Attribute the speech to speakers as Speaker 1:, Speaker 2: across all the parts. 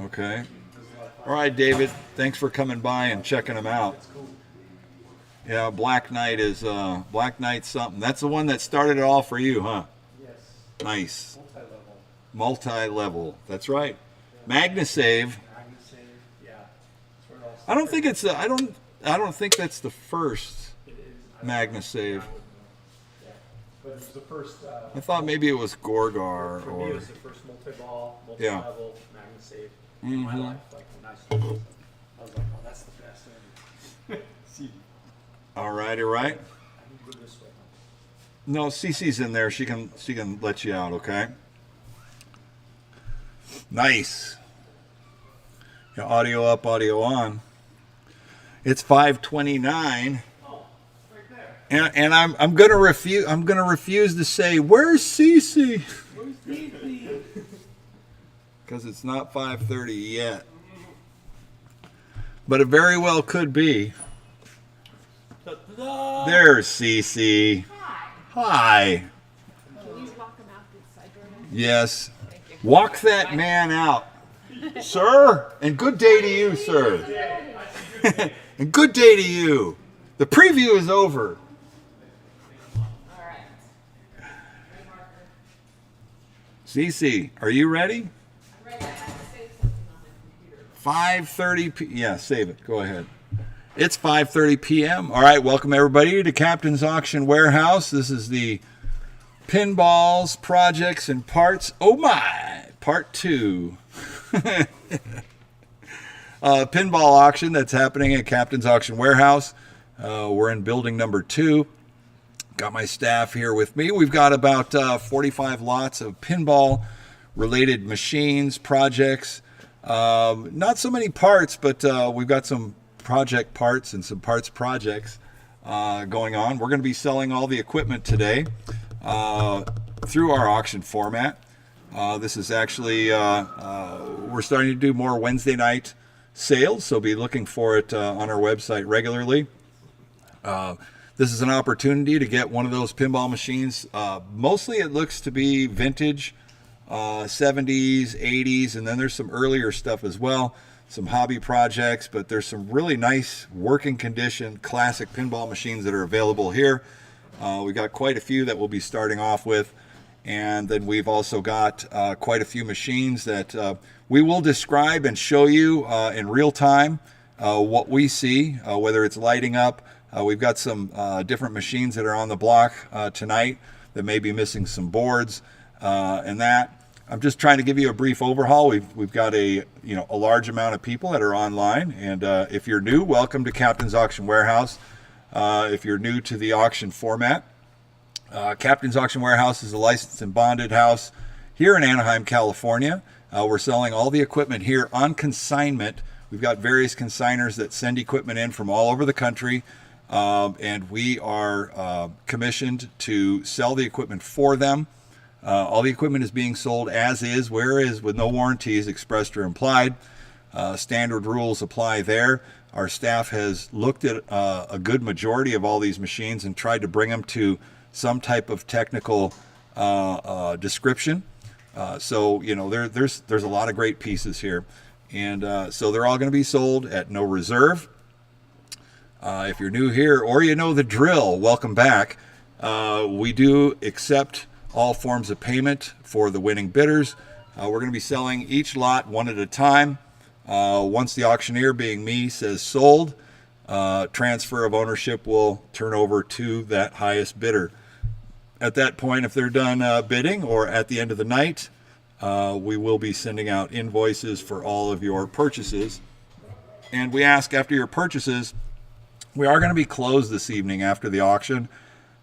Speaker 1: Okay. All right, David. Thanks for coming by and checking them out. Yeah, Black Knight is Black Knight something. That's the one that started it all for you, huh?
Speaker 2: Yes.
Speaker 1: Nice.
Speaker 2: Multi-level.
Speaker 1: Multi-level. That's right. MagnaSave.
Speaker 2: MagnaSave. Yeah. That's where it all
Speaker 1: I don't
Speaker 2: started.
Speaker 1: think it's I don't think that's the first
Speaker 2: It is.
Speaker 1: MagnaSave.
Speaker 2: Yeah. But it was the first.
Speaker 1: I thought maybe it was Gorgar
Speaker 2: For me, it
Speaker 1: or
Speaker 2: was the first multi-ball,
Speaker 1: Yeah.
Speaker 2: multi-level MagnaSave in my life. Like when I started, I was like, oh, that's the best thing. See,
Speaker 1: all right, all right.
Speaker 2: I need to go this way.
Speaker 1: No, Cece's in there. She can let you out, okay? Nice. Yeah, audio up, audio on. It's 5:29.
Speaker 2: Oh, right there.
Speaker 1: And I'm gonna refuse to say where's Cece
Speaker 2: Where's Davey?
Speaker 1: because it's not 5:30 yet, but it very well could be.
Speaker 2: Ta-da!
Speaker 1: There's Cece. Hi.
Speaker 3: Can you walk him out the side door now?
Speaker 1: Yes. Walk that man out, sir. And good day to you, sir. And good day to you. The preview is over.
Speaker 3: All right.
Speaker 1: Cece, are you ready?
Speaker 3: I'm ready. I have to save something on my computer.
Speaker 1: 5:30 Yeah, save it. Go ahead. It's 5:30 p.m. All right, welcome everybody to Captain's Auction Warehouse. This is the Pinballs, Projects, and Parts. Oh my! Part 2. Pinball auction that's happening at Captain's Auction Warehouse. We're in building number 2. Got my staff here with me. We've got about 45 lots of pinball-related machines, projects. Not so many parts, but we've got some project parts and some parts projects going on. We're going to be selling all the equipment today through our auction format. This is actually, we're starting to do more Wednesday night sales, so be looking for it on our website regularly. This is an opportunity to get one of those pinball machines. Mostly it looks to be vintage, 70s, 80s, and then there's some earlier stuff as well, some hobby projects, but there's some really nice working condition classic pinball machines that are available here. We got quite a few that we'll be starting off with, and then we've also got quite a few machines that we will describe and show you in real time what we see, whether it's lighting up. We've got some different machines that are on the block tonight that may be missing some boards and that. I'm just trying to give you a brief overhaul. We've got a large amount of people that are online, and if you're new, welcome to Captain's Auction Warehouse. If you're new to the auction format, Captain's Auction Warehouse is a licensed and bonded house here in Anaheim, California. We're selling all the equipment here on consignment. We've got various consigners that send equipment in from all over the country, and we are commissioned to sell the equipment for them. All the equipment is being sold as is, where is, with no warranties expressed or implied. Standard rules apply there. Our staff has looked at a good majority of all these machines and tried to bring them to some type of technical description. So there's a lot of great pieces here, and so they're all going to be sold at no reserve. If you're new here or you know the drill, welcome back. We do accept all forms of payment for the winning bidders. We're going to be selling each lot one at a time. Once the auctioneer, being me, says sold, transfer of ownership will turn over to that highest bidder. At that point, if they're done bidding, or at the end of the night, we will be sending out invoices for all of your purchases. And we ask, after your purchases, we are going to be closed this evening after the auction,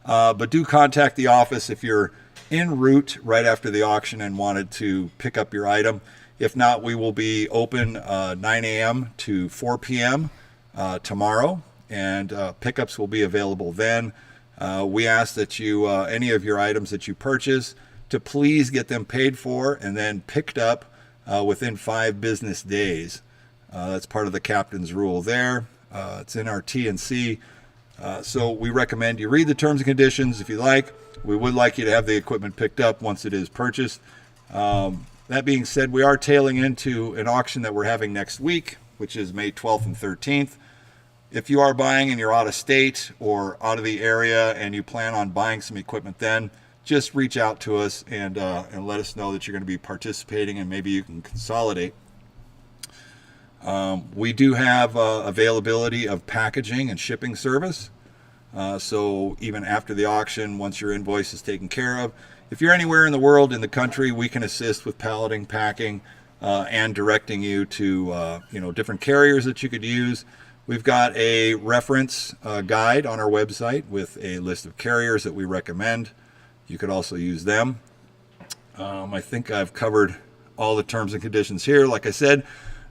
Speaker 1: but do contact the office if you're en route right after the auction and wanted to pick up your item. If not, we will be open 9 a.m. to 4 p.m. Tomorrow, and pickups will be available then. We ask that you, any of your items that you purchase, to please get them paid for and then picked up within 5 business days. That's part of the captain's rule there. It's in our T&C. So we recommend you read the terms and conditions if you like. We would like you to have the equipment picked up once it is purchased. That being said, we are tailing into an auction that we're having next week, which is May 12th and 13th. If you are buying and you're out of state or out of the area and you plan on buying some equipment then, just reach out to us and let us know that you're going to be participating, and maybe you can consolidate. We do have availability of packaging and shipping service. So even after the auction, once your invoice is taken care of, if you're anywhere in the world, in the country, we can assist with palleting, packing, and directing you to different carriers that you could use. We've got a reference guide on our website with a list of carriers that we recommend. You could also use them. I think I've covered all the terms and conditions here. Like I said,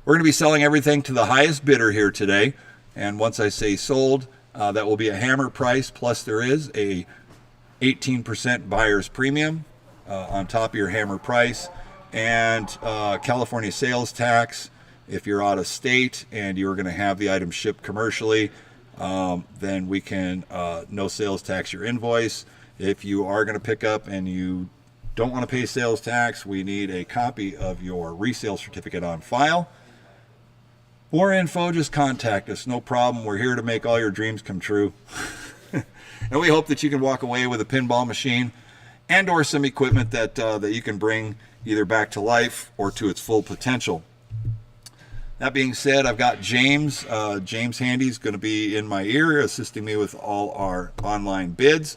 Speaker 1: we're going to be selling everything to the highest bidder here today. And once I say sold, that will be a hammer price, plus there is a 18% buyer's premium on top of your hammer price, and California sales tax. If you're out of state and you're going to have the item shipped commercially, then we can no sales tax your invoice. If you are going to pick up and you don't want to pay sales tax, we need a copy of your resale certificate on file. More info, just contact us. No problem. We're here to make all your dreams come true. And we hope that you can walk away with a pinball machine and or some equipment that you can bring either back to life or to its full potential. That being said, I've got James. James Handy's going to be in my ear, assisting me with all our online bids.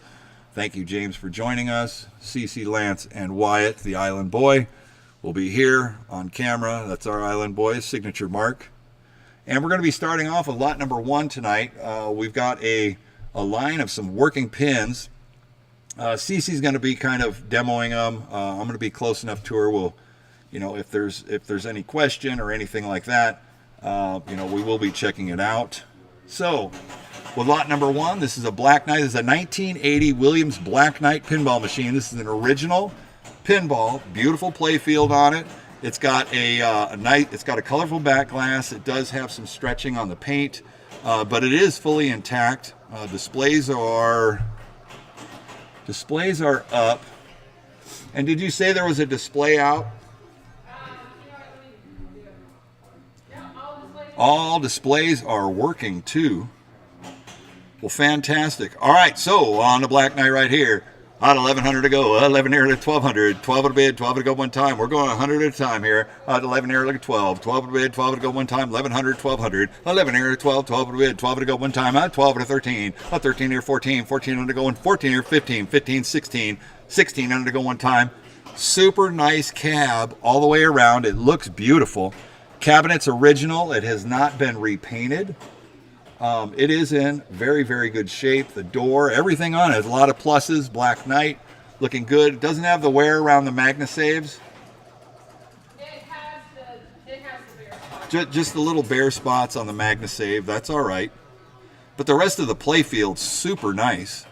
Speaker 1: Thank you, James, for joining us. CC, Lance, and Wyatt, the Island Boy, will be here on camera. That's our Island Boy's signature mark. And we're going to be starting off with lot number 1 tonight. We've got a line of some working pins. CC's going to be kind of demoing them. I'm going to be close enough to her. We'll, if there's any question or anything like that, we will be checking it out. So, with lot number 1, this is a Black Knight. This is a 1980 Williams Black Knight pinball machine. This is an original pinball, beautiful play field on it. It's got it's got a colorful back glass. It does have some stretching on the paint, but it is fully intact. Displays are up. And did you say there was a display out? All displays are working too. Well, fantastic. All right, so on the Black Knight right here, out 1,100 to go, 11 here to 1,200, 12 at a bid, 12 to go one time. We're going 100 at a time here. 11 here to 12, 12 at a bid, 12 to go one time, 1,100, 1,200, 11 here to 12, 12 at a bid, 12 to go one time, 12 to 13, 13 here, 14, 14 under to go, 14 here, 15, 15, 16, 16 under to go one time. Super nice cab all the way around. It looks beautiful. Cabinet's original. It has not been repainted. It is in very, very good shape. The door, everything on it has a lot of pluses. Black Knight, looking good. It doesn't have the wear around the MagnaSaves.
Speaker 3: It has the bare spots.
Speaker 1: Just the little bare spots on the MagnaSave. That's all right. But the rest of the play field's super nice.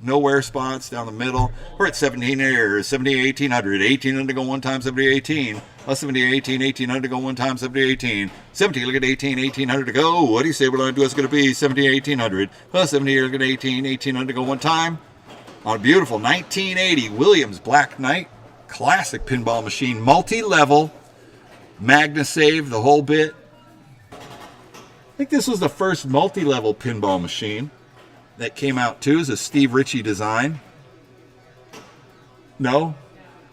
Speaker 1: No wear spots down the middle. We're at 17 here, 70, 1800, 1800 to go one time, 70, 18. 70, 18, 1800 to go one time, 70, 18. 70, look at 18, 1800 to go. What do you say we're going to do? It's going to be 70, 1800. 70, look at 18, 1800 to go one time. On a beautiful 1980 Williams Black Knight classic pinball machine, multi-level, MagnaSave, the whole bit. I think this was the first multi-level pinball machine that came out too. Is a Steve Ritchie design. No?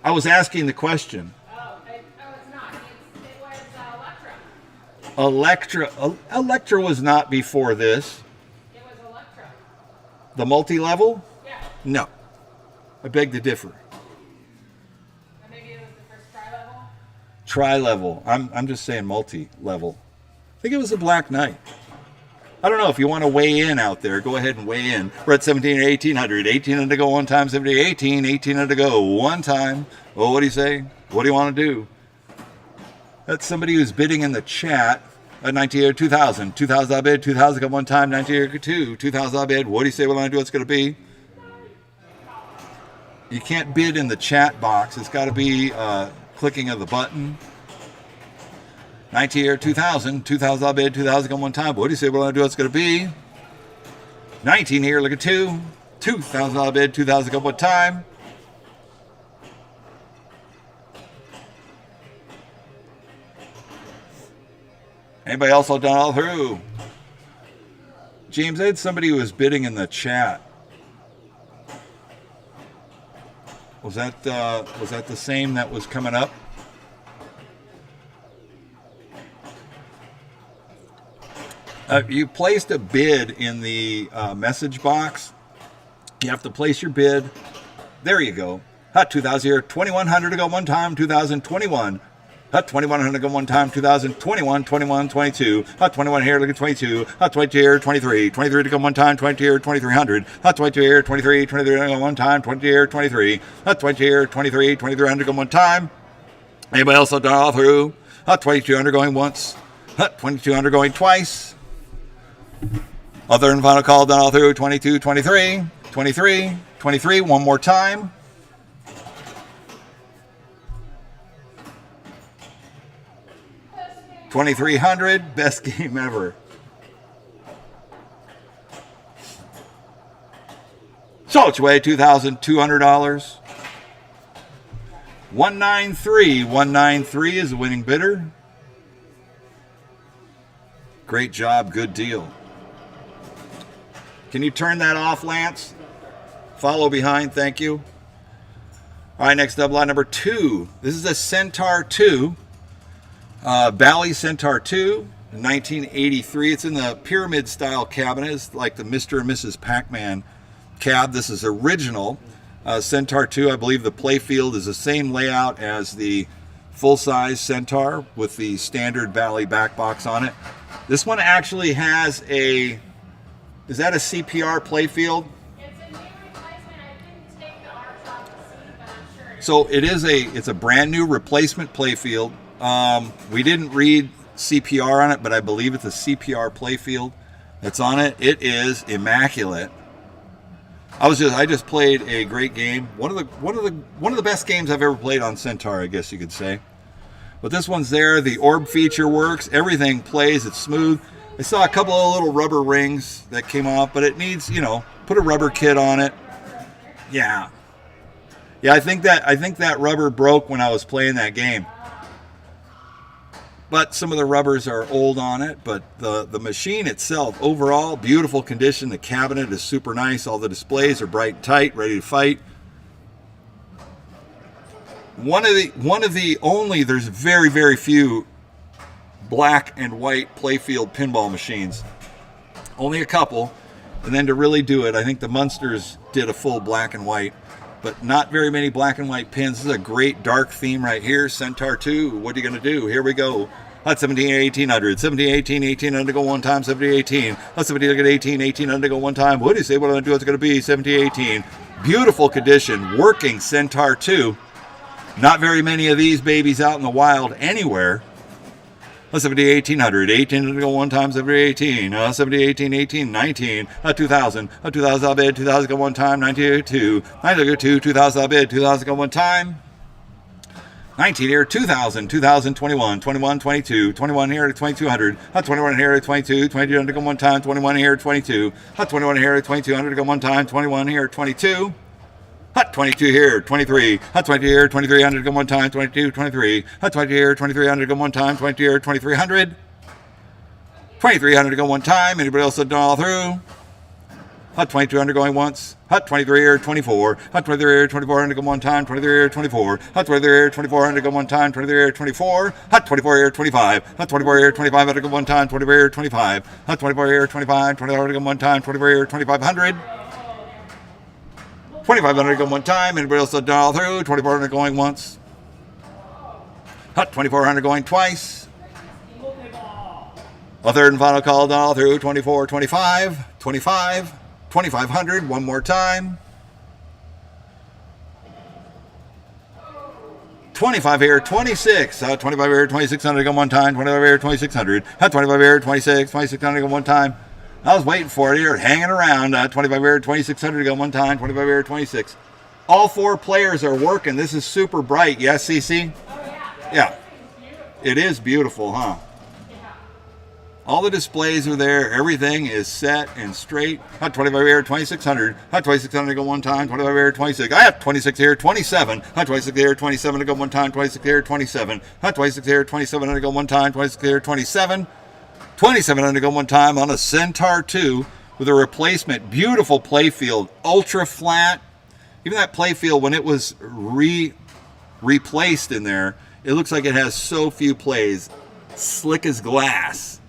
Speaker 1: I was asking the question.
Speaker 3: It's not. It was Electra.
Speaker 1: Electra was not before this.
Speaker 3: It was Electra.
Speaker 1: The multi-level?
Speaker 3: Yeah.
Speaker 1: No. I beg to differ.
Speaker 3: Maybe it was the first tri-level?
Speaker 1: Tri-level. I'm just saying multi-level. I think it was a Black Knight. I don't know if you want to weigh in out there. Go ahead and weigh in. We're at 17 or 1800. 1800 to go one time. 70, 18. 1800 to go one time. Well, what do you say? What do you want to do? That's somebody who's bidding in the chat. At 19 or 2000. 2000 I bid. 2000 go one time. 19 or 2. 2000 I bid. What do you say we're going to do? It's going to be? You can't bid in the chat box. It's got to be clicking of the button. 19 here, 2000. 2000 I'll bid, 2000 come one time. What do you say we're going to do? It's going to be 19 here, look at 2. 2000 I'll bid, 2000 come one time. Anybody else all done all through? James, I had somebody who was bidding in the chat. Was that the same that was coming up? You placed a bid in the message box. You have to place your bid. There you go. Hot 2000 here, 2100 to go one time, 2021. Hot 2100 to go one time, 2021, 21, 22. Hot 21 here, look at 22. Hot 22 here, 23. 23 to go one time, 22 here, 2300. Hot 22 here, 23. 23 to go one time, 22 here, 23. Hot 22 here, 23. 2300 to go one time. Anybody else done all through? Hot 2200 going once. Hot 2200 going twice. Other and final call done all through. 22, 23. 23, 23, one more time. $2,300, best game ever. So it's away $2,200. 193 is the winning bidder. Great job, good deal. Can you turn that off, Lance? Follow behind, thank you. All right, next up, lot number 2. This is a Centaur 2. Bally Centaur 2, 1983. It's in the pyramid-style cabinet. It's like the Mr. and Mrs. Pac-Man cab. This is original. Centaur 2, I believe the playfield is the same layout as the full-size Centaur with the standard Bally back box on it. This one actually has a... Is that a CPR playfield?
Speaker 3: It's a new replacement. I didn't take the arms off to see, but I'm sure
Speaker 1: So it's a brand new replacement playfield. We didn't read CPR on it, but I believe it's a CPR playfield that's on it. It is immaculate. I just played a great game. One of the best games I've ever played on Centaur, I guess you could say. But this one's there. The orb feature works. Everything plays. It's smooth. I saw a couple of little rubber rings that came off, but it needs, put a rubber kit on it. Yeah. Yeah, I think that rubber broke when I was playing that game. But some of the rubbers are old on it, but the machine itself, overall, beautiful condition. The cabinet is super nice. All the displays are bright and tight, ready to fight. One of the only, there's very, very few black and white playfield pinball machines. Only a couple. And then to really do it, I think the Munsters did a full black and white, but not very many black and white pins. This is a great dark theme right here. Centaur 2, what are you going to do? Here we go. Hot 17, 1800. 17, 18, 1800 to go one time. 17, 18. Hot 17, look at 18, 1800 to go one time. What do you say? What am I going to do? What's it going to be? 17, 18. Beautiful condition. Working Centaur 2. Not very many of these babies out in the wild anywhere. 70, 1800, 18 to go one time, 70, 18, 70, 18, 18, 19, 2000, 2000 I'll bid, 2000 go one time, 92, 92, 2000 I'll bid, 2000 go one time, 19 here, 2000, 2021, 21, 22, 21 here at 2200, 21 here at 22, 2200 go one time, 21 here at 22, 21 here at 2200 go one time, 21 here at 22, Hot 22 here, 23. Hot 20 here, 2300 go one time, 22, 23. Hot 20 here, 2300 go one time, 22 here, 2300. 2300 go one time. Anybody else done all through? Hot 2200 going once. Hot 23 here, 24. Hot 23 here, 2400 go one time, 23 here, 24. Hot 23 here, 2400 go one time, 23 here, 24. Hot 24 here, 25. Hot 24 here, 2500 go one time, 24 here, 25. Hot 24 here, 25. 2400 go one time, 24 here, 2500. 2500 go one time. Anybody else done all through? 2400 going once. Hot 2400 going twice. A third and final call done all through. 24, 25, 25, 2500. One more time. 25 here, 26. 25 here, 2600 go one time. 25 here, 2600. 25 here, 26, 2600 go one time. I was waiting for it here, hanging around. 25 here, 2600 go one time, 25 here, 26. All four players are working. This is super bright. Yes, CC?
Speaker 3: Oh, yeah.
Speaker 1: Yeah. It is beautiful, huh?
Speaker 3: Yeah.
Speaker 1: All the displays are there. Everything is set and straight. Hot 25 here, 2600. Hot 2600 go one time, 25 here, 26. I have 26 here, 27. Hot 26 here, 27 to go one time, 26 here, 27. Hot 26 here, 27 to go one time, 26 here, 27. $2,700 to go one time on a Centaur 2 with a replacement. Beautiful playfield, ultra flat. Even that playfield, when it was replaced in there, it looks like it has so few plays. Slick as glass.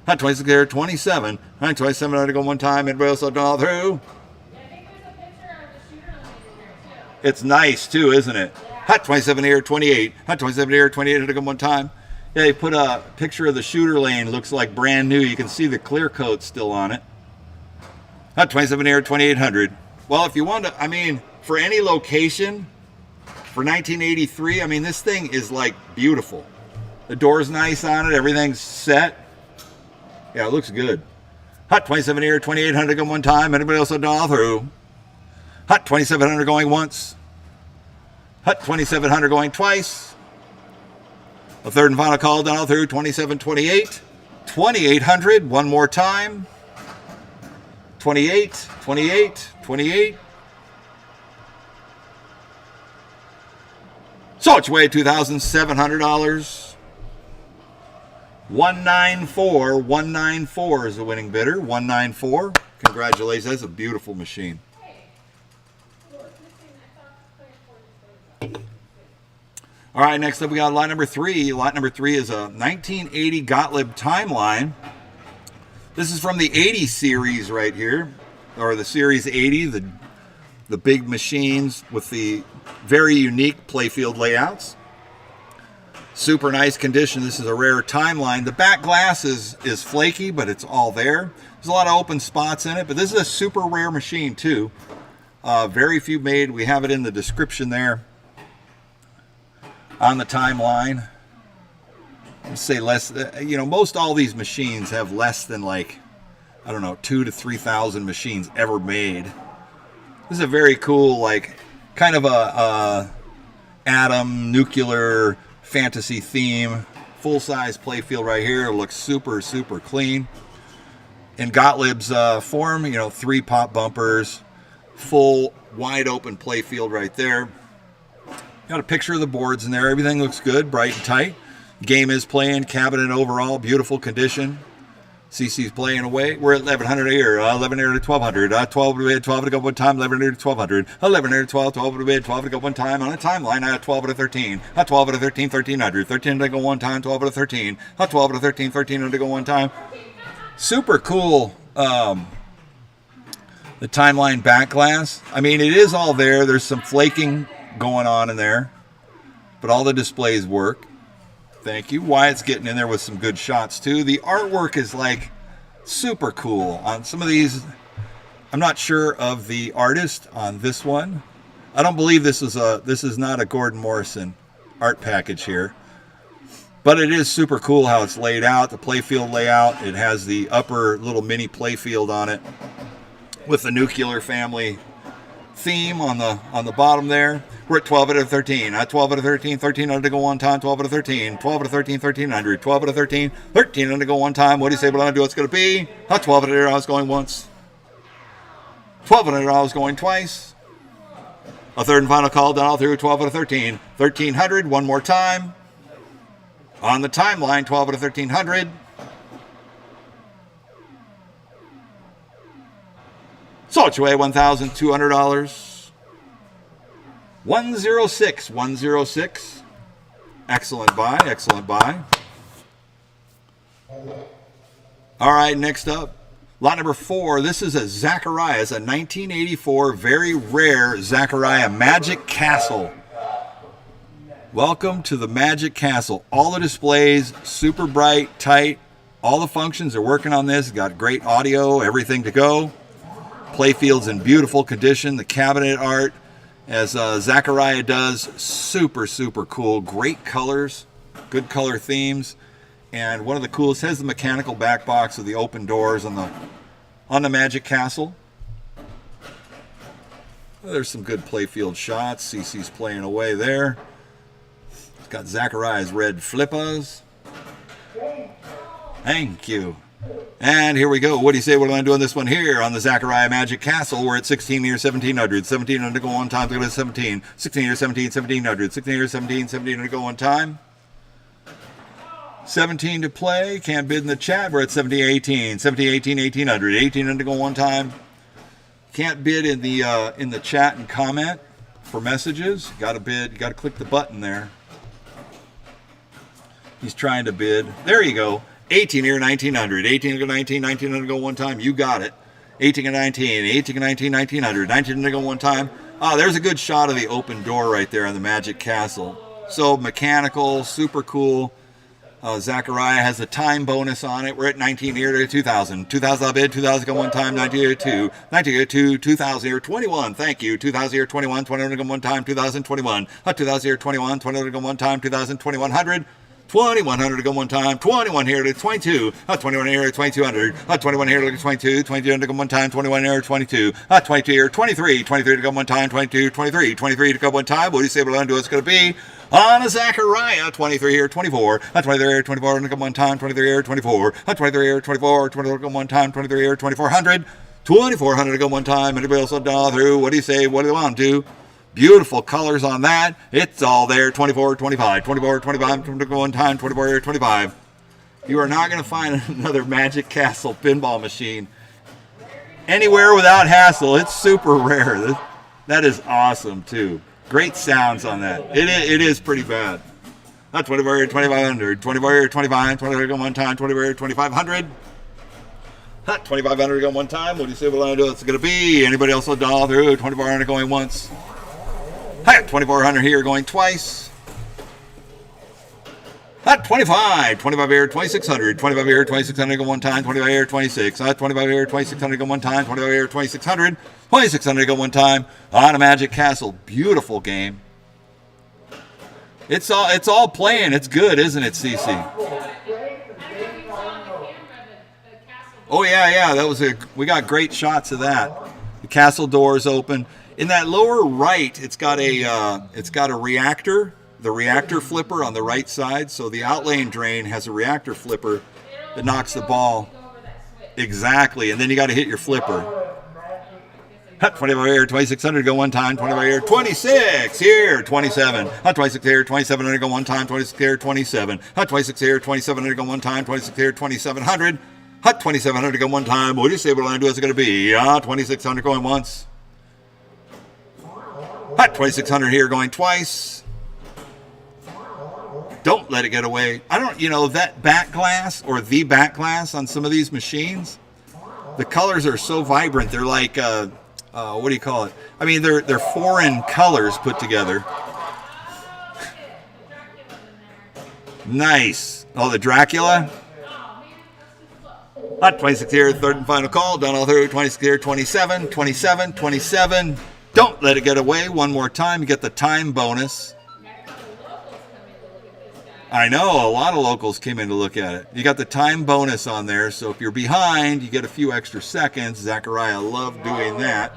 Speaker 1: 26 there, 27. 27 to go one time. Anybody else all through?
Speaker 3: Yeah, I think there's a picture of the shooter lane in there too.
Speaker 1: It's nice too, isn't it? Hot 27 here, 28. Hot 27 here, 28 to go one time. Yeah, they put a picture of the shooter lane. Looks like brand new. You can see the clear coat still on it. Hot 27 here, 2800. Well, if you want to, I mean, for any location, for 1983, I mean, this thing is like beautiful. The door's nice on it. Everything's set. Yeah, it looks good. Hot 27 here, 2800 going one time. Anybody else all through? Hot 2700 going once. Hot 2700 going twice. A third and final call down through 2728. 2800 one more time. 28, 28, 28. So it's way $2,700. 194, 194 is the winning bidder. 194. Congratulations. That's a beautiful machine. All right, next up we got lot number 3. Lot number 3 is a 1980 Gottlieb timeline. This is from the 80 series right here, or the series 80, the big machines with the very unique playfield layouts. Super nice condition. This is a rare timeline. The back glass is flaky, but it's all there. There's a lot of open spots in it, but this is a super rare machine too. Very few made. We have it in the description there on the timeline. Let's say less, most all these machines have less than like, I don't know, 2,000 to 3,000 machines ever made. This is a very cool, like, kind of a atom, nuclear, fantasy theme. Full-size playfield right here. It looks super, super clean. In Gottlieb's form, 3 pop bumpers, full, wide-open playfield right there. Got a picture of the boards in there. Everything looks good, bright and tight. Game is playing, cabinet overall, beautiful condition. CC's playing away. We're at 1100 here, 1100 to 1200, 12 to bid, 12 to go one time, 1100 to 1200, 1100 to 12, 12 to bid, 12 to go one time on a timeline. I got 12 to 13, 12 to 13, 1300, 13 to go one time, 12 to 13, 12 to 13, 13 to go one time. Super cool. The timeline back glass. I mean, it is all there. There's some flaking going on in there, but all the displays work. Thank you. Wyatt's getting in there with some good shots too. The artwork is like super cool on some of these. I'm not sure of the artist on this one. I don't believe this is not a Gordon Morrison art package here, but it is super cool how it's laid out. The playfield layout. It has the upper little mini playfield on it with the nuclear family theme on the bottom there. We're at 12 out of 13. 12 out of 13, 1300 to go one time, 12 out of 13, 12 out of 13, 1300, 12 out of 13, 1300 to go one time. What do you say what I'm going to do? It's going to be $1,200 going once, $1,200 going twice. A third and final call down through 12 out of 13, 1300 one more time. On the timeline, 12 out of 1300. So it's away $1,200. 106, 106. Excellent buy, excellent buy. All right, next up, lot number 4. This is a Zachariah. It's a 1984 very rare Zachariah Magic Castle. Welcome to the Magic Castle. All the displays, super bright, tight. All the functions are working on this. It's got great audio, everything to go. Playfield's in beautiful condition. The cabinet art, as Zachariah does, super, super cool. Great colors, good color themes. And one of the coolest has the mechanical back box with the open doors on the Magic Castle. There's some good playfield shots. CC's playing away there. It's got Zachariah's red flippas. Thank you. And here we go. What do you say? What am I doing this one here on the Zachariah Magic Castle? We're at 16 here, 1700. 1700 to go one time. Look at 17. 16 here, 17, 1700. 16 here, 17, 1700 to go one time. 17 to play. Can't bid in the chat. We're at 17, 18, 17, 18, 1800. 1800 to go one time. Can't bid in the chat and comment for messages. Got to bid. You got to click the button there. He's trying to bid. There you go. 18 here, 1900. 18 to 19, 1900 to go one time. You got it. 18 to 19, 18 to 19, 1900. 19 to go one time. Ah, there's a good shot of the open door right there on the Magic Castle. So mechanical, super cool. Zachariah has a time bonus on it. We're at 19 here to 2000. 2000 I'll bid. 2000 go one time. 19 here 2. 19 here 2. 2000 here 21. Thank you. 2000 here 21. 21 go one time. 2021. 2000 here 21. 21 go one time. 2000 2100. 2100 to go one time. 21 here to 22. 21 here to 2200. 21 here to 22. 22 to go one time. 21 here to 22. 22 here 23. 23 to go one time. 22, 23. 23 to go one time. What do you say we're going to do? It's going to be on a Zachariah. 23 here 24. 23 here 24 to go one time. 23 here 24. 23 here 24. 24 to go one time. 23 here 2400. 2400 to go one time. Anybody else will dial through? What do you say? What do they want to do? Beautiful colors on that. It's all there. 24, 25, 24, 25, 21 time, 24, 25. You are not going to find another Magic Castle pinball machine anywhere without hassle. It's super rare. That is awesome, too. Great sounds on that. It is pretty bad. 24, 2500, 24, 25, 24, one time, 24, 2500. 2500 going one time. What do you say what it's going to be? Anybody else will dial through? 2400 going once. 2400 here going twice. 25 here, 2600. 25 here, 2600 go one time. 25 here, 26. 25 here, 2600 go one time. 25 here, 2600. 2600 go one time. On a Magic Castle, beautiful game. It's all playing. It's good, isn't it, CC? Oh yeah. We got great shots of that. The castle doors open. In that lower right, it's got a reactor, the reactor flipper on the right side. So the outlane drain has a reactor flipper that knocks the ball. Exactly, and then you got to hit your flipper. 25 here, 2600 go one time. 25 here, 26 here, 27. 26 here, 2700 go one time. 26 here, 27. 26 here, 2700 go one time. 26 here, 2700. 2700 go one time. What do you say what line do is it going to be? 2600 going once. 2600 here going twice. Don't let it get away. I don't, that back glass or the back glass on some of these machines, the colors are so vibrant. They're like, what do you call it? I mean, they're foreign colors put together. Nice. Oh, the Dracula? 26 here, third and final call. Done all through. 26 here, 27, 27, 27. Don't let it get away. One more time. You get the time bonus. I know. A lot of locals came in to look at it. You got the time bonus on there. So if you're behind, you get a few extra seconds. Zachariah loved doing that.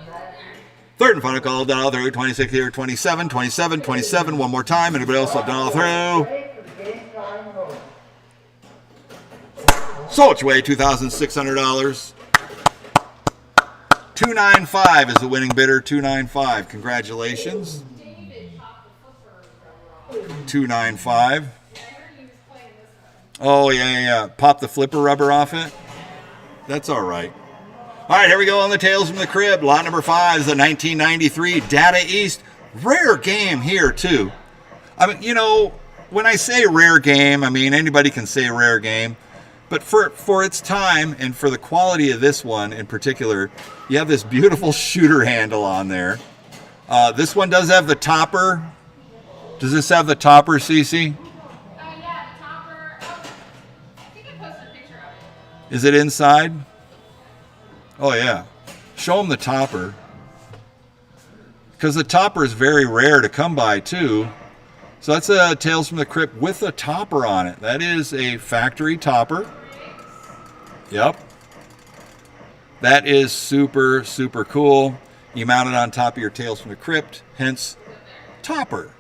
Speaker 1: Third and final call. Done all through. 26 here, 27, 27, 27. One more time. Anybody else have done all through? So it's away $2,600. 295 is the winning bidder. 295. Congratulations. 295. Oh yeah. Pop the flipper rubber off it. That's all right. All right, here we go on the Tales from the Crib. Lot number 5 is the 1993 Data East. Rare game here too. I mean, when I say rare game, I mean anybody can say rare game. But for its time and for the quality of this one in particular, you have this beautiful shooter handle on there. This one does have the topper. Does this have the topper, Cece?
Speaker 3: Yeah, the topper. I think I posted a picture of it.
Speaker 1: Is it inside? Oh, yeah. Show them the topper. Because the topper is very rare to come by, too. So that's a Tales from the Crypt with a topper on it. That is a factory topper. Yep. That is super, super cool. You mount it on top of your Tales from the Crypt, hence topper.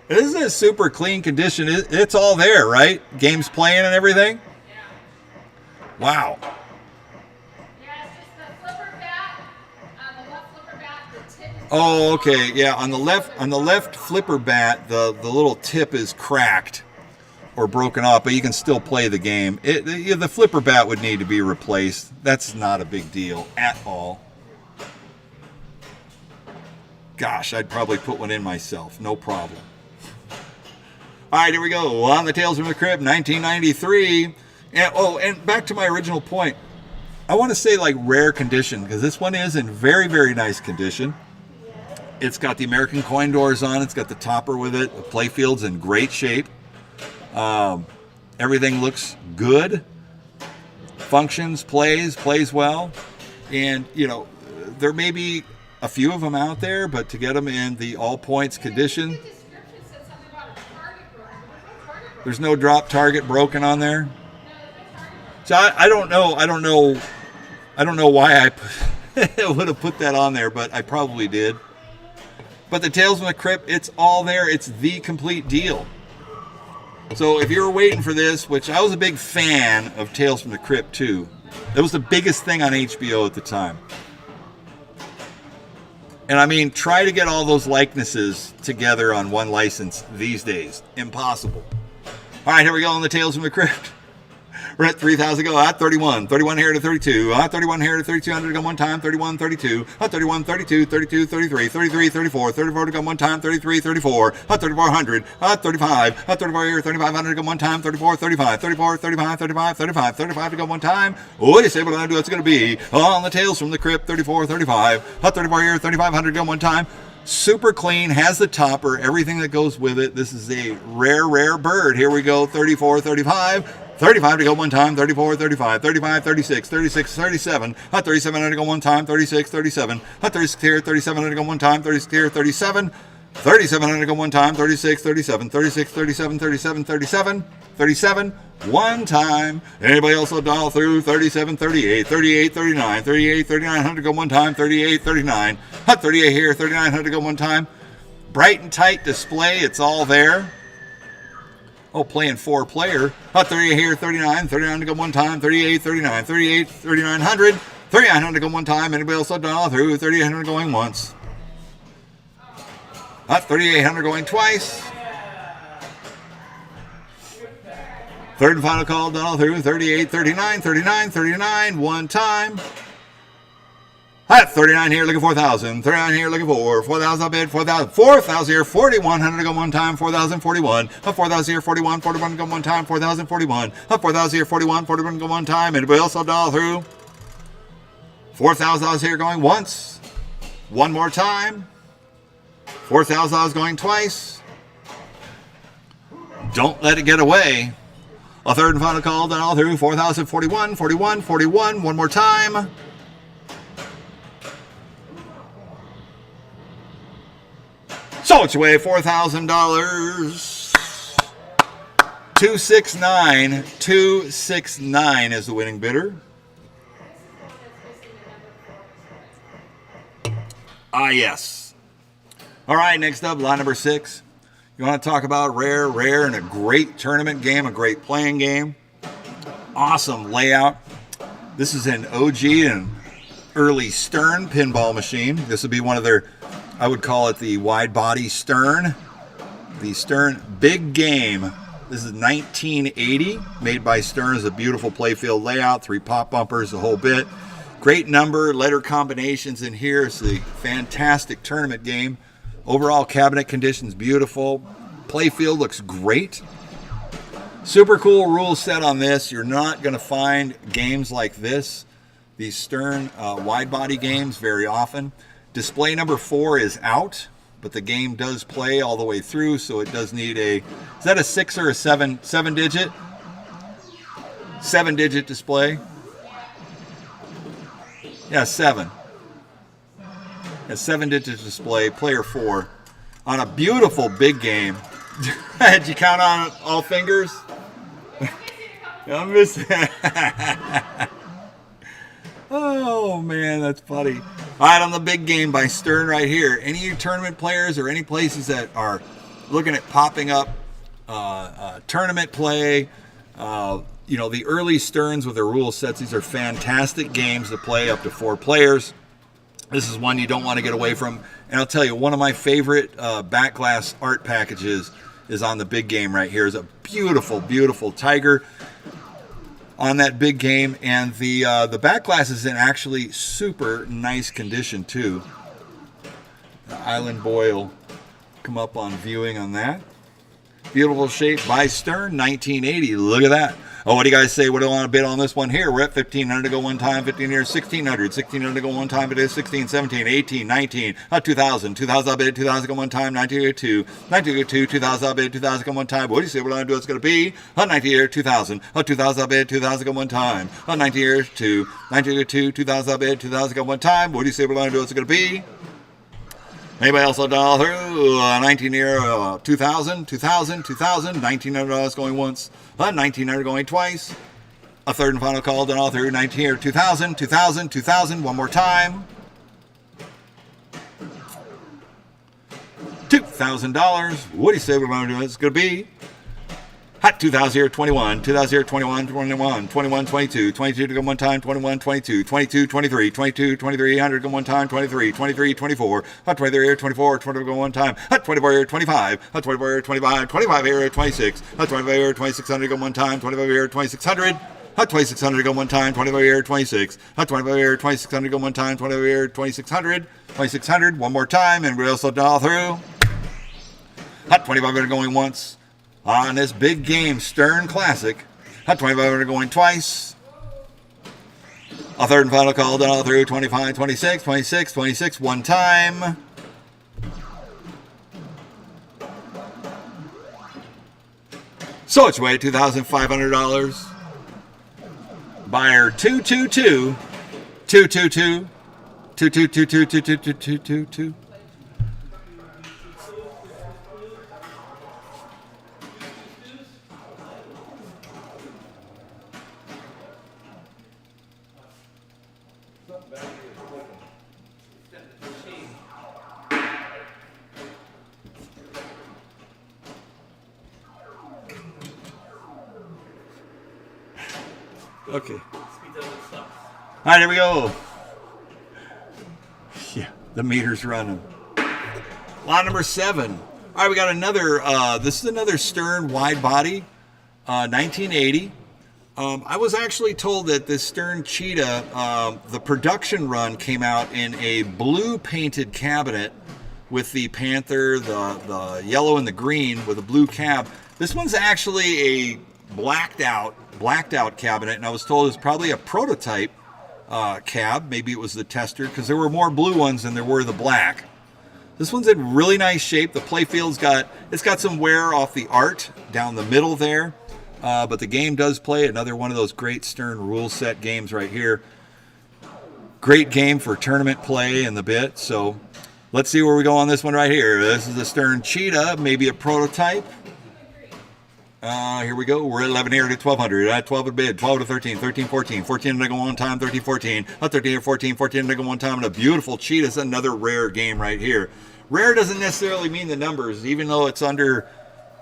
Speaker 1: This is a super clean condition. It's all there, right? Games playing and everything?
Speaker 3: Yeah.
Speaker 1: Wow.
Speaker 3: Yeah, it's just the flipper bat. The left flipper bat, the tip is...
Speaker 1: Oh, okay. Yeah, on the left flipper bat, the little tip is cracked. or broken off, but you can still play the game. The flipper bat would need to be replaced. That's not a big deal at all. Gosh, I'd probably put one in myself. No problem. All right, here we go. On the Tales from the Crypt, 1993. And back to my original point. I want to say like rare condition, because this one is in very, very nice condition. It's got the American coin doors on. It's got the topper with it. The playfield's in great shape. Everything looks good. Functions, plays well. And, you know, there may be a few of them out there, but to get them in the all points condition, there's no drop target broken on there. So I don't know why I would have put that on there, but I probably did. But the Tales from the Crypt, it's all there. It's the complete deal. So if you were waiting for this, which I was a big fan of Tales from the Crypt too, that was the biggest thing on HBO at the time. And I mean, try to get all those likenesses together on one license these days. Impossible. All right, here we go on the Tales from the Crypt. We're at 3,000 go. 31. 31 here to 32. 31 here to 3,200 to go one time. 31, 32. 31, 32, 32, 33. 33, 34. 34 to go one time. 33, 34. 3,400. 35. 34 here, 3,500 to go one time. 34, 35. 34, 35, 35, 35. 35 to go one time. What do you say what I do? It's going to be on the Tales from the Crypt. 34, 35. 34 here, 3,500 to go one time. Super clean, has the topper, everything that goes with it. This is a rare bird. Here we go. 34, 35. 35 to go one time, 34, 35, 35, 36, 36, 37, 37 to go one time, 36, 37, 36 here, 37 to go one time, 36 here, 37, 37 to go one time, 36, 37, 36, 37, 37, 37, 37, one time. Anybody else will dial through? 37, 38, 38, 39, 38, 39 to go one time, 38, 39, 38 here, 39 to go one time. Bright and tight display, it's all there. Oh, playing 4-player. 38 here, 39, 39 to go one time, 38, 39, 38, 3,900, 3,900 to go one time. Anybody else will dial through? 3,800 going once. 3,800 going twice. Third and final call, dial through. 38, 39, 39, 39, one time. 39 here, looking 4,000. 39 here, looking for 4,000. I bid 4,000. 4,000 here, 4,100 to go one time. 4,041. 4,000 here, 41. 41 to go one time. 4,041. 4,000 here, 41. 41 to go one time. Anybody else will dial through? 4,000 here going once. One more time. 4,000 going twice. Don't let it get away. A third and final call, dial through. 4,041. 41. 41. One more time. So it's away, $4,000. 269. 269 is the winning bidder. Yes. All right, next up, lot number 6. You want to talk about rare, and a great tournament game, a great playing game. Awesome layout. This is an OG and early Stern pinball machine. This would be one of their, I would call it the wide body Stern. The Stern Big Game. This is 1980, made by Stern. Is a beautiful playfield layout, 3 pop bumpers, the whole bit. Great number, letter combinations in here. It's a fantastic tournament game. Overall cabinet conditions beautiful. Playfield looks great. Super cool rule set on this. You're not going to find games like this, these Stern wide body games, very often. Display number 4 is out, but the game does play all the way through, so it does need a, is that a 6 or a 7 digit? 7-digit display. Yeah, 7. A 7-digit display, player 4, on a beautiful big game. Did you count on all fingers? I'm missing. Oh man, that's funny. All right, on the big game by Stern right here. Any of you tournament players or any places that are looking at popping up tournament play, you know, the early Sterns with their rule sets, these are fantastic games to play up to 4 players. This is one you don't want to get away from. And I'll tell you, one of my favorite back glass art packages is on the big game right here. Is a beautiful, beautiful tiger on that big game, and the back glass is in actually super nice condition too. The Island Boy will come up on viewing on that. Beautiful shape by Stern, 1980. Look at that. Oh, what do you guys say? What do I want to bid on this one here? We're at 1,500 to go one time, 15 here, 1,600, 1,600 to go one time, it is 16, 17, 18, 19, 2,000, 2,000 I'll bid, 2,000 go one time, 19 here, 2, 19 here, 2, 2,000 I'll bid, 2,000 go one time. What do you say? What do I do? It's going to be 19 here, 2,000, 2,000 I'll bid, 2,000 go one time, 19 here, 2, 19 here, 2, 2,000 I'll bid, 2,000 go one time. What do you say? What do I do? It's going to be? Anybody else will dial through? 19 here, 2,000, 2,000, 2,000, $1,900 going once, 1,900 going twice. A third and final call, dial through, 19 here, 2,000, 2,000, 2,000, one more time. $2,000. What do you say we're going to do? It's going to be hot 2,000 here, 21, 2,000 here, 21, 21, 21, 22, 22 to go one time, 21, 22, 22, 23, 22, 23, 100 go one time, 23, 23, 24, hot 23 here, 24, 20 to go one time, hot 24 here, 25, hot 24 here, 25, 25 here, 26, hot 25 here, 2,600 go one time, 25 here, 2,600, hot 2,600 go one time, 25 here, 26, hot 25 here, 2,600 go one time, 25 here, 2,600, 2,600, one more time, and we also dial through. Hot 2,500 going once. On this big game, Stern Classic. Hot 2,500 going twice. A third and final call, dial through, 25, 26, 26, 26, one time. So it's way $2,500. Buyer 222, 222, 222, 222. Okay. All right, here we go. Yeah, the meter's running. Lot number 7. All right, we got another. This is another Stern wide body, 1980. I was actually told that this Stern Cheetah, the production run came out in a blue painted cabinet with the panther, the yellow and the green with a blue cab. This one's actually a blacked out cabinet, and I was told it's probably a prototype cab. Maybe it was the tester, because there were more blue ones than there were the black. This one's in really nice shape. The playfield's got some wear off the art down the middle there, but the game does play. Another one of those great Stern rule set games right here. Great game for tournament play and the bit. So let's see where we go on this one right here. This is the Stern Cheetah, maybe a prototype. Here we go. We're at 11 here to 1,200. At 12 a bid. 12 to 13. 13, 14. 14 to go one time. 13, 14. 13 to 14. 14 to go one time. And a beautiful Cheetah. It's another rare game right here. Rare doesn't necessarily mean the numbers, even though it's under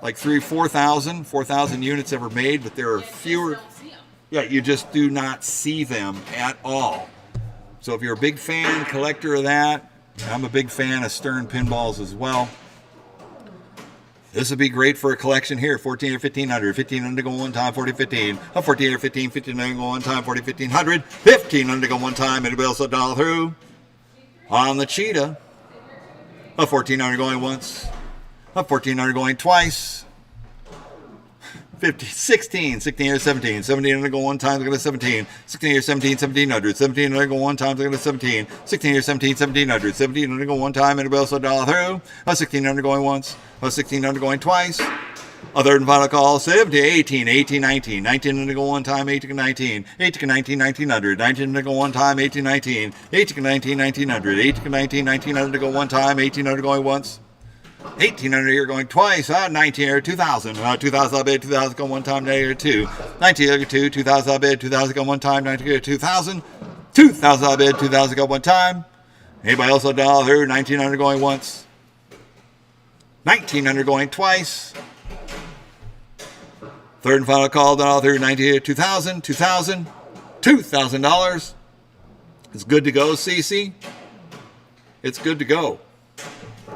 Speaker 1: like 4,000 units ever made, but there are fewer. Yeah, you just do not see them at all. So if you're a big fan, collector of that, I'm a big fan of Stern pinballs as well. This would be great for a collection here. 14 or 1,500. 1,500 to go one time. 40, 15. 14 or 15. 1,500 to go one time. 40, 1,500. 1,500 to go one time. Anybody else will dial through? On the Cheetah. 1,400 going once. 1,400 going twice. 15, 16, 16 or 17, 17 to go one time, look at 17, 16 or 17, 1,700, 17 to go one time, look at 17, 16 or 17, 1,700, 17 to go one time, anybody else will dial through, 1,600 going once, 1,600 going twice, a third and final call, 17, 18, 18, 19, 19 to go one time, 18 to 19, 18 to 19, 1,900, 19 to go one time, 18, 19, 18 to 19, 1,900, 18 to 19, 1,900 to go one time, 1,800 going once, 1,800 here going twice, 19 here, 2,000, 2,000 I'll bid, 2,000 go one time, 9 here, 2, 19 here, 2, 2,000 I'll bid, 2,000 go one time, 19 here, 2,000, 2,000 I'll bid, 2,000 go one time. Anybody else will dial through? 1,900 going once, 1,900 going twice. Third and final call, dial through, 19 here, 2,000, 2,000, $2,000. It's good to go, CC. It's good to go.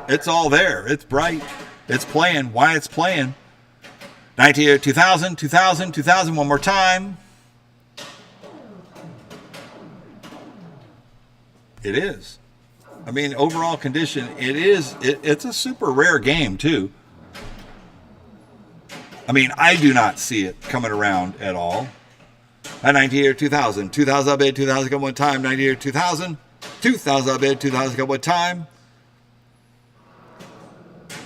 Speaker 1: It's all there. It's bright. It's playing. Why it's playing. 19, 2000, 2000, 2000. One more time. It is. I mean, overall condition, it is. It's a super rare game, too. I mean, I do not see it coming around at all. 19 2000. 2000 I bid, 2000 go one time. 19 2000. 2000 I bid, 2000 go one time.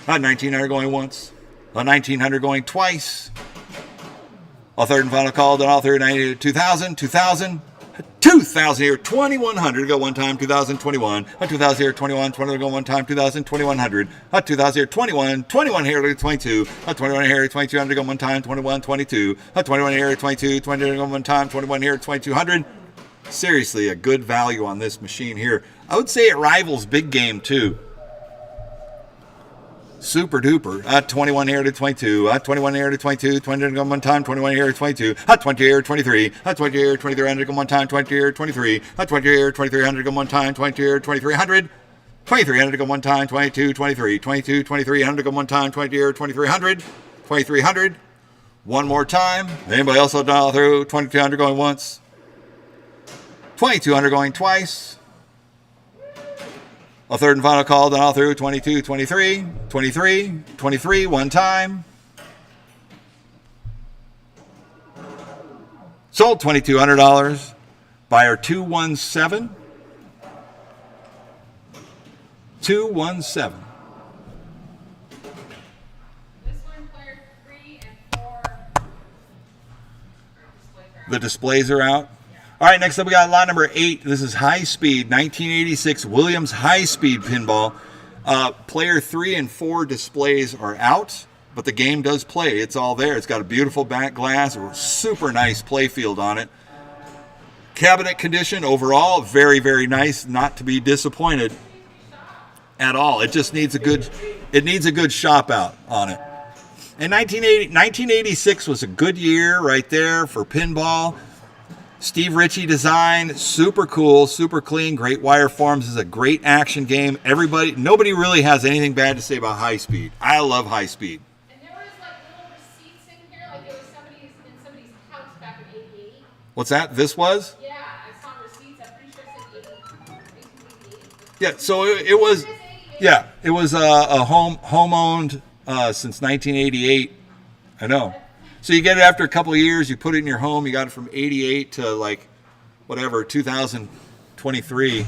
Speaker 1: 1900 going once. 1900 going twice. A third and final call. Then all through 90 2000. 2000. 2000 here, 2100 go one time, 2021, 2000 here, 21, 20 go one time, 2000, 2100, 2000 here, 21, 21 here, 22, 21 here, 2200 go one time, 21, 22, 21 here, 22, 20 go one time, 21 here, 2200. Seriously, a good value on this machine here. I would say it rivals Big Game too. Super duper. 21 here to 22. 21 here to 22. 20 to go one time. 21 here to 22. 20 here 23. 20 here 2300 go one time. 20 here 23. 20 here 2300 go one time. 20 here 2300. 2300 go one time. 22 23. 22 2300 go one time. 20 here 2300. 2300. One more time. Anybody else will dial through? 2200 going once. 2200 going twice. A third and final call, then all through 22, 23, 23, 23, one time. Sold $2,200. Buyer 217. 217.
Speaker 3: This one, player 3 and 4.
Speaker 1: The displays are out. All right, next up we got lot number 8. This is High Speed 1986 Williams High Speed Pinball. Player 3 and 4 displays are out, but the game does play. It's all there. It's got a beautiful back glass, a super nice play field on it. Cabinet condition overall, very, very nice. Not to be disappointed at all. It just needs a good shop out on it. And 1986 was a good year right there for pinball. Steve Ritchie design, super cool, super clean, great wire forms. Is a great action game. Nobody really has anything bad to say about High Speed. I love High Speed.
Speaker 3: And there was like little receipts in here, like it was in somebody's house back in '88.
Speaker 1: What's that? This was?
Speaker 3: Yeah, I saw receipts. I'm pretty sure it said 88.
Speaker 1: Yeah. So it was. Yeah, it was a home owned since 1988. I know. So you get it after a couple of years, you put it in your home, you got it from 88 to like, whatever, 2023.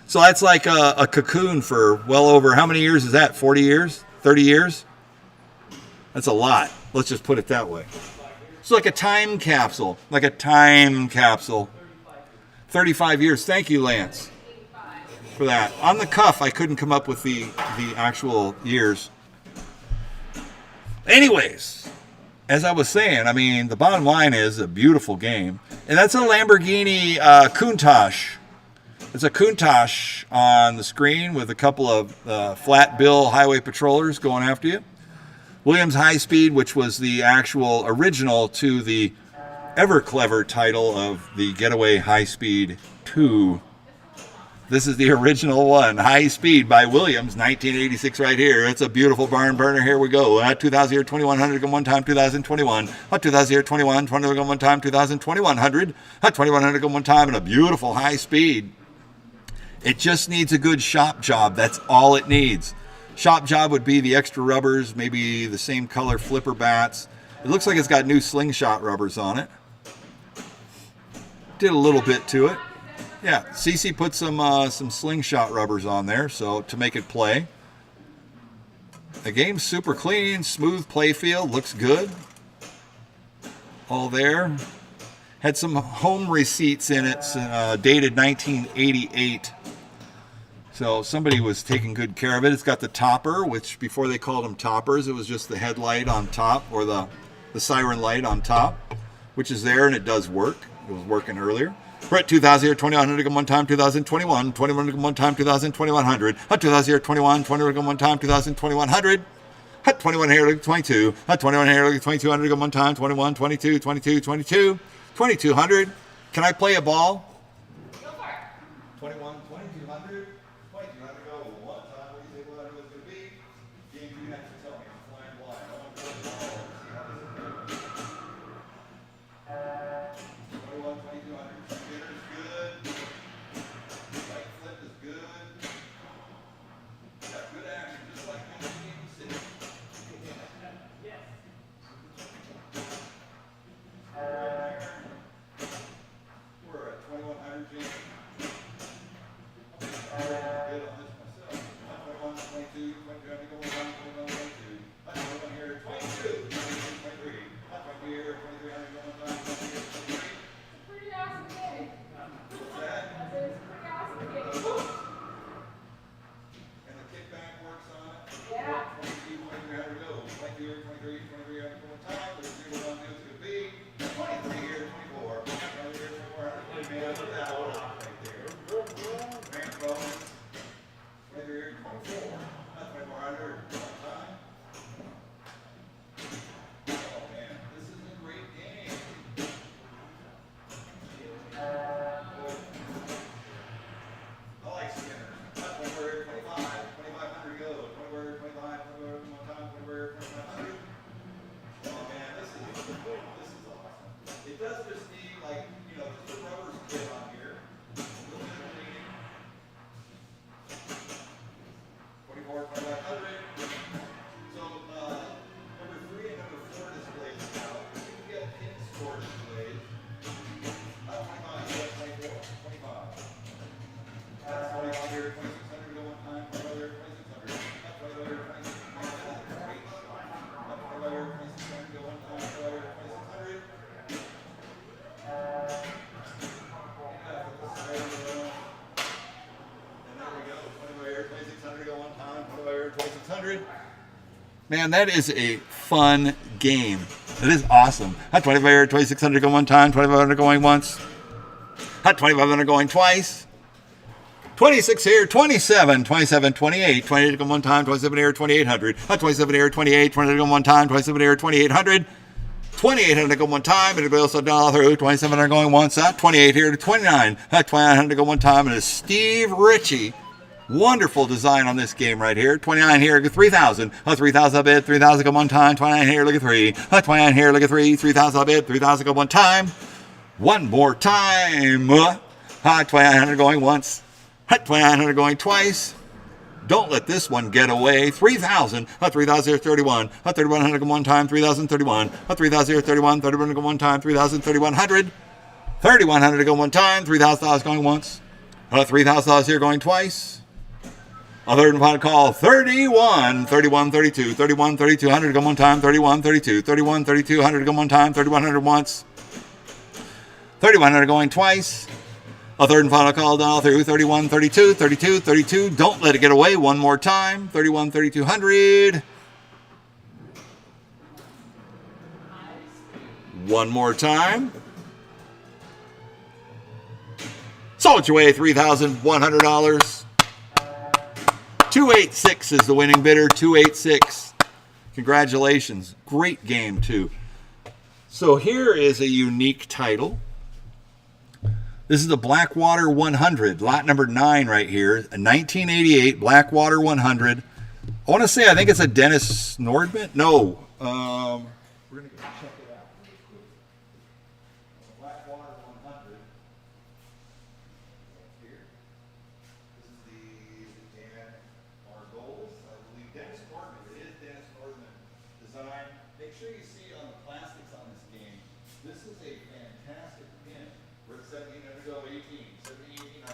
Speaker 1: So that's like a cocoon for well over, how many years is that? 40 years? 30 years? That's a lot. Let's just put it that way. It's like a time capsule. 35 years. Thank you, Lance, for that. On the cuff, I couldn't come up with the actual years. Anyways, as I was saying, I mean, the bottom line is a beautiful game. And that's a Lamborghini Countach. It's a Countach on the screen with a couple of flat bill highway patrollers going after you. Williams High Speed, which was the actual original to the ever clever title of the Getaway High Speed 2. This is the original one, High Speed by Williams, 1986 right here. It's a beautiful barn burner. Here we go. 2000 here, 2100 go one time, 2021. 2000 here, 21, 20 go one time, 2100. 2100 go one time, and a beautiful High Speed. It just needs a good shop job. That's all it needs. Shop job would be the extra rubbers, maybe the same color flipper bats. It looks like it's got new slingshot rubbers on it. Did a little bit to it. Yeah, Cece put some slingshot rubbers on there, so to make it play. The game's super clean, smooth play field, looks good. All there. Had some home receipts in it, dated 1988. So somebody was taking good care of it. It's got the topper, which before they called them toppers, it was just the headlight on top, or the siren light on top, which is there, and it does work. It was working earlier. We're at 2000 here, 2100 go one time, 2021, 21 go one time, 2100, 2000 here, 21, 20 go one time, 2100, 21 here, 22, 21 here, 2200 go one time, 21, 22, 22, 22, 2200. Can I play a ball?
Speaker 3: Go for it.
Speaker 1: 21, 2200, 2200 go one time. What do you think what it was going to be? 2,800. Man, that is a fun game. It is awesome. Hot 25 here, 2,600 go one time, 2,500 going once. Hot 2,500 going twice. 26 here, 27, 27, 28, 28 go one time, 27 here, 2,800. Hot 27 here, 28, 28 go one time, 27 here, 2,800. 2,800 go one time, and it goes down through. 2,700 going once. 28 here to 29. 2,900 go one time, and it's Steve Ritchie. Wonderful design on this game right here. 29 here, 3,000. 3,000 a bit, 3,000 go one time. 29 here, look at 3. 29 here, look at 3. 3,000 a bit, 3,000 go one time. One more time. 2,900 going once. 2,900 going twice. Don't let this one get away. 3,000. 3,000 here, 31. 3,100 go one time. 3,031. 3,000 here, 31. 31 go one time. 3,000, 3,100. 3,100 go one time. $3,000 going once. $3,000 here going twice. A third and final call, 31, 31, 32, 31, 3,200 go one time, 31, 32, 31, 3,200 go one time, 3,100 once, 3,100 going twice. A third and final call down through, 31, 32, 32, 32. Don't let it get away. One more time, 31, 3,200. One more time. Sold your way, $3,100. 286 is the winning bidder. 286. Congratulations. Great game, too. So here is a unique title. This is the Blackwater 100, lot number 9 right here. A 1988 Blackwater 100. I want to say, I think it's a Dennis Nordman. No. We're going to check it out. Blackwater 100. Here. This is the Dan Margolis. I believe Dennis Nordman. It is Dennis Nordman design. Make sure you see on the plastics on this game. This is a fantastic pin. We're at 1,700 go 18, 1,700.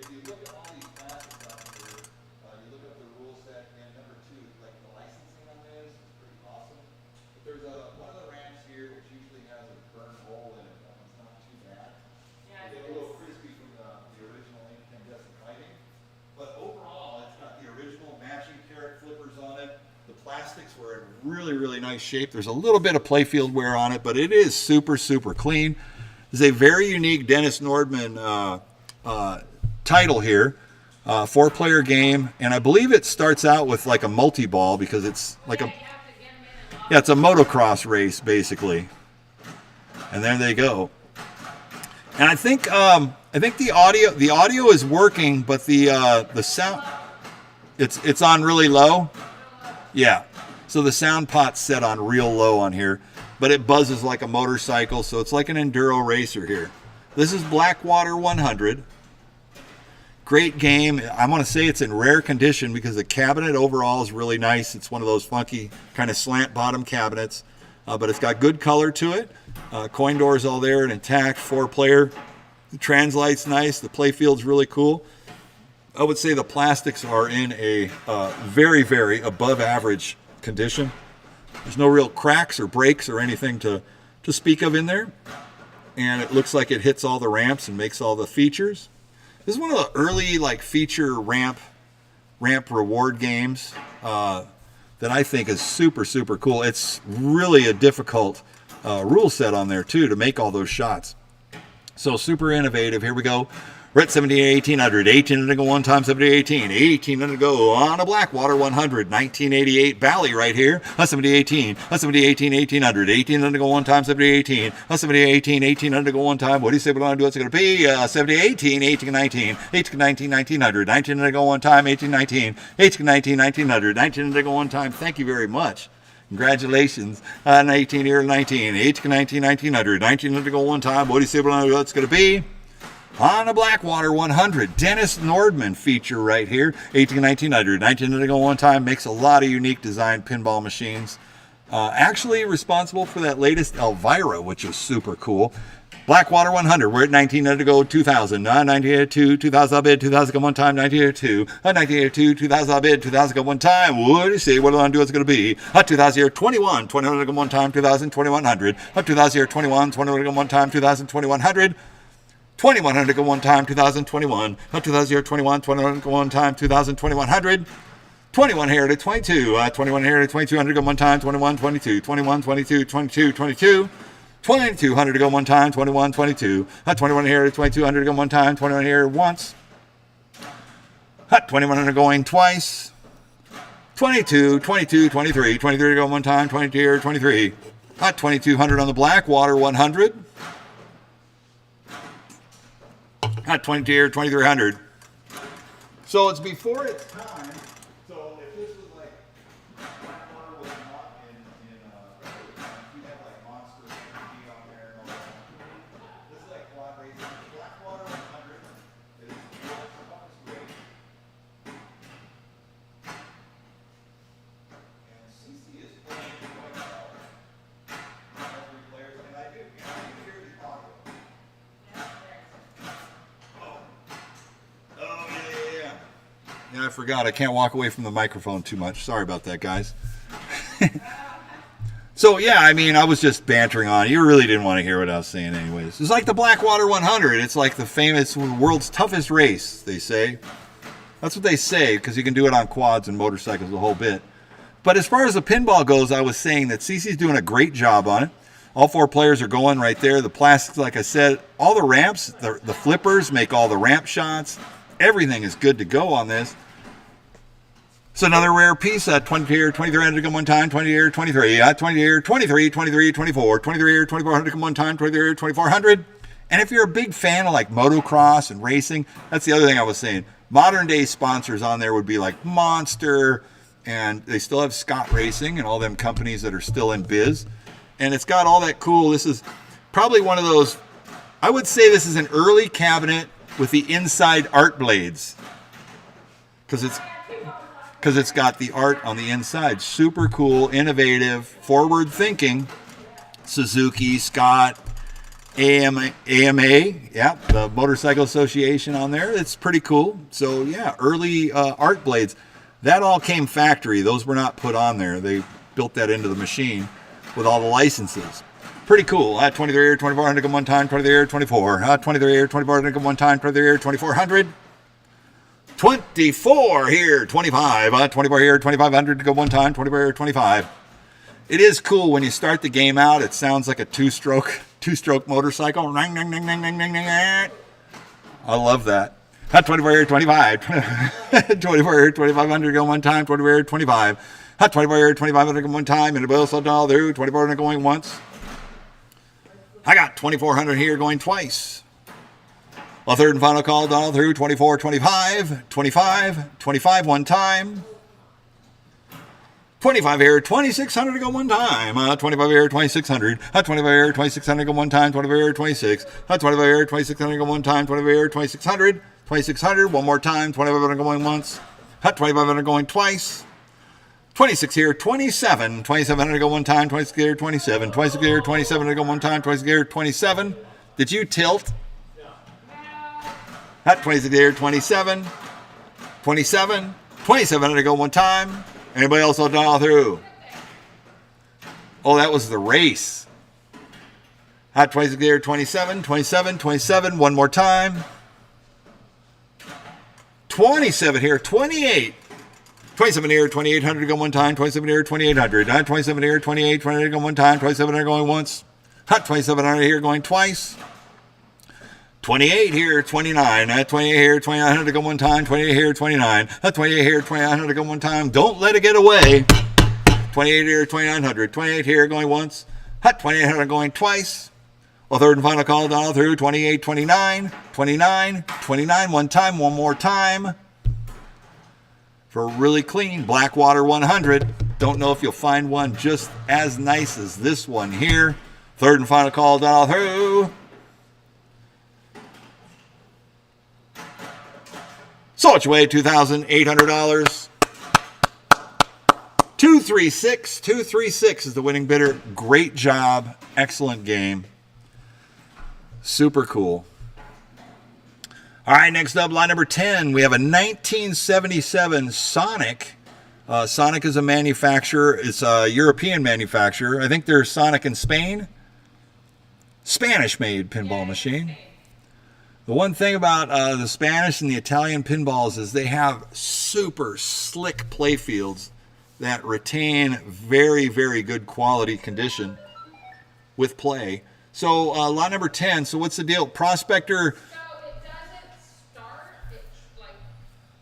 Speaker 1: If you look at all these plastics out here, you look up the rule set, and number 2, like the licensing on this is pretty awesome. But there's one of the ramps here which usually has a burn hole in it. It's not too bad.
Speaker 3: Yeah,
Speaker 1: It's a little crispy from the original incandescent lighting. But overall, it's got the original matching carrot flippers on it. The plastics were in really, really nice shape. There's a little bit of playfield wear on it, but it is super, super clean. It's a very unique Dennis Nordman title here. 4-player game, and I believe it starts out with like a multi-ball because it's like it's a motocross race basically. And there they go. And I think the audio is working, but the sound it's on really low. Yeah. So the sound pot's set on real low on here, but it buzzes like a motorcycle, so it's like an enduro racer here. This is Blackwater 100. Great game. I want to say it's in rare condition because the cabinet overall is really nice. It's one of those funky kind of slant bottom cabinets, but it's got good color to it. Coin doors all there and intact. 4-player. The translight's nice. The playfield's really cool. I would say the plastics are in a very, very above average condition. There's no real cracks or breaks or anything to speak of in there. And it looks like it hits all the ramps and makes all the features. This is one of the early like feature ramp reward games that I think is super, super cool. It's really a difficult rule set on there too to make all those shots. So super innovative. Here we go. We're at 1,800. 1,800 go one time, 1,718. 1,800 go on a Blackwater 100. 1988 Bally right here. 1,718. 1,718, 1,800. 1,800 go one time, 1,718. 1,718, 1,800 go one time. What do you say we're going to do? What's it going to be? 1,718, 1,819. 1,819, 1,900. 1,900 go one time, 1,819. 1,819, 1,900. 1,900 go one time. Thank you very much. Congratulations. 19 here, 19. 1,819, 1,900. 1,900 go one time. What do you say we're going to do? What's it going to be? On a Blackwater 100, Dennis Nordman feature right here. 1,800, 1,900 go one time. Makes a lot of unique design pinball machines. Actually responsible for that latest Elvira, which is super cool. Blackwater 100, we're at 1,900 go 2,000. 1,902, 2,000 bid, 2,000 go one time. 1,902, 1,902, 2,000 bid, 2,000 go one time. What do you see? What do I do? What's it going to be? 2,000 here, 21. 2,100 go one time. 2,000, 2,100. 2,000 here, 21. 2,100 go one time. 2,000, 2,100. 2,100 go one time, 2021. 2,000 here, 21. 2,100 go one time, 2,000, 2,100. 21 here to 22. 21 here to 2200 to go one time. 21, 22, 21, 22, 22, 22. 2200 to go one time. 21, 22. 21 here to 2200 to go one time. 21 here once. 2100 going twice. 22, 22, 23. 23 to go one time. 22 here, 23. 2200 on the Blackwater 100. 22 here, 2300. So it's before its time. So if this was like Blackwater was not in you have like Monster Energy on there and all that. This is like quad racing. Blackwater 100 is the toughest race. And CC is playing quite well. Every player, and I do hear the audio. Oh, yeah. Yeah, I forgot. I can't walk away from the microphone too much. Sorry about that, guys. So, yeah, I mean, I was just bantering on. You really didn't want to hear what I was saying anyways. It's like the Blackwater 100. It's like the famous world's toughest race, they say. That's what they say, because you can do it on quads and motorcycles a whole bit. But as far as the pinball goes, I was saying that CC's doing a great job on it. All four players are going right there. The plastics, like I said, all the ramps, the flippers make all the ramp shots. Everything is good to go on this. It's another rare piece. 20 here, 2300 to come one time. 20 here, 23. 20 here, 23, 23, 24. 23 here, 2400 to come one time. 23 here, 2400. And if you're a big fan of like motocross and racing, that's the other thing I was saying. Modern day sponsors on there would be like Monster, and they still have Scott Racing and all them companies that are still in biz. And it's got all that cool. This is probably one of those, I would say this is an early cabinet with the inside art blades. Because it's got the art on the inside. Super cool, innovative, forward thinking. Suzuki, Scott, AMA, yeah, the Motorcycle Association on there. It's pretty cool. So yeah, early art blades. That all came factory. Those were not put on there. They built that into the machine with all the licenses. Pretty cool. 23 here, 2400 come one time. 23 here, 24. 23 here, 2400 come one time. 23 here, 2400. 24 here, 25. 24 here, 2500 to go one time. 24 here, 25. It is cool when you start the game out. It sounds like a two-stroke motorcycle. Ring, ring, ring, ring, ring, ring, ring. I love that. 24 here, 25. 24 here, 2500 go one time. 24 here, 25. 24 here, 2500 go one time. And it will slow all through. 2400 going once. I got 2400 here going twice. A third and final call down through. 24, 25, 25, 25 one time. 25 here, 2600 to go one time. 25 here, 2600. 25 here, 2600 go one time. 25 here, 26. 25 here, 2600 go one time. 25 here, 2600. 2600 one more time. 2500 going once. 2500 going twice. 26 here, 27. 2700 go one time. 26 here, 27. 26 here, 27 to go one time. 26 here, 27. Did you tilt? No. 26 here, 27. 27. 2700 to go one time. Anybody else will dial through? Oh, that was the race. 26 here, 27. 27. 27. One more time. 27 here, 28. 27 here, 2800 to go one time. 27 here, 2800. 27 here, 28, 28 to go one time. 2700 going once. 2700 here going twice. 28 here, 29. 28 here, 2900 to go one time. 28 here, 29. 28 here, 2900 to go one time. Don't let it get away. 28 here, 2900. 28 here going once. 2800 going twice. A third and final call down through. 28, 29. 29, 29 one time. One more time. For a really clean Blackwater 100. Don't know if you'll find one just as nice as this one here. Third and final call down through. So it's away $2,800. 236 is the winning bidder. Great job. Excellent game. Super cool. All right, next up, line number 10. We have a 1977 Sonic. Sonic is a manufacturer. It's a European manufacturer. I think they're Sonic in Spain. Spanish-made pinball machine. The one thing about the Spanish and the Italian pinballs is they have super slick play fields that retain very, very good quality condition with play. So lot number 10. So what's the deal? Prospector.
Speaker 3: So it doesn't start. It's like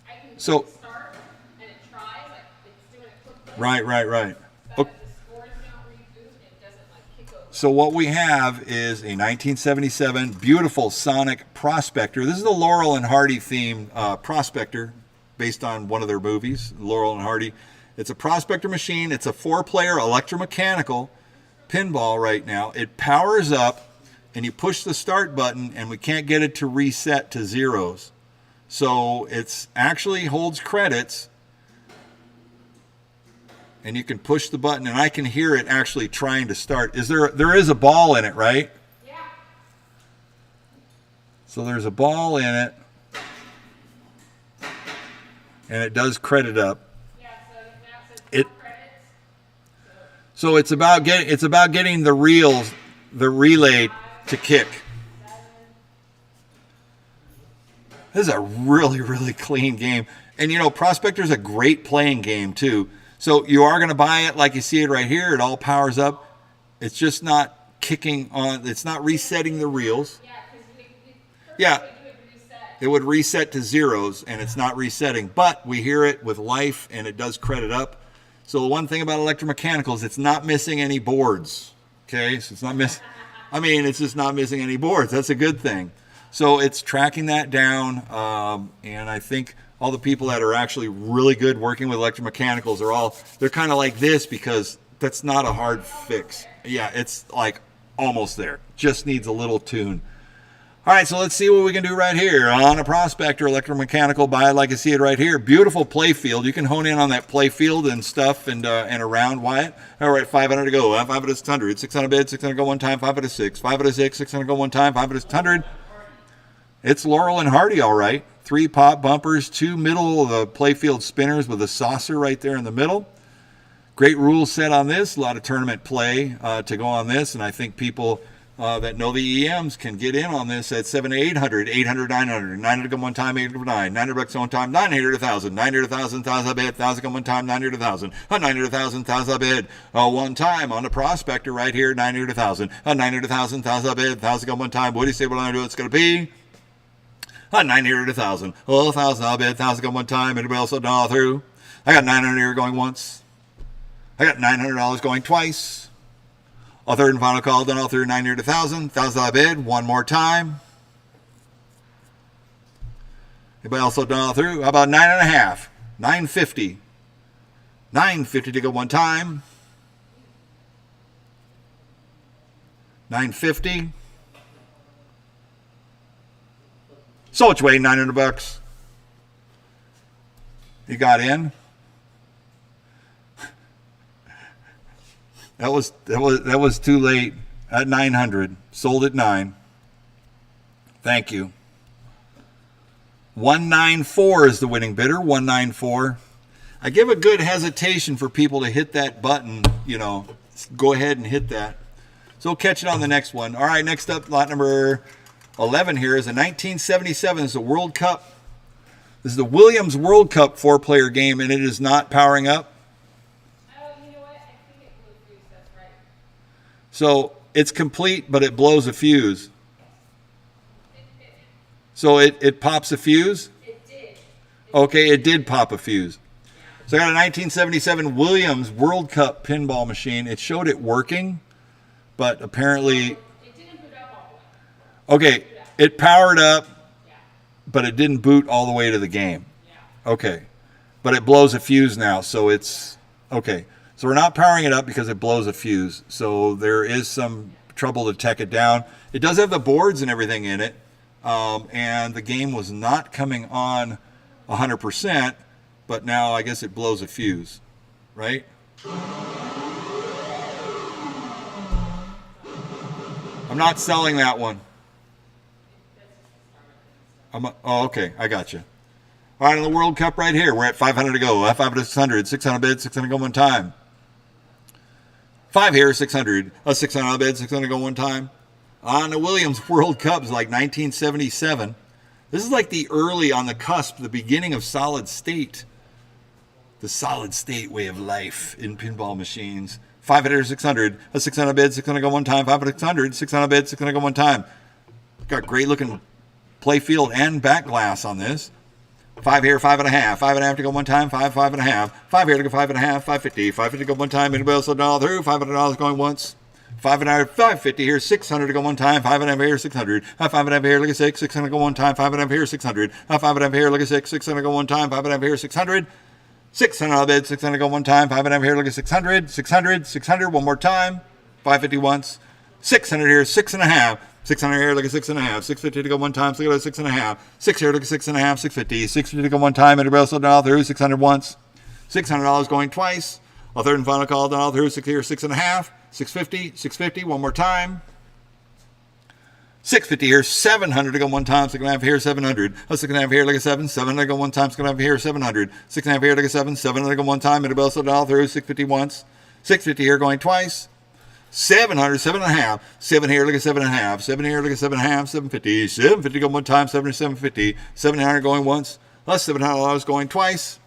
Speaker 3: I can
Speaker 1: So-
Speaker 3: click start and it tries like it's doing a click.
Speaker 1: Right.
Speaker 3: But
Speaker 1: Okay.
Speaker 3: the scores don't reboot. It doesn't like kick over.
Speaker 1: So what we have is a 1977 beautiful Sonic Prospector. This is the Laurel and Hardy themed Prospector based on one of their movies, Laurel and Hardy. It's a Prospector machine. It's a 4-player electromechanical pinball right now. It powers up and you push the start button and we can't get it to reset to zeros. So it's actually holds credits and you can push the button and I can hear it actually trying to start. There is a ball in it, right?
Speaker 3: Yeah.
Speaker 1: So there's a ball in it and it does credit up.
Speaker 3: Yeah. So now it says
Speaker 1: It-
Speaker 3: credits.
Speaker 1: So it's about getting the relay to kick. This is a really, really clean game. And you know, Prospector's a great playing game too. So you are going to buy it like you see it right here. It all powers up. It's just not kicking on. It's not resetting the reels.
Speaker 3: Yeah, because
Speaker 1: Yeah.
Speaker 3: it would reset.
Speaker 1: It would reset to zeros and it's not resetting. But we hear it with life and it does credit up. So the one thing about electromechanicals, it's not missing any boards. Okay, so it's not it's just not missing any boards. That's a good thing. So it's tracking that down, and I think all the people that are actually really good working with electromechanicals they're kind of like this because that's not a hard fix. Yeah, it's like almost there. Just needs a little tune. All right, so let's see what we can do right here on a Prospector electromechanical. Buy it like you see it right here. Beautiful play field. You can hone in on that play field and stuff and around Wyatt. All right, 500 to go. 5 out of 600. 600 bid. 600 go one time. 5 out of 6. 5 out of 6. 600 go one time. 5 out of 600. It's Laurel and Hardy, all right. 3 pop bumpers, 2 middle of the playfield spinners with a saucer right there in the middle. Great rule set on this. A lot of tournament play to go on this, and I think people that know the EMs can get in on this at 7 to 800, 800, 900, 900 go one time, 800 9, 900 bucks one time, 900 1,000, 900 1,000, 1,000 bid, 1,000 go one time, 900 1,000, 900 1,000, 1,000 bid, one time on the Prospector right here, 900 1,000, 900 1,000, 1,000 bid, 1,000 go one time. What do you say what I'm going to do? It's going to be 900 1,000, 1,000 I'll bid, 1,000 go one time. Anybody else done all through? I got 900 here going once. I got $900 going twice. A third and final call, done all through 900 to 1,000. 1,000 I bid. One more time. Anybody also done all through? How about 9.5? 950. 950 to go one time. 950. So which way? 900 bucks. You got in. That was too late at 900. Sold at 9. Thank you. 194 is the winning bidder. 194. I give a good hesitation for people to hit that button. You know, go ahead and hit that. So we'll catch it on the next one. All right, next up, lot number 11 here is a 1977. This is a World Cup. This is the Williams World Cup 4-player game, and it is not powering up. So it's complete, but it blows a fuse. So it pops a fuse?
Speaker 3: It did.
Speaker 1: Okay, it did pop a fuse. So I got a 1977 Williams World Cup pinball machine. It showed it working, but apparently...
Speaker 3: It didn't boot up all the way.
Speaker 1: Okay, it powered up,
Speaker 3: Yeah.
Speaker 1: but it didn't boot all the way to the game.
Speaker 3: Yeah.
Speaker 1: Okay, but it blows a fuse now, so it's... Okay, so we're not powering it up because it blows a fuse. So there is some trouble to tech it down. It does have the boards and everything in it, and the game was not coming on 100%, but now I guess it blows a fuse, right? I'm not selling that one. Oh, okay, I got you. All right, in the World Cup right here, we're at 500 to go. 5 to 600, 600 bid, 600 go one time. 5 here, 600. 600 bid, 600 go one time. On the Williams World Cups, like 1977. This is like the early, on the cusp, the beginning of solid state. The solid state way of life in pinball machines. 500 or 600. A 600 bid, 600 go one time. 500, 600. 600 bid, 600 go one time. Got great looking play field and back glass on this. 5 here, 5.5. 5.5 to go one time. 5, 5.5. 5 here to go 5.5. 550. 550 to go one time. Anybody else $1 through? $500 going once. 5.5, 550 here, 600 to go one time, 5.5 here, 600. 5.5 here, look at 6, 600 go one time, 5.5 here, 600. 5.5 here, look at 6, 600 go one time, 5.5 here, 600. 600 on the bid, 600 go one time, 5.5 here, look at 600, 600, 600, one more time, 550 once. 600 here, 6.5. 600 here, look at 6.5. 650 to go one time, so look at 6.5. 6 here, look at 6.5, 650. 650 to go one time, anybody else $1 through? 600 once. $600 going twice. A third and final call, $1 through, 6 here, 6.5. 650, 650, one more time. 650 here, 700 to go one time, 6.5 here, 700. 6.5 here, look at 7, 700 to go one time, 6.5 here, 700. 6.5 here, look at 7, 700 to go one time, and a $1 through, 650 once. 650 here going twice. 700, 7.5. 7 here, look at 7.5. 7 here, look at 7.5, 750. 750 go one time, 750. 700 going once. Plus $700 going twice.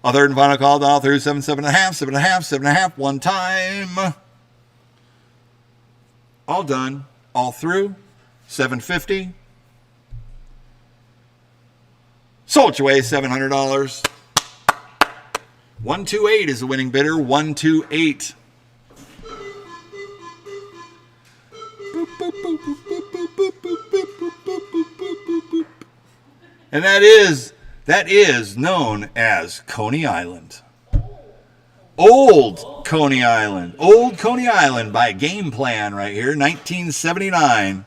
Speaker 1: A third and final call, $1 through, 7, 7.5, 7.5, 7.5, one time. All done, all through, 750. Sold your way, $700. 128 is the winning bidder, 128. And that is known as Coney Island. Old Coney Island. Old Coney Island by Game Plan right here, 1979.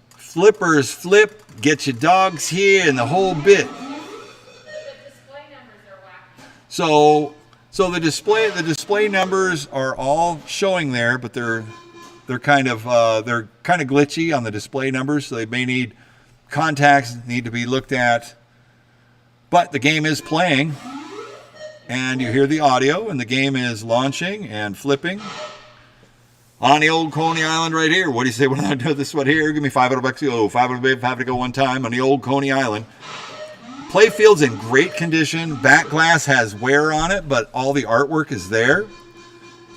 Speaker 1: Flippers flip, get your dogs here and the whole bit.
Speaker 3: The display numbers are wacky.
Speaker 1: So the display numbers are all showing there, but they're kind of glitchy on the display numbers, so they may need contacts need to be looked at. But the game is playing. And you hear the audio, and the game is launching and flipping. On the old Coney Island right here. What do you say when I do this one here? Give me $500. Oh, $500 to go one time on the old Coney Island. Playfield's in great condition. Back glass has wear on it, but all the artwork is there.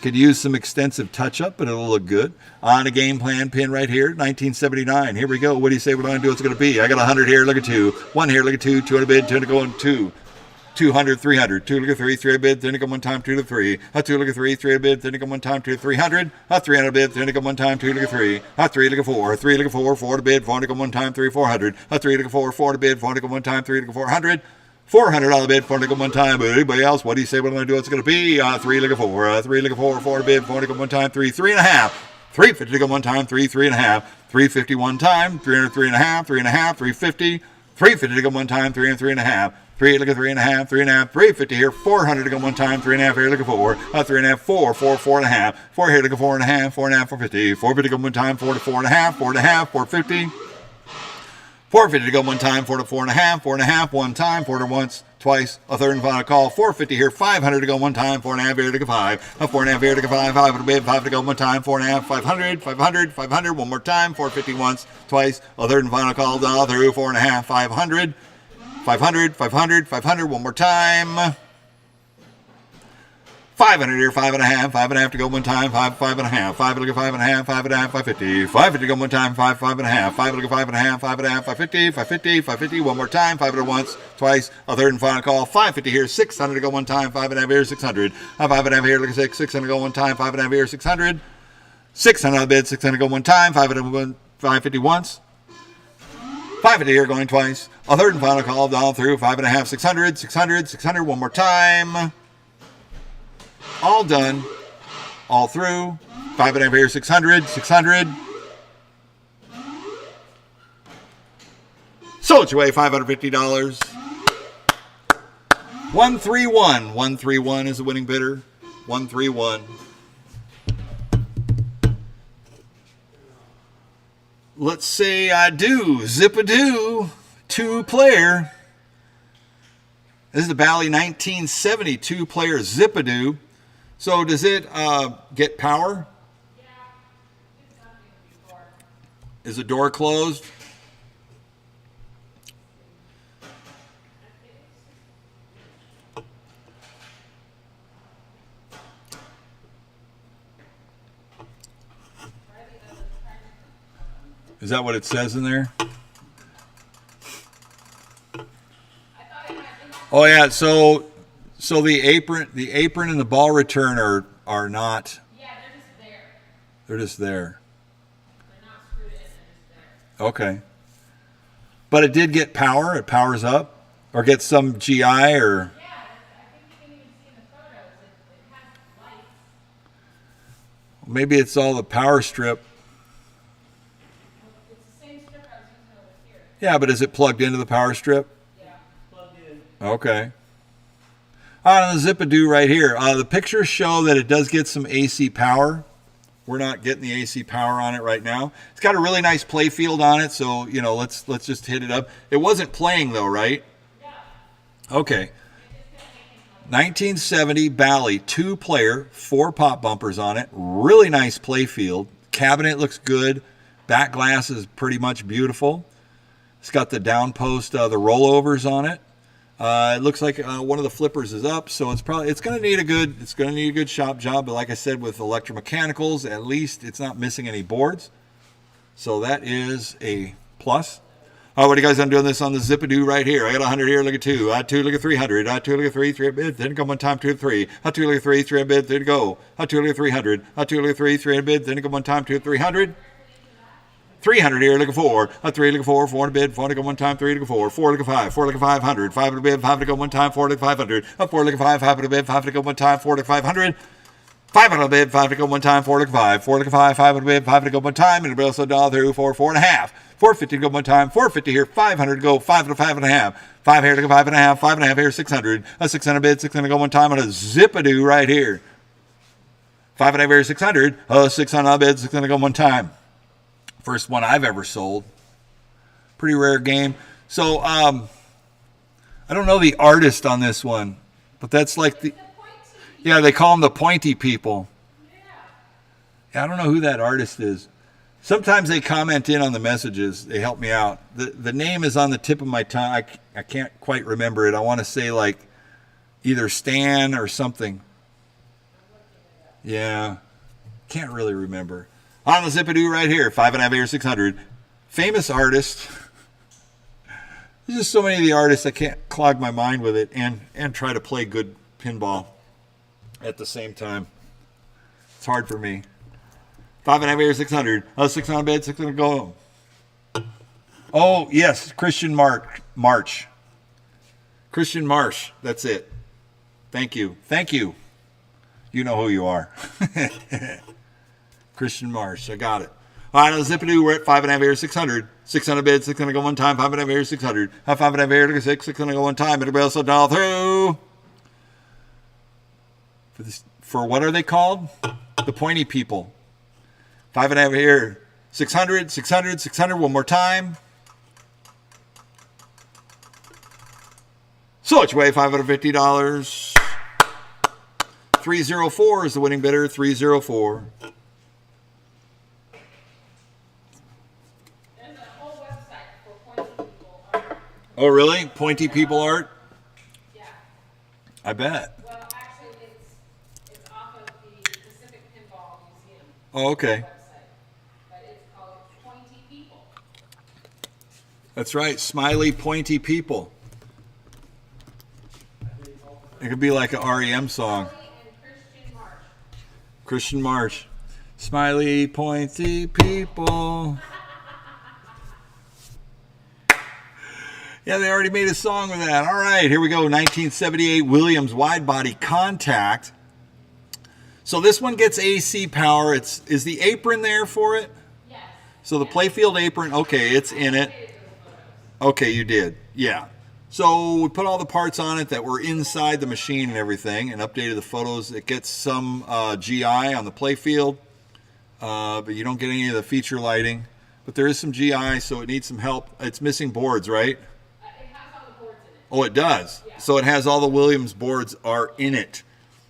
Speaker 1: Could use some extensive touch-up, but it'll look good. On a Game Plan pin right here, 1979. Here we go. What do you say we're going to do? It's going to be. I got 100 here. Look at 2. 1 here. Look at 2. 200 bid. 200 going 2. 200, 300, 2 look at 3, 3 bid, 3 go one time, 2 to 3. 2 look at 3, 3 bid, 3 go one time, 2 to 300. 300 bid, 3 go one time, 2 look at 3. 3 look at 4, 3 look at 4, 4 to bid, 4 to go one time, 3, 400. 3 look at 4, 4 to bid, 4 to go one time, 3 to go 400. $400 bid, 4 to go one time. But anybody else, what do you say? What am I going to do? It's going to be 3 look at 4, 3 look at 4, 4 to bid, 4 to go one time, 3, 3.5. 350 to go one time, 3, 3.5. 350 one time, 300, 3.5, 3.5, 350. 350 to go one time, 3 and 3.5. 3, look at 3.5, 3.5, 350 here, 400 to go one time, 3.5 here, look at 4, 3.5, 4, 4, 4.5, 4 here, look at 4.5, 4.5, 450, 450 to go one time, 4 to 4.5, 4.5, 450, 450 to go one time, 4 to 4.5, 4.5, one time, 4 to once, twice, a third and final call, 450 here, 500 to go one time, 4.5 here, look at 5, 4.5 here, look at 5, 5 to bid, 5 to go one time, 4.5, 500, 500, 500, one more time, 450 once, twice, a third and final call, down through, 4.5, 500, 500, 500, 500, one more time. 500 here, 5.5, 5.5 to go one time, 5, 5.5, 5 look at 5.5, 5.5, 550, 550 to go one time, 5, 5.5, 5 look at 5.5, 5.5, 550, 550, 550, one more time, 500 once, twice, a third and final call, 550 here, 600 to go one time, 5.5 here, 600, 5.5 here, look at 6, 600 to go one time, 5.5 here, 600, 600 on the bid, 600 to go one time, 550 once, 550 here going twice. A third and final call down through 5.5, 600, 600, 600, one more time. All done. All through. 5.5 here, 600, 600. Sold your way, $550. 131. 131 is the winning bidder. 131. Let's say I do. Zip-a-doo. 2-player. This is the Bally 1970 2-player Zip-a-doo. So does it get power?
Speaker 3: Yeah, it's something before.
Speaker 1: Is the door closed? Is that what it says in there? Oh yeah, so the apron and the ball return are not.
Speaker 3: Yeah, they're just there.
Speaker 1: They're just there.
Speaker 3: They're not screwed in. They're just there.
Speaker 1: Okay. But it did get power. It powers up, or gets some GI, or
Speaker 3: Yeah, I think you can even see in the photos. It has lights.
Speaker 1: maybe it's all the power strip.
Speaker 3: It's the same strip I was using over here.
Speaker 1: Yeah, but is it plugged into the power strip?
Speaker 3: Yeah.
Speaker 2: Plugged in.
Speaker 1: Okay. On the Zip-A-Doo right here, the pictures show that it does get some AC power. We're not getting the AC power on it right now. It's got a really nice play field on it, so let's just hit it up. It wasn't playing though, right?
Speaker 3: Yeah.
Speaker 1: Okay. 1970 Bally 2-player, 4 pop bumpers on it. Really nice play field. Cabinet looks good. Back glass is pretty much beautiful. It's got the down post, the rollovers on it. It looks like one of the flippers is up, so it's going to need a good shop job. But like I said, with electromechanicals, at least it's not missing any boards. So that is a plus. Oh, what are you guys doing this on the Zip-A-Doo right here? I got 100 here, look at 2. I 2, look at 300. I 2, look at 3, 3 a bid. Then go one time, 2 to 3. I 2, look at 3, 3 a bid. There you go. I 2, look at 300. I 2, look at 3, 3 a bid. Then go one time, 2 to 300. 300 here, look at 4. A 3, look at 4. 4 to bid. 4 to go one time, 3 to go 4. 4 look at 5. 4 look at 500. 5 to bid. 5 to go one time, 4 look at 500. A 4 look at 5. 5 to bid. 5 to go one time, 4 look at 500. 5 to bid. 5 to go one time, 4 look at 5. 4 look at 5. 5 to bid. 5 to go one time, and it'll be also dollar through 4, 4.5. 450 to go one time, 450 here, 500 to go, 5 to 5.5. 5 here to go 5.5, 5.5 here, 600. A 600 bid, 600 to go one time on a Zip-A-Doo right here. 5.5 here, 600. 600 bid, 600 to go one time. First one I've ever sold. Pretty rare game. So, I don't know the artist on this one, but that's like yeah, they call them the pointy people. Yeah, I don't know who that artist is. Sometimes they comment in on the messages. They help me out. The name is on the tip of my tongue. I can't quite remember it. I want to say like either Stan or something. Yeah, can't really remember. On the Zip-A-Doo right here, 5.5 here, 600. Famous artist. There's just so many of the artists I can't clog my mind with it and try to play good pinball at the same time. It's hard for me. 5.5 here, 600. 600 bid, 600 go. Oh, yes, Christian March. Christian Marsh, that's it. Thank you. Thank you. You know who you are. Christian Marsh, I got it. All right, on the Zip-A-Doo, we're at 5.5 here, 600. 600 bid, 600 go one time, 5.5 here, 600. 5.5 here, 600 go one time. It'll be also dial through. For what are they called? The pointy people. 5.5 here, 600, 600, 600, one more time. So it's way $550. 304 is the winning bidder, 304.
Speaker 3: There's a whole website for pointy people art.
Speaker 1: Oh, really? Pointy people art?
Speaker 3: Yeah.
Speaker 1: I bet.
Speaker 3: Well, actually, it's off of the Pacific Pinball Museum
Speaker 1: Oh, okay.
Speaker 3: website. But it's called Pointy People.
Speaker 1: That's right. Smiley, pointy people. It could be like an REM song.
Speaker 3: And
Speaker 1: Christian Marsh. Smiley, pointy people. Yeah, they already made a song with that. All right, here we go. 1978 Williams wide body contact. So this one gets AC power. Is the apron there for it?
Speaker 3: Yes.
Speaker 1: So the playfield apron, okay, it's in it. Okay, you did. Yeah. So we put all the parts on it that were inside the machine and everything and updated the photos. It gets some GI on the playfield, but you don't get any of the feature lighting. But there is some GI, so it needs some help. It's missing boards, right?
Speaker 3: It has all the boards in it.
Speaker 1: Oh, it does.
Speaker 3: Yeah.
Speaker 1: So it has all the Williams boards are in it.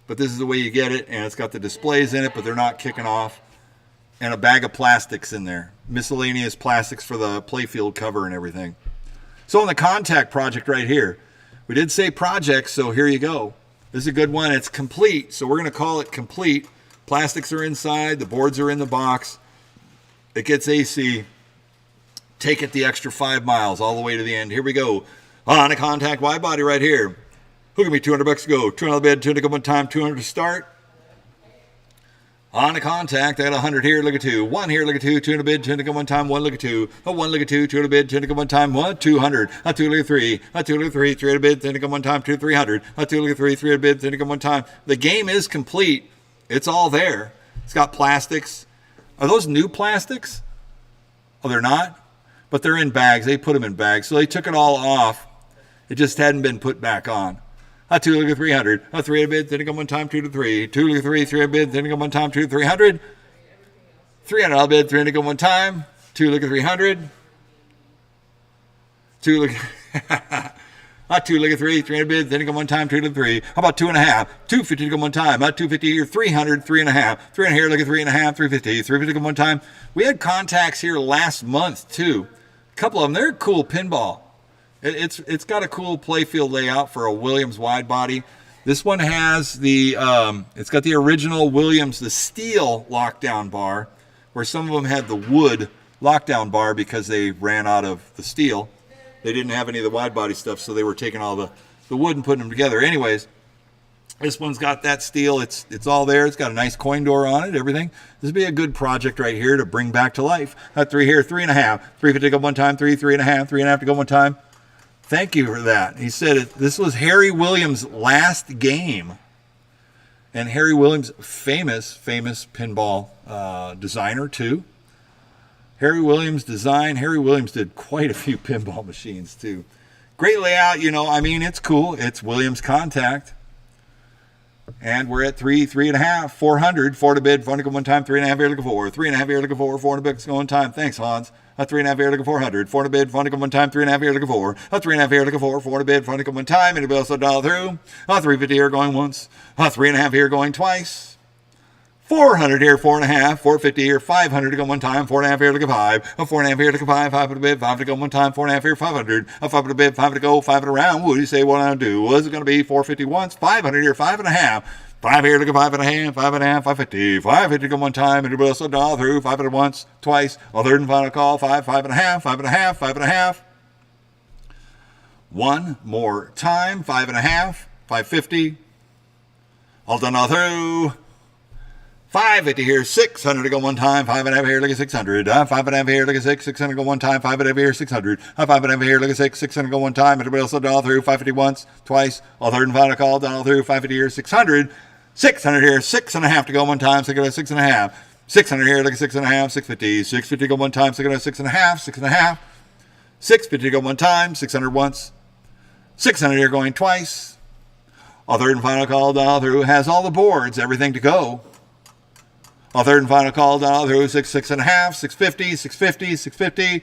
Speaker 1: But this is the way you get it, and it's got the displays in it, but they're not kicking off. And a bag of plastics in there. miscellaneous plastics for the playfield cover and everything. So on the contact project right here, we did say project, so here you go. This is a good one. It's complete, so we're going to call it complete. Plastics are inside, the boards are in the box. It gets AC. Take it the extra 5 miles all the way to the end. Here we go. On a contact wide body right here. Who give me $200 to go? 200 on the bed, 200 to go one time, 200 to start. On a contact, I got 100 here, look at 2. 1 here, look at 2. 2 in the bid, 2 to go one time, 1 look at 2. A 1 look at 2, 2 in the bid, 2 to go one time, 1, 200. A 2 look at 3. A 2 look at 3, 3 in the bid, 10 to go one time, 2, 300. A 2 look at 3, 3 in the bid, 10 to go one time. The game is complete. It's all there. It's got plastics. Are those new plastics? Oh, they're not? But they're in bags. They put them in bags. So they took it all off. It just hadn't been put back on. A 2 look at 300. A 3 in the bid, then to go one time, 2 to 3. 2 look at 3, 3 in the bid, then to go one time, 2 to 300. 300 on the bid, 300 to go one time. 2 look at 300. 2 look at 2 look at 3, 300 bid, then to go one time, 2 to 3. How about 2.5? 250 to go one time. 250 here, 300, 3.5. 300 here, look at 3.5, 350. 350 to go one time. We had contacts here last month too. A couple of them. They're cool pinball. It's got a cool playfield layout for a Williams wide body. This one has the it's got the original Williams, the steel lockdown bar, where some of them had the wood lockdown bar because they ran out of the steel. They didn't have any of the wide body stuff, so they were taking all the wood and putting them together. Anyways, this one's got that steel. It's all there. It's got a nice coin door on it, everything. This would be a good project right here to bring back to life. 3 here, 3.5. 350 to go one time, 3, 3.5, 3.5 to go one time. Thank you for that. He said this was Harry Williams' last game. And Harry Williams, famous pinball designer too. Harry Williams design. Harry Williams did quite a few pinball machines too. Great layout, I mean, it's cool. It's Williams Contact. And we're at 3, 3.5, 400, 4 to bid, 4 to go one time, 3.5 here looking for, 3.5 here looking for, 4 to bid, go one time. Thanks, Hans. 3.5 here looking for 100, 4 to bid, 4 to go one time, 3.5 here looking for, 3.5 here looking for, 4 to bid, 4 to go one time, and it'll also dial through. 350 here going once, 3.5 here going twice. 400 here, 4.5, 450 here, 500 to go one time, 4.5 here to go 5, 4.5 here to go 5, 5 to bid, 5 to go one time, 4.5 here, 500, 5 to bid, 5 to go, 5 around. What do you say what I do? Was it going to be 450 once, 500 here, 5.5, 5 here to go 5.5, 5.5, 550, 550 to go one time, and it will also dial through, 5 at once, twice, a third and final call, 5, 5.5, 5.5, 5.5. One more time, 5.5, 550, all done all through. 550 here, 600 to go one time, 5.5 here, look at 600, 5.5 here, look at 600 go one time, 5.5 here, 600, 5.5 here, look at 600 go one time, everybody else will dial through, 550 once, twice, all third and final call, dial through, 550 here, 600 here, 6.5 to go one time, 6.5, 600 here, look at 6.5, 650, 650 go one time, 6.5, 6.5, 650 go one time, 600 once, 600 here going twice, all third and final call, dial through, has all the boards, everything to go. All third and final call down through 6.5, 650, 650, 650,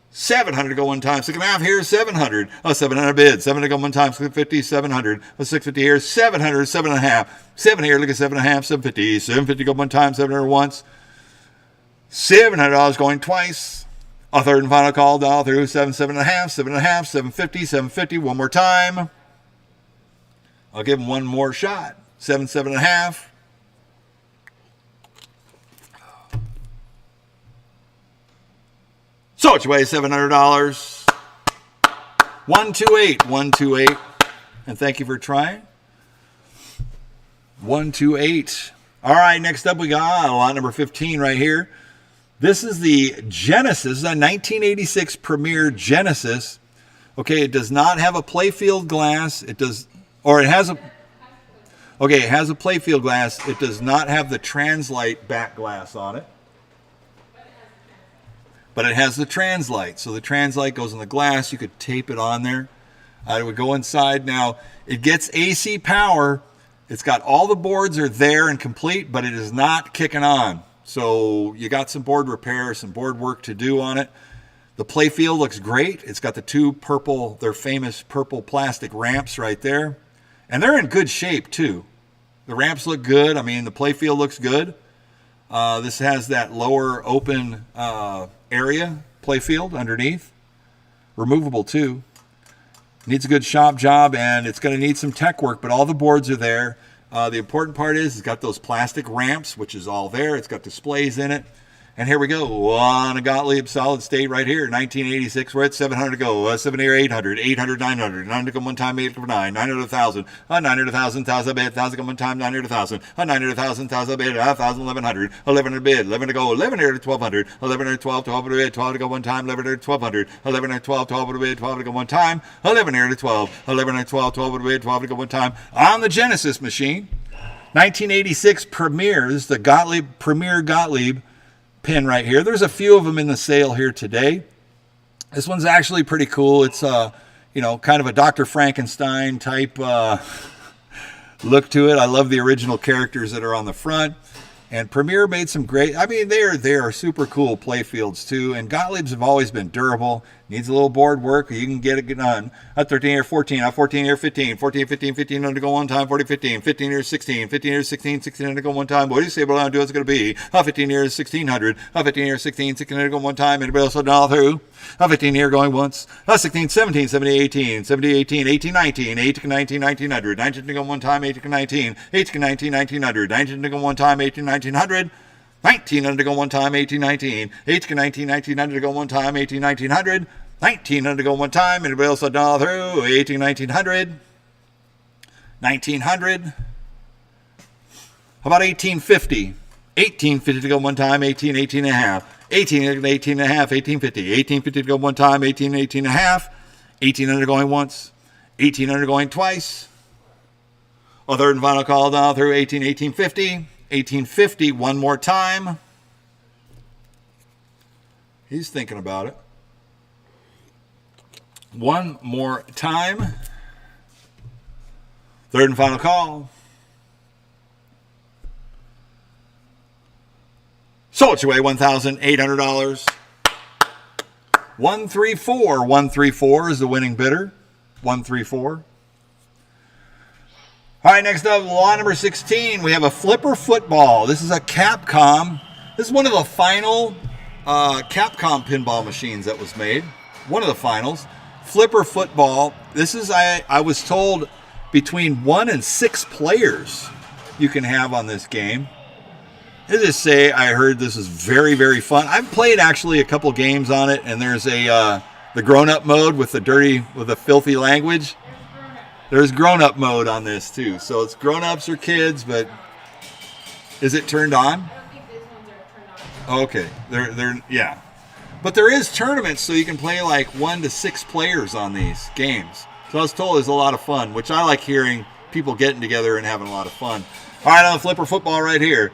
Speaker 1: 700 to go one time, 6.5 here, 700, 700 bid, 7 to go one time, 650, 700, 650 here, 700, 7.5, 7 here, look at 7.5, 750, 750 go one time, 700 once, $700 going twice, a third and final call down through 7, 7.5, 7.5, 750, 750, one more time. I'll give him one more shot, 7, 7.5. So it's way $700. 128, 128. And thank you for trying. 128. All right, next up we got lot number 15 right here. This is the Genesis, a 1986 Premier Genesis. Okay, it does not have a playfield glass. It does, or it has a, okay, it has a playfield glass. It does not have the Translite back glass on it. But it has the Translite. So the Translite goes in the glass. You could tape it on there. It would go inside. Now, it gets AC power. It's got all the boards are there and complete, but it is not kicking on. So you got some board repair, some board work to do on it. The playfield looks great. It's got the two purple, their famous purple plastic ramps right there. And they're in good shape, too. The ramps look good. I mean, the playfield looks good. This has that lower open area, play field underneath. Removable too. Needs a good shop job, and it's going to need some tech work, but all the boards are there. The important part is it's got those plastic ramps, which is all there. It's got displays in it. And here we go on a Gottlieb solid state right here, 1986. We're at 700 to go. 70 or 800, 800, 900, 900 to go one time, 8 to 9, 900 to 1,000, 900 to 1,000, 1,000 bid, 1,000 to go one time, 900 to 1,000, 900 to 1,000, 1,000 bid, 1,000, 1,100, 1,100 bid, 11 to go, 1,100 to 1,200, 1,100 to 12, 12 to bid, 12 to go one time, 1,100 to 1,200, 1,100 to 12, 12 to bid, 12 to go one time, 1,100 to 12, 1,100 to 12, 12 to bid, 12 to go one time on the Genesis machine. 1986 Premier. This is the Gottlieb Premier Gottlieb pin right here. There's a few of them in the sale here today. This one's actually pretty cool. It's kind of a Dr. Frankenstein type look to it. I love the original characters that are on the front. And Premier made some great, they are super cool play fields too. And Gottlieb's have always been durable. Needs a little board work, you can get it done. At 13 or 14, at 14 or 15, 14, 15, 15 under go one time, 40, 15, 15 or 16, 15 or 16, 16 under go one time. What do you say what I'm doing is going to be? 15 years, 1600, 15 years, 16, 16 under go one time. Anybody else all through? 15 here going once. 16, 17, 70, 18, 70, 18, 18, 19, 18, 19, 1900, 19 to go one time, 18, 19, 18, 19, 1900, 19 to go one time, 18, 1900. 1900 to go one time, 1819. 18, 19, 1900 to go one time, 18, 1900. 1900 to go one time. Anybody else all through? 18, 1900. 1900. How about 1850? 1850 to go one time, 18, 18 and a half. 18, 18 and a half, 1850. 1850 to go one time, 18, 18 and a half. 1800 going once. 1800 going twice. A third and final call down through 18, 1850. 1850 one more time. He's thinking about it. One more time. Third and final call. Sold it away, $1,800. 134. 134 is the winning bidder. 134. All right, next up, law number 16. We have a flipper football. This is a Capcom. This is one of the final Capcom pinball machines that was made. One of the finals. Flipper football. This is, I was told, between 1 and 6 players you can have on this game. I just say I heard this is very, very fun. I've played actually a couple games on it, and there's the grown-up mode with the filthy language. There's grown-up mode on this too, so it's grown-ups or kids. But is it turned on?
Speaker 3: I don't think these ones are turned on.
Speaker 1: Okay, they're yeah, but there is tournaments, so you can play like 1 to 6 players on these games. So I was told it's a lot of fun, which I like hearing people getting together and having a lot of fun. All right, on the flipper football right here.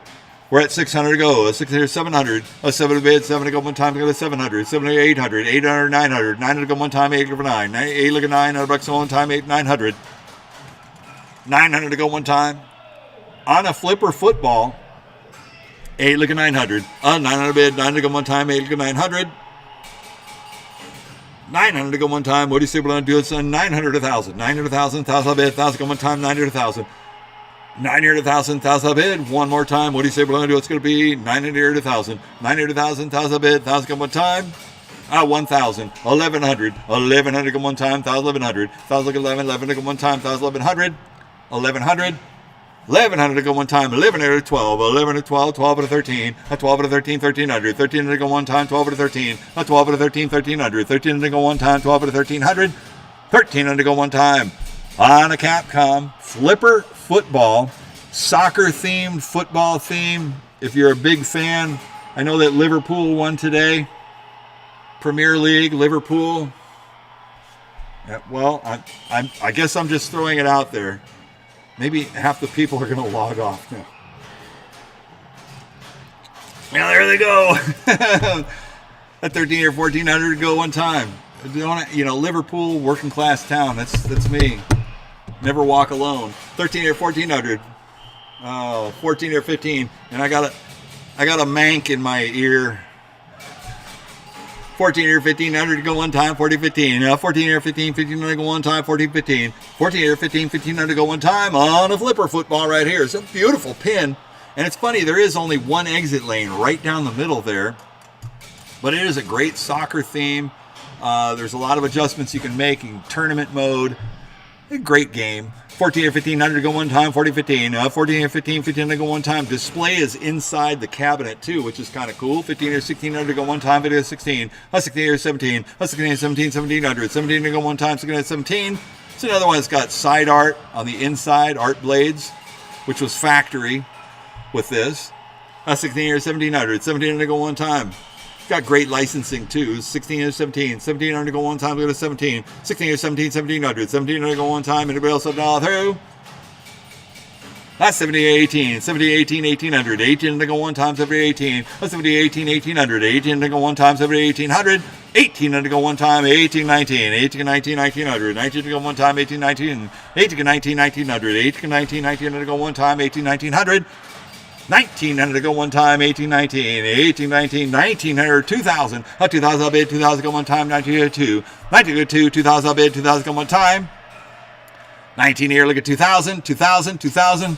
Speaker 1: We're at 600 to go, 600, 700, 7 to bid, 7 to go one time, to go to 700, 7 to 800, 800, 900, 900 to go one time, 8 to go 9, 8 to go 900 bucks one time, 8, 900, 900 to go one time. On a flipper football, 8 to go 900, 900 bid, 9 to go one time, 8 to go 900, 900 to go one time. What do you say we're going to do? It's 900 to 1,000, 900 to 1,000, 1,000 bid, 1,000 to go one time, 900 to 1,000. 900 to 1,000, 1,000 bid. One more time. What do you say we're going to do? It's going to be 900 to 1,000. 900 to 1,000, 1,000 bid. 1,000 come one time. 1,000. 1,100. 1,100 come one time. 1,100. 1,000 11. 11 to go one time. 1,100. 1,100. 1,100 to go one time. 1,100 to 12. 11 to 12. 12 to 13. 12 to 13. 1,300. 1,300 to go one time. 12 to 13. 12 to 13. 1,300. 1,300 to go one time. 12 to 1,300. 1,300 to go one time. On a Capcom flipper football, soccer-themed, football theme. If you're a big fan, I know that Liverpool won today. Premier League, Liverpool. Yeah, well, I guess I'm just throwing it out there. Maybe half the people are going to log off now. Well, there they go. At 13 or 1,400 to go one time. Liverpool, working class town. That's me. Never walk alone. 13 or 1,400. 14 or 15. And I got a mank in my ear. 14 or 1,500 to go one time. 14, 15. 14 or 15, 1,500 to go one time. 14, 15. 14 or 15, 1,500 to go one time on a flipper football right here. It's a beautiful pin. And it's funny, there is only one exit lane right down the middle there. But it is a great soccer theme. There's a lot of adjustments you can make in tournament mode. A great game. 14 or 1500 to go one time, 40, 15. 14 or 15, 15 to go one time. Display is inside the cabinet too, which is kind of cool. 15 or 1600 to go one time, video 16. 16 or 17. 16 or 17, 1700. 17 to go one time, 16 or 17. It's another one that's got side art on the inside, art blades, which was factory with this. 16 or 1700. 17 to go one time. Got great licensing too. 16 or 17. 1700 to go one time, go to 17. 16 or 17, 1700. 1700 to go one time. Anybody else dollar through? That's 70 or 18. 70 18, 1800. 18 to go one time, 70 18. 70 18, 1800. 18 to go one time, 70 1800. 18 to go one time, 18 19. 18 19, 1900. 19 to go one time, 18 19. 18 19, 1900. 18 19, 19 to go one time, 18 1900. 1900 to go one time, 1819, 1819, 1900, 2000, 2000 I'll bid, 2000 go one time, 1902, 1902, 2000 I'll bid, 2000 go one time, 19 here, look at 2000, 2000, 2000.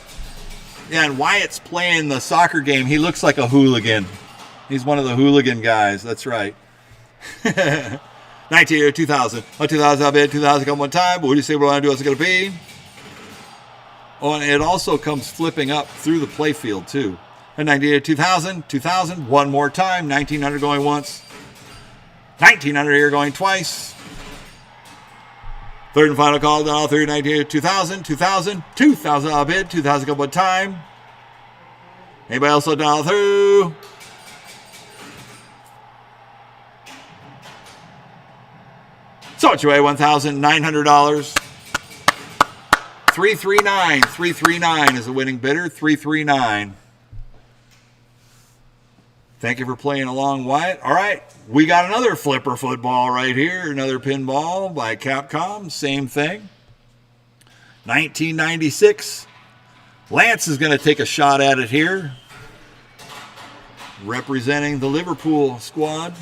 Speaker 1: Yeah, and Wyatt's playing the soccer game. He looks like a hooligan. He's one of the hooligan guys, that's right. 19 here, 2000, 2000 I'll bid, 2000 go one time, what do you say what I want to do, what's it going to be? Oh, and it also comes flipping up through the playfield, too. And 98, 2000, 2000, one more time. 1900 going once. 1900 here going twice. Third and final call, down all through 98, 2000, 2000, 2000 I'll bid, 2000 go one time. Anybody else down all through? So it's your way, $1,900. 339. 339 is the winning bidder. 339. Thank you for playing along, Wyatt. All right, we got another flipper football right here. Another pinball by Capcom. Same thing. 1996. Lance is going to take a shot at it here. Representing the Liverpool squad.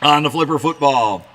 Speaker 1: On the flipper football.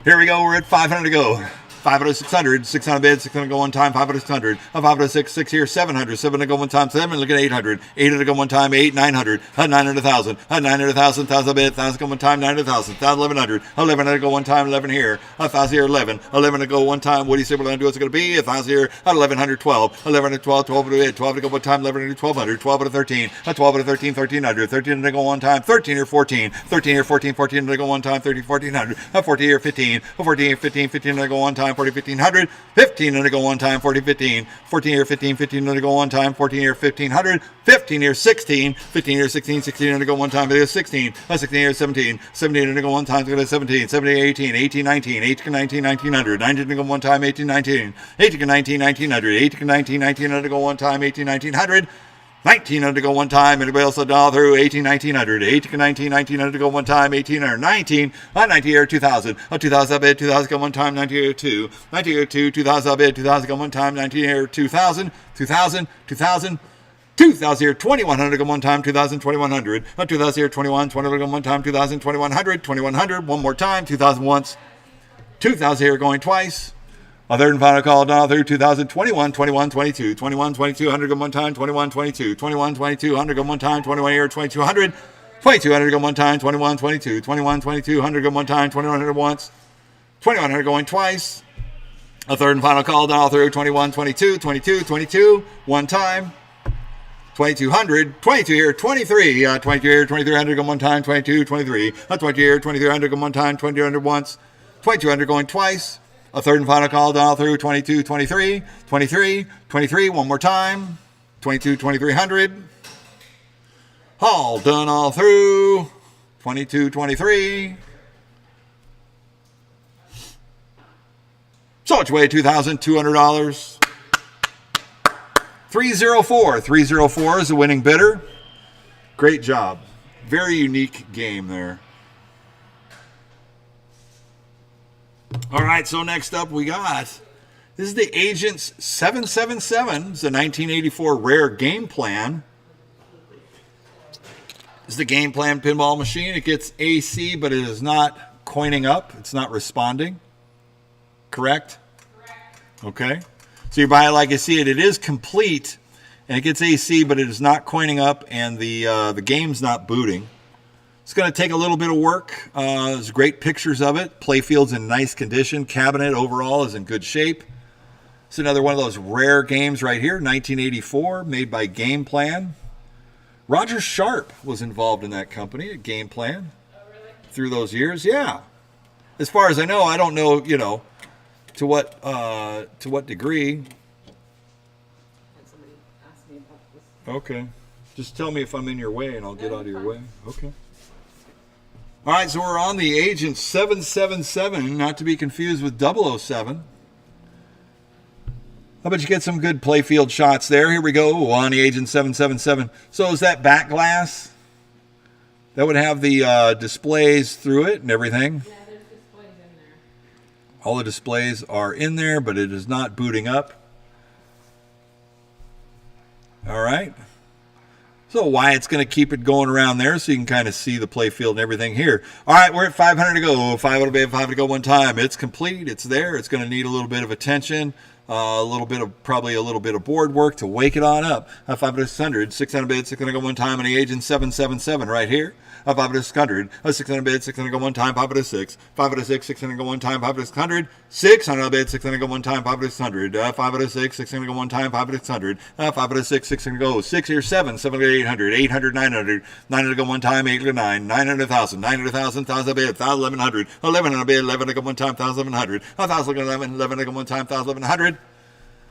Speaker 1: Here we go. We're at 500 to go. 500, 600, 600 bid, 600 go one time, 500, 600, 500, 6, 6 here, 700, 7 to go one time, 7, look at 800, 800 to go one time, 8, 900, 900, 1,000, 900, 1,000, 1,000 bid, 1,000 go one time, 900,000, 1,100, 1,100 to go one time, 11 here, 1,000 here, 11, 11 to go one time, what do you say we're going to do, what's it going to be, 1,000 here, 1,100, 12, 1,100, 12, 12 to bid, 12 to go one time, 1,100, 1,200, 12 to 13, 12 to 13, 1,300, 13 to go one time, 13 here, 14, 13 here, 14, 14 to go one time, 13, 1,400, 40 here, 15, 14 here, 15, 15 to go one time, 40, 1,500, 15 to go one time, 40, 15, 14 here, 15, 15 to go one time, 14 here, 1,500, 15 here, 16, 15 here, 16, 16 to go one time, 16, 16 here, 17, 17 to go one time, 17, 17, 18, 18, 19, 18, 19, 1900, 19 to go one time, 18, 19, 18, 19, 1900, 18, 19, 19 to go one time, 18, 1900, 1900 to go one time. Anybody else dollar through? 18, 1900. 18, 19, 1900 to go one time. 1800, 19. 19 here, 2000. 2000 I bid. 2000 go one time. 19 here, 2. 19 here, 2. 2000 I bid. 2000 go one time. 19 here, 2000. 2000. 2000. 2000 here, 2100 go one time. 2000, 2100. 2000 here, 21. 20 go one time. 2000, 2100. 2100. One more time. 2000 once. 2000 here going twice. A third and final call down through 2021, 21, 22, 21, 2200 go one time, 21, 22, 21, 2200 go one time, 21 here, 2200, 2200 go one time, 21, 22, 21, 2200 go one time, 2100 once, 2100 going twice. A third and final call down through 21, 22, 22, 22, one time, 2200, 22 here, 23, 22 here, 2300 go one time, 22, 23, 22 here, 2300 go one time, 2200 once, 2200 going twice. A third and final call down through 22, 23, 23, 23, one more time, 22, 2300. All done all through 22, 23. So it's way $2,200. 304. 304 is the winning bidder. Great job. Very unique game there. All right, so next up we got, this is the Agents 777. It's a 1984 rare game plan. This is the game plan pinball machine. It gets AC, but it is not coining up. It's not responding. Correct? Correct. Okay. So So you buy it like you see it. It is complete, and it gets AC, but it is not coining up, and the game's not booting. It's going to take a little bit of work. There's great pictures of it. Playfield's in nice condition. Cabinet overall is in good shape. It's another one of those rare games right here, 1984, made by Game Plan. Roger Sharp was involved in that company at Game Plan.
Speaker 3: Oh, really?
Speaker 1: Through those years, yeah. As far as I know, I don't know, to what degree.
Speaker 4: And somebody asked me about this.
Speaker 1: Okay. Just tell me if I'm in your way, and I'll get out of your way. Okay. All right, so we're on the Agent 777, not to be confused with 007. I bet you get some good playfield shots there. Here we go on the Agent 777. So is that back glass? That would have the displays through it and everything.
Speaker 4: Yeah, there's displays in there.
Speaker 1: All the displays are in there, but it is not booting up. All right. So Wyatt's going to keep it going around there so you can kind of see the playfield and everything here. All right, we're at 500 to go. 500 to go one time. It's complete. It's there. It's going to need a little bit of attention. Probably a little bit of board work to wake it on up. 500 to 600. 600 bids. 600 go one time on the Agent 777 right here. 500 to 600. 600 bids. 600 go one time. 500 to 6. 500 to 6. 600 go one time. 500 to 600. 600 bids. 600 go one time. 500 to 600. 500 to 6. 600 go one time. 500 to 600. 500 to 6. 600 go. 6 here. 7. 7 to 800. 800. 900. 900 go one time. 8 to 9. 900 1,000. 900 1,000. 1,000 bid. 1,100. 1,100 bid. 11 to go one time. 1,100. 1,000 to 11. 11 to go one time. 1,100.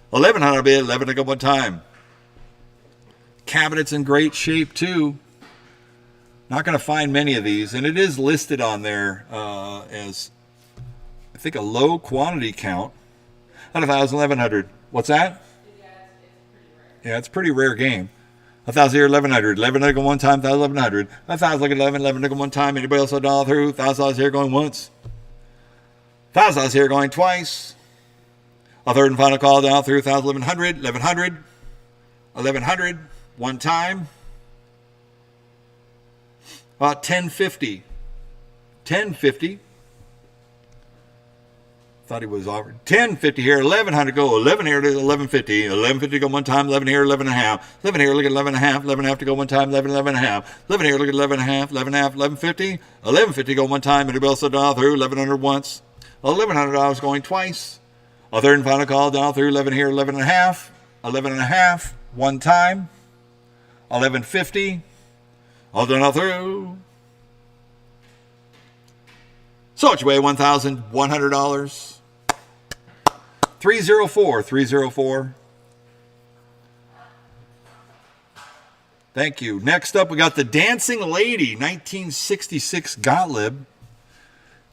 Speaker 1: 1,100 bid, 11 to go one time. Cabinet's in great shape too. Not going to find many of these, and it is listed on there as, I think, a low quantity count. At 1,000, 1,100. What's that? Yeah, it's a pretty rare game. 1,000 here, 1,100. 11 to go one time, 1,100. 1,000 look at 11, 11 to go one time. Anybody else a dollar through? $1,000 here going once. $1,000 here going twice. A third and final call down through 1,000, 1,100, 1,100, 1,100, one time. 1050. 1050. Thought he was offered. 1050 here, 1,100 go. 11 here to 1150. 1150 go one time, 11 here, 11 and a half. 11 here, look at 11 and a half. 11 and a half to go one time, 11, 11 and a half. 11 here, look at 11 and a half, 11 and a half, 1150. 1150 go one time, anybody else a dollar through? 1,100 once. $1,100 going twice. A third and final call down through 11 here, 11 and a half, 11 and a half, one time, 1150, all done through. So it's way $1,100. 304, 304. Thank you. Next up, we got the Dancing Lady, 1966 Gottlieb.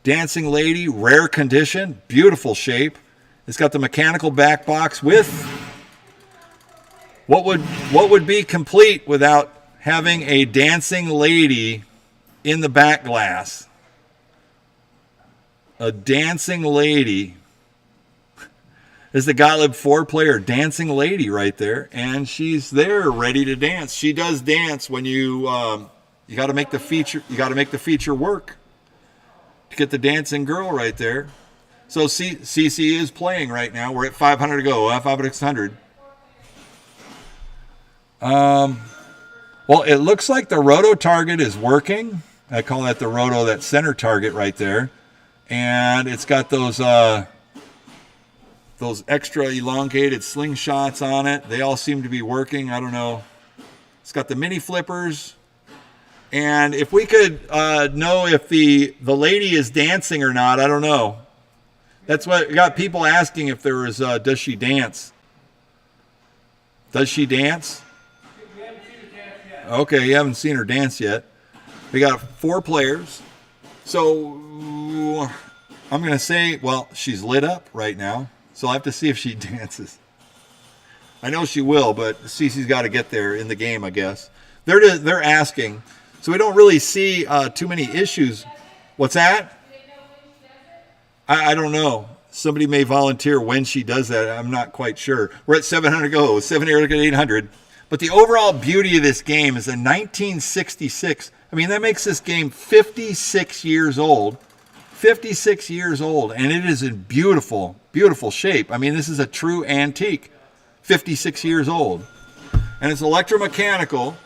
Speaker 1: Dancing Lady, rare condition, beautiful shape. It's got the mechanical back box with what would be complete without having a dancing lady in the back glass. A dancing lady is the Gottlieb 4-player dancing lady right there, and she's there ready to dance. She does dance when you got to make the feature. You got to make the feature work to get the dancing girl right there. So CC is playing right now. We're at 500 to go. 500 600. Well, it looks like the roto target is working. I call that the roto, that center target right there. And it's got those extra elongated slingshots on it. They all seem to be working. I don't know. It's got the mini flippers. And if we could know if the lady is dancing or not, I don't know. That's what got people asking if there was, does she dance? Does she dance?
Speaker 2: We haven't seen her dance yet.
Speaker 1: Okay, you haven't seen her dance yet. We got 4 players. So I'm going to say, well, she's lit up right now. So I'll have to see if she dances. I know she will, but Cece's got to get there in the game, I guess. They're asking. So we don't really see too many issues. What's that? I don't know. Somebody may volunteer when she does that. I'm not quite sure. We're at 700 go. 700 to 800. But the overall beauty of this game is a 1966. I mean, that makes this game 56 years old. 56 years old. And it is in beautiful, Beautiful shape. I mean, this is a true antique, 56 years old. And it's electromechanical.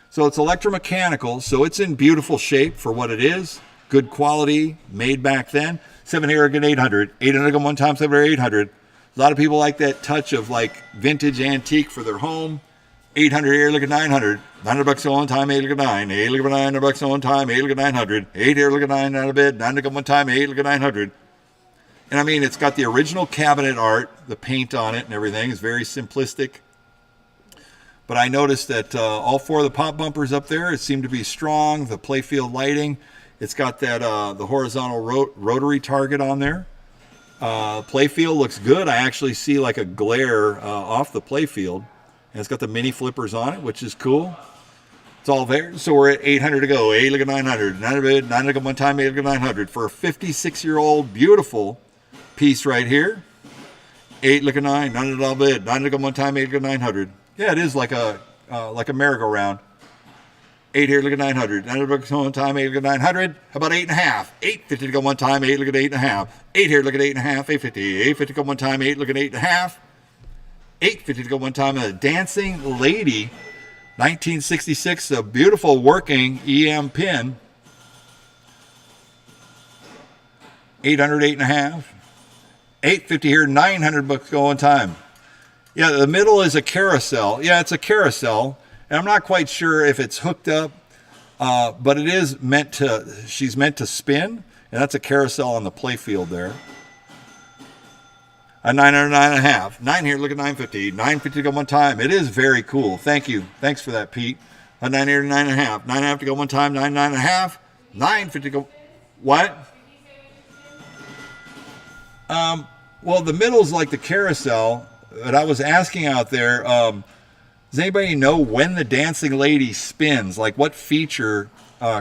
Speaker 1: So it's electromechanical, so it's in beautiful shape for what it is. Good quality, made back then. 7 here, get 800. 800 go one time, 7 or 800. A lot of people like that touch of like vintage antique for their home. 800 here, look at 900. $900 one time, 8 look at 9. 8 look at $900 one time, 8 look at 900. 8 here, look at 9 out of bed. 9 look at one time, 8 look at 900. And I mean, it's got the original cabinet art, the paint on it and everything. It's very simplistic. But I noticed that all 4 of the pop bumpers up there, it seemed to be strong. The playfield lighting, it's got that the horizontal rotary target on there. Playfield looks good. I actually see like a glare off the playfield. And it's got the mini flippers on it, which is cool. It's all there. So we're at 800 to go. 8 look at 900. 900 look at one time, 8 look at 900. For a 56-year-old beautiful piece right here. 8 look at 9. 9 look at bid. 9 look at one time, 8 look at 900. Yeah, it is like a merry-go-round. 8 here, look at 900. 9 look at one time, 8 look at 900. How about 8.5? 850 to go one time, 8 look at 8.5. 8 here, look at 8.5. 850. 850 to go one time, 8 look at 8.5. 850 to go one time. A Dancing Lady, 1966. A beautiful working EM pin. 800, 8.5. 850 here, $900 go one time. Yeah, the middle is a carousel. Yeah, it's a carousel. And I'm not quite sure if it's hooked up, but it is meant to, she's meant to spin. And that's a carousel on the playfield there. A 900, 9.5. 9 here, look at 950. 950 to go one time. It is very cool. Thank you. Thanks for that, Pete. A 9 here, 9.5. 9.5 to go one time. 9, 9.5. 950 to go. What? Well, the middle's like the carousel. But I was asking out there, does anybody know when the Dancing Lady spins? Like what feature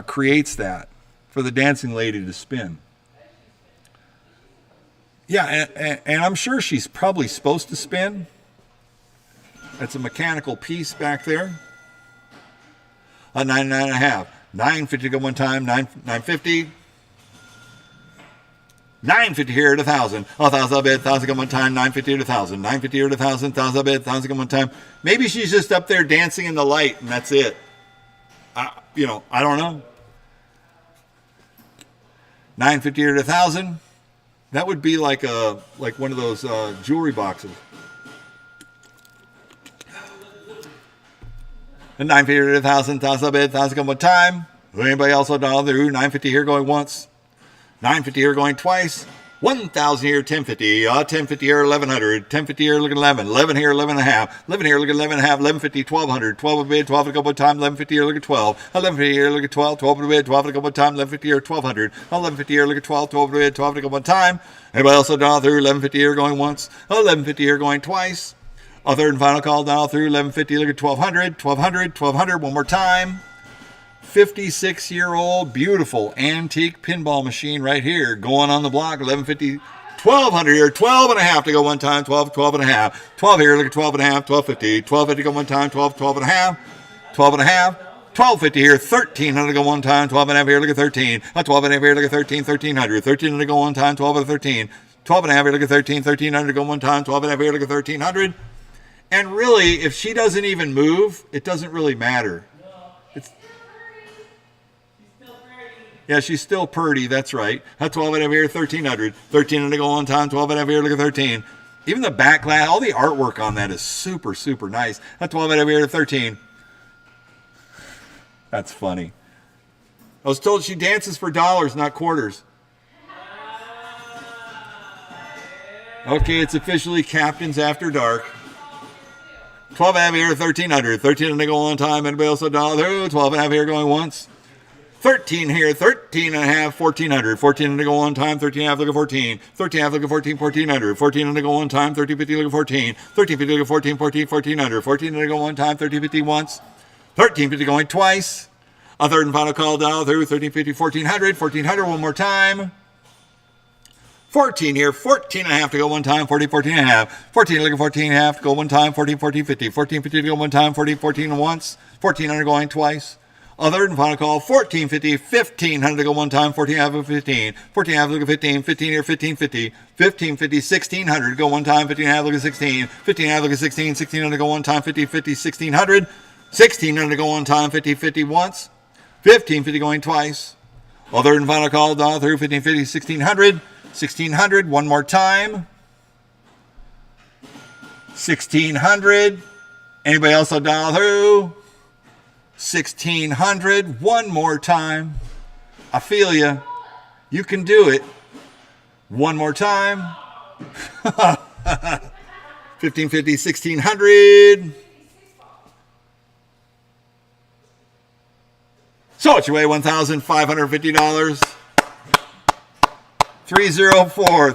Speaker 1: creates that for the Dancing Lady to spin? Yeah, and I'm sure she's probably supposed to spin. That's a mechanical piece back there. A 9, 9.5. 950 to go one time, 950. 950 here at 1,000. 1,000 bid, 1,000 come one time. 950 here to 1,000. 950 here to 1,000. 1,000 bid, 1,000 come one time. Maybe she's just up there dancing in the light, and that's it. I don't know. 950 here to 1,000. That would be like one of those jewelry boxes. And 950 here to 1,000. 1,000 bid, 1,000 come one time. Anybody else on dollar? 950 here going once. 950 here going twice. 1,000 here, 1050. 1050 here, 1,100. 1050 here, look at 11. 11 here, 11.5. 11 here, look at 11.5. 1150, 1,200. 12 a bid, 12 to go one time. 1150 here, look at 12. 1150 here, look at 12. 12 a bid, 12 to go one time. 1150 here, 1,200. 1150 here, look at 12. 12 a bid, 12 to go one time. Anybody else down through? 1150 here going once. 1150 here going twice. A third and final call down through. 1150, look at 1,200. 1,200, 1,200. One more time. 56-year-old beautiful antique pinball machine right here going on the block. 1150, 1,200 here, 12.5 to go one time. 12, 12.5. 12 here, look at 12.5. 1250, 1250 go one time. 12, 12.5. 12.5. 1250 here, 1,300 to go one time. 12.5 here, look at 13. 12.5 here, look at 13. 1,300. 1,300 to go one time. 12 to 13. 12.5 here, look at 13. 1,300 to go one time. 12.5 here, look at 1,300. And really, if she doesn't even move, it doesn't really matter. Yeah, she's still purdy. That's right. 12.5 here, 1,300. 1,300 to go on time. 12.5 here, look at 13. Even the back glass, all the artwork on that is super, super nice. 12.5 here, 13. That's funny. I was told she dances for dollars, not quarters. Okay, it's officially Captains After Dark. 12.5 here, 1,300. 1,300 to go on time. Anybody else a dollar? 12.5 here going once. 13 here, 13.5, 1,400. 1,400 to go on time, 13.5, look at 14. 13.5, look at 14, 1,400. 1,400 to go on time, 1,350, look at 14. 1,350, look at 14, 14, 1,400. 1,400 to go on time, 1,350 once. 1,350 going twice. A third and final call down through, 1,350, 1,400. 1,400 one more time. 14 here, 14.5 to go one time, 14, 14.5. 14, look at 14.5 to go one time, 14, 14, 50. 14, 50 to go one time, 14, 14 once. 1,400 going twice. Third and final call, 1450, 1500 to go one time, 14 half of 15, 14 half look at 15, 15 here, 1550, 1550, 1600 to go one time, 15 half look at 16, 15 half look at 16, 1600 to go one time, 50, 50, 1600, 1600 to go one time, 50, 50 once, 1550 going twice. Third and final call, dial through, 1550, 1600, 1600, one more time, 1600. Anybody else will dial through? 1600. One more time. I feel you. You can do it. One more time. 1550, 1600. So it's your way, $1,550. 304.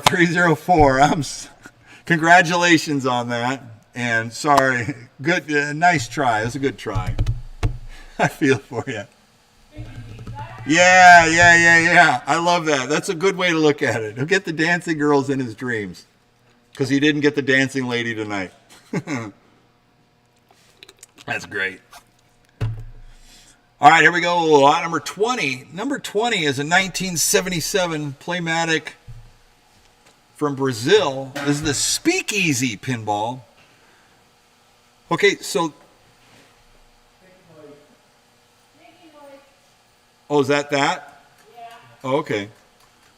Speaker 1: Congratulations on that. And sorry, good, nice try. It was a good try. I feel for you. Yeah. I love that. That's a good way to look at it. He'll get the dancing girls in his dreams because he didn't get the dancing lady tonight. That's great. All right, here we go. Lot number 20. Number 20 is a 1977 Playmatic from Brazil. This is the Speakeasy pinball. Okay, so... Oh, is that? Yeah. Oh, okay.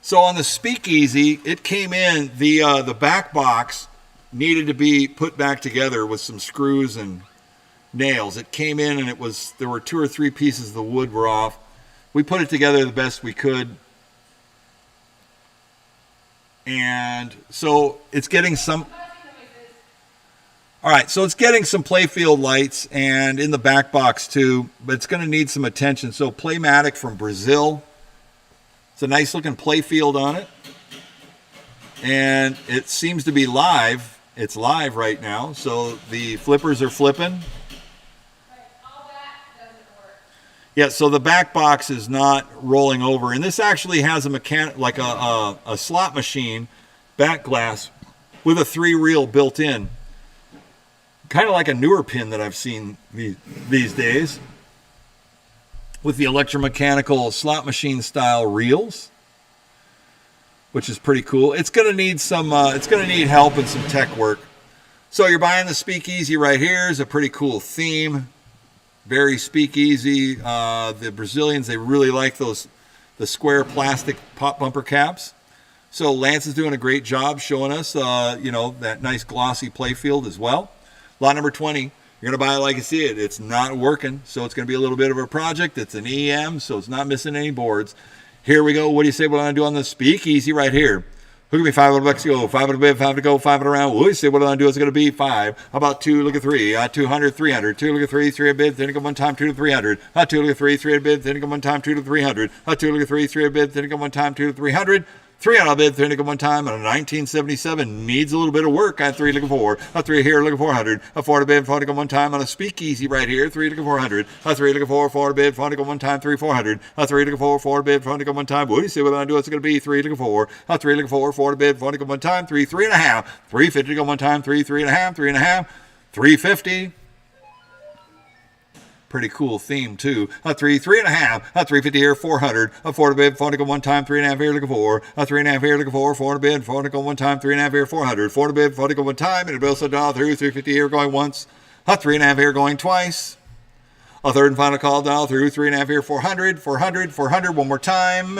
Speaker 1: So on the Speakeasy, it came in, the back box needed to be put back together with some screws and nails. It came in and there were 2 or 3 pieces of the wood were off. We put it together the best we could. And so it's getting some... All right, so it's getting some playfield lights and in the back box too, but it's going to need some attention. So Playmatic from Brazil. It's a nice looking playfield on it. And it seems to be live. It's live right now. So the flippers are flipping.
Speaker 3: All that doesn't work.
Speaker 1: Yeah, so the back box is not rolling over. And this actually has a like a slot machine back glass with a 3-reel built in. Kind of like a newer pin that I've seen these days with the electromechanical slot machine style reels, which is pretty cool. It's going to need it's going to need help and some tech work. So you're buying the Speakeasy right here. Is a pretty cool theme. Very Speakeasy. The Brazilians, they really like the square plastic pop bumper caps. So Lance is doing a great job showing us, that nice glossy playfield as well. Lot number 20, you're going to buy it like you see it. It's not working, so it's going to be a little bit of a project. It's an EM, so it's not missing any boards. Here we go. What do you say we're going to do on the Speakeasy right here? Look at me, $500 to go, 5 to bid, 5 to go, 5 around. What do you say what I'm going to do? It's going to be 5. How about 2? Look at 3. 200, 300. 2, look at 3, 3 a bid, then go one time, 2 to 300. 2, look at 3, 3 a bid, then go one time, 2 to 300. 2, look at 3, 3 a bid, then go one time, 2 to 300. 3 on a bid, 3 nickel one time, and a 1977 needs a little bit of work. I had 3 looking 4. A 3 here looking 400. A 4 to bid, 4 nickel one time on a Speakeasy right here. 3 looking 400. A 3 looking 4, 4 to bid, 4 nickel one time, 3 400. A 3 looking 4, 4 to bid, 4 nickel one time. What do you see what I'm doing? It's going to be 3 looking 4. A 3 looking 4, 4 to bid, 4 nickel one time, 3 3 and a half. 350 to go one time, 3 3 and a half, 3 and a half, 350. Pretty cool theme too. A 3 3 and a half. A 350 here, 400. A 4 to bid, 4 to go one time, 3 and a half here looking 4. A 3 and a half here looking 4. 4 to bid, 4 to go one time, 3 and a half here, 400. 4 to bid, 4 to go one time, and it also dial through. 350 here going once. A 3 and a half here going twice. A third and final call dial through. 3 and a half here, 400, 400, 400. One more time.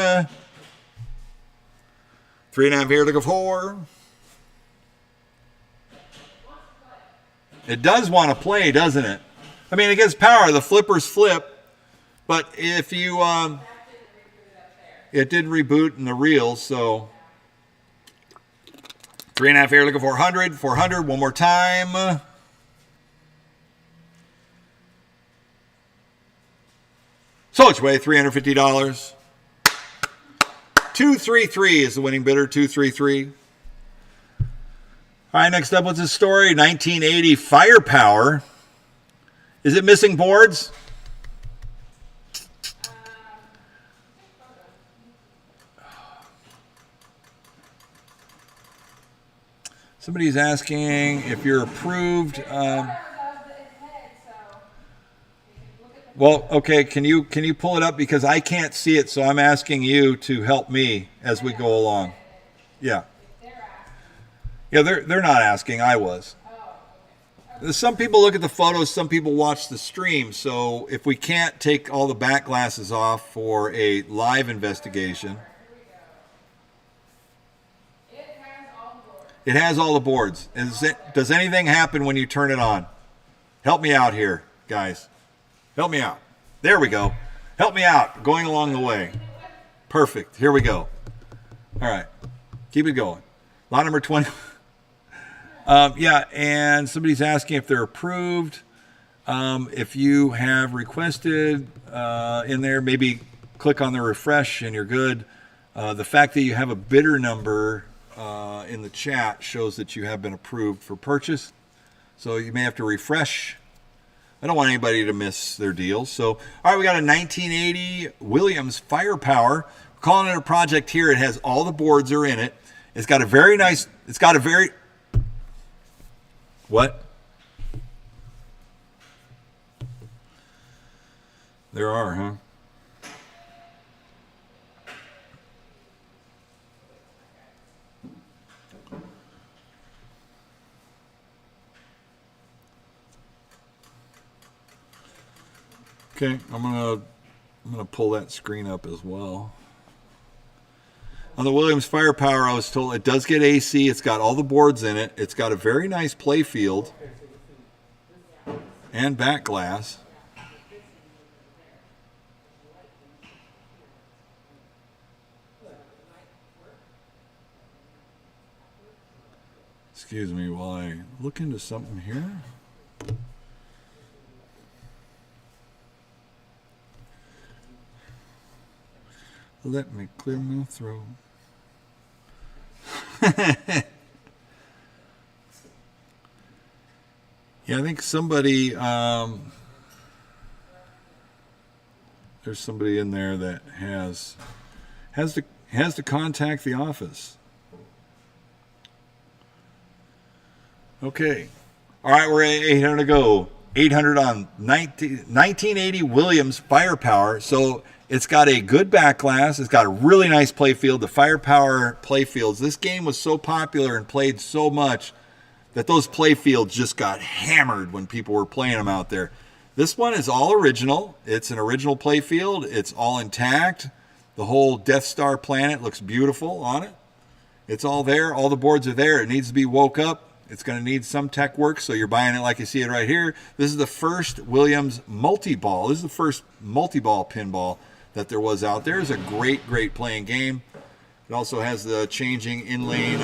Speaker 1: 3 and a half here looking 4. It does want to play, doesn't it? I mean, it gets power. The flippers flip, but if you, it did reboot in the reels, so 3 and a half here looking 400, 400, one more time. So it's way $350. 233 is the winning bidder, 233. All right, next up, what's the story? 1980 Firepower. Is it missing boards? Somebody's asking if you're approved.
Speaker 3: There's photos of the head, so you can look at
Speaker 1: Well, okay, can you pull it up because I can't see it, so I'm asking you to help me as we go along. Yeah. Yeah, they're not asking, I was. Some people look at the photos, some people watch the stream, so if we can't take all the back glasses off for a live investigation. It has all the boards. Does anything happen when you turn it on? Help me out here, guys. Help me out. There we go. Help me out. Going along the way. Perfect. Here we go. All right. Keep it going. Lot number 20. Yeah, and somebody's asking if they're approved. If you have requested in there, maybe click on the refresh and you're good. The fact that you have a bidder number in the chat shows that you have been approved for purchase. So you may have to refresh. I don't want anybody to miss their deals. So, all right, we got a 1980 Williams Firepower. We're calling it a project here. It has all the boards are in it. It's got a very nice, what? There are, huh? Okay, I'm gonna pull that screen up as well. On the Williams Firepower, I was told it does get AC. It's got all the boards in it. It's got a very nice play field and back glass. Excuse me while I look into something here. Let me clear my throat. Yeah, I think somebody, there's somebody in there that has to contact the office. Okay. All right, we're at 800 to go. 800 on 1980 Williams Firepower. So it's got a good back glass. It's got a really nice play field. The Firepower play fields. This game was so popular and played so much that those play fields just got hammered when people were playing them out there. This one is all original. It's an original play field. It's all intact. The whole Death Star planet looks beautiful on it. It's all there. All the boards are there. It needs to be woke up. It's going to need some tech work, so you're buying it like you see it right here. This is the first Williams multi-ball. This is the first multi-ball pinball that there was out there. It's a great, great playing game. It also has the changing in-lane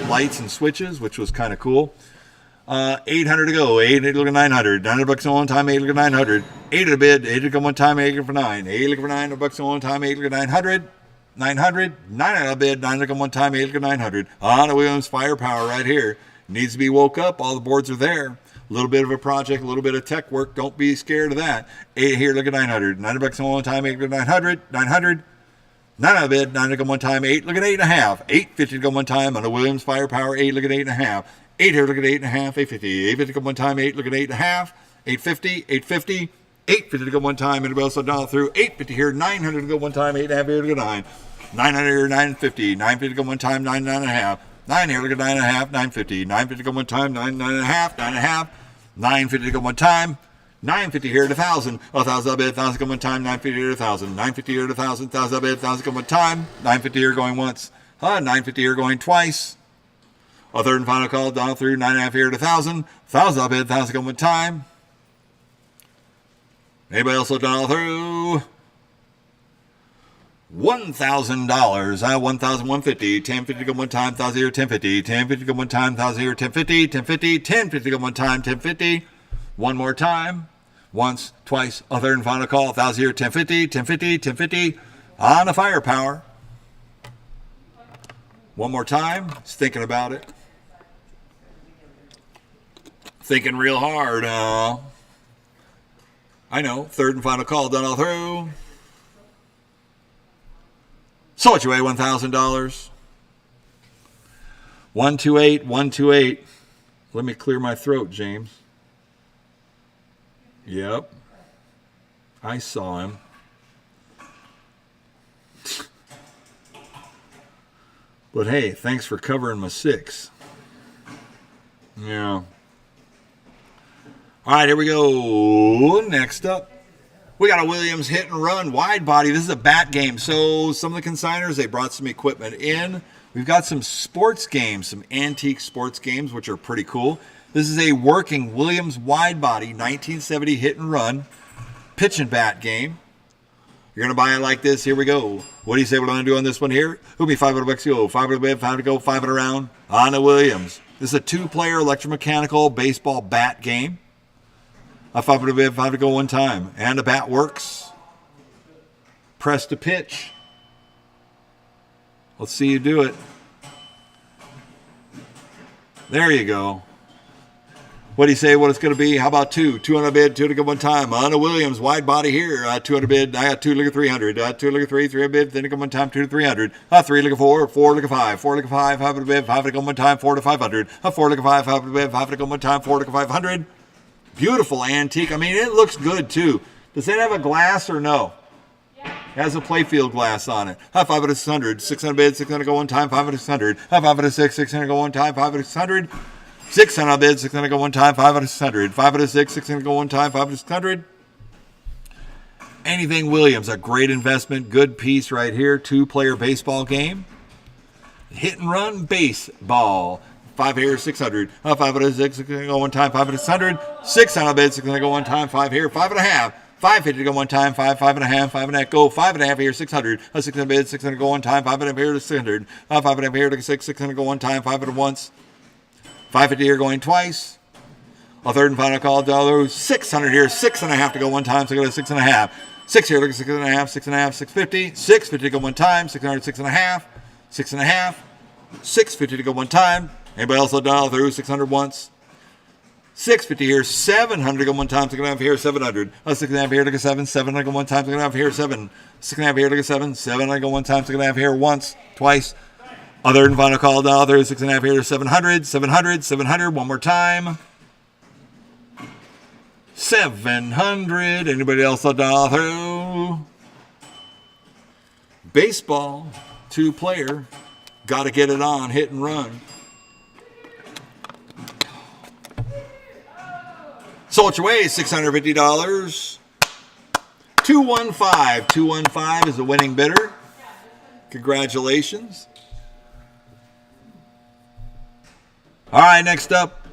Speaker 1: lights and switches, which was kind of cool. 800 to go. 800 look at 900. $900 on one time. 8 look at 900. 8 at a bid. 8 look at one time. 8 look for 9. 8 look for $900 on one time. 8 look at 900. 900. 9 at a bid. 9 look at one time. 8 look at 900. On the Williams Firepower right here. Needs to be woke up. All the boards are there. A little bit of a project, a little bit of tech work. Don't be scared of that. 8 here, look at 900. $900 on one time, 8 look at 900. 900. 9 out of bid, 9 look at one time, 8 look at 8.5. 850 to go one time on the Williams Firepower, 8 look at 8.5. 8 here, look at 8.5. 850. 850 to go one time, 8 look at 8.5. 850. 850. 850 to go one time, and also dial through. 850 here, 900 to go one time, 8.5 here to go 9. 900 here, 950. 950 to go one time, 9, 9.5. 9 here, look at 9.5, 950. 950 to go one time, 9, 9.5, 9.5. 950 to go one time. 950 here at 1,000. 1,000 bid, 1,000 go one time. 950 here at 1,000. 950 here at 1,000. 1,000 bid, 1,000 go one time. 950 here going once. 950 here going twice. A third and final call down through 9.5 here at 1,000. 1,000 bid, 1,000 go one time. Anybody else will dial through? $1,000. 1,150. 1050 go one time. 1,000 here. 1050. 1050 go one time. 1,000 here. 1050. 1050. 1050 go one time. 1050. One more time. Once, twice. A third and final call. 1,000 here. 1050. 1050. 1050. On the Firepower. One more time. Just thinking about it. Thinking real hard. I know. Third and final call. Done all through. So what you weigh? $1,000. 128, 128. Let me clear my throat, James. Yep. I saw him. But hey, thanks for covering my 6. Yeah. All right, here we go. Next up, we got a Williams hit and run wide body. This is a bat game. So some of the consigners, they brought some equipment in. We've got some sports games, some antique sports games, which are pretty cool. This is a working Williams wide body 1970 hit and run pitch and bat game. You're going to buy it like this. Here we go. What do you say we're going to do on this one here? Who'll be $500 to go? 500 bid, 5 to go, 500 around. On to Williams. This is a 2-player electromechanical baseball bat game. A 500 bid, 5 to go one time. And the bat works. Press to pitch. Let's see you do it. There you go. What do you say what it's going to be? How about 2? 200 bid, 2 to go one time. On to Williams, wide body here. 200 bid, I got 2, look at 300. 2, look at 3, 3 bid, then to go one time, 2 to 300. 3, look at 4, 4, look at 5. 4, look at 5, 5 to bid, 5 to go one time, 4 to 500. 4, look at 5, 5 to bid, 5 to go one time, 4 look at 500. Beautiful antique. I mean, it looks good too. Does it have a glass or no? It has a playfield glass on it. 5 to 600. 600 bid, 600 go one time, 5 to 600. 5 to 6, 600 go one time, 5 to 600. 600 bid, 600 go one time, 5 to 600. 5 to 6, 600 go one time, 5 to 600. Anything Williams, a great investment, good piece right here. 2-player baseball game. Hit and run baseball. 5 here, 600. 5 to 6, 600 go one time, 5 to 600. 600 bid, 600 go one time, 5 here, 5 and a half. 550 to go one time, 5, 5 and a half, 5 and a half, go, 5 and a half here, 600. 600 bid, 600 go one time, 5 and a half here to 600. 5 and a half here to 6, 600 go one time, 5 at once. 550 here going twice. A third and final call, $1. 600 here, 6 and a half to go one time, so go to 6 and a half. 6 here, look at 6 and a half, 6 and a half, 650. 650 to go one time, 600, 6 and a half, 6 and a half. 650 to go one time. Anybody else $1 through? 600 once. 650 here, 700 to go one time, 6 and a half here, 700. 6 and a half here, look at 7, 700 go one time, 6 and a half here, 7. 6 and a half here, look at 7, 700 go one time, 6 and a half here, once, twice. Other and final call, $1, 6 and a half here, 700, 700, 700, one more time. 700. Anybody else $1 through? Baseball, 2-player. Got to get it on, hit and run. Sold your way, $650. 215. 215 is the winning bidder. Congratulations. All right, next up,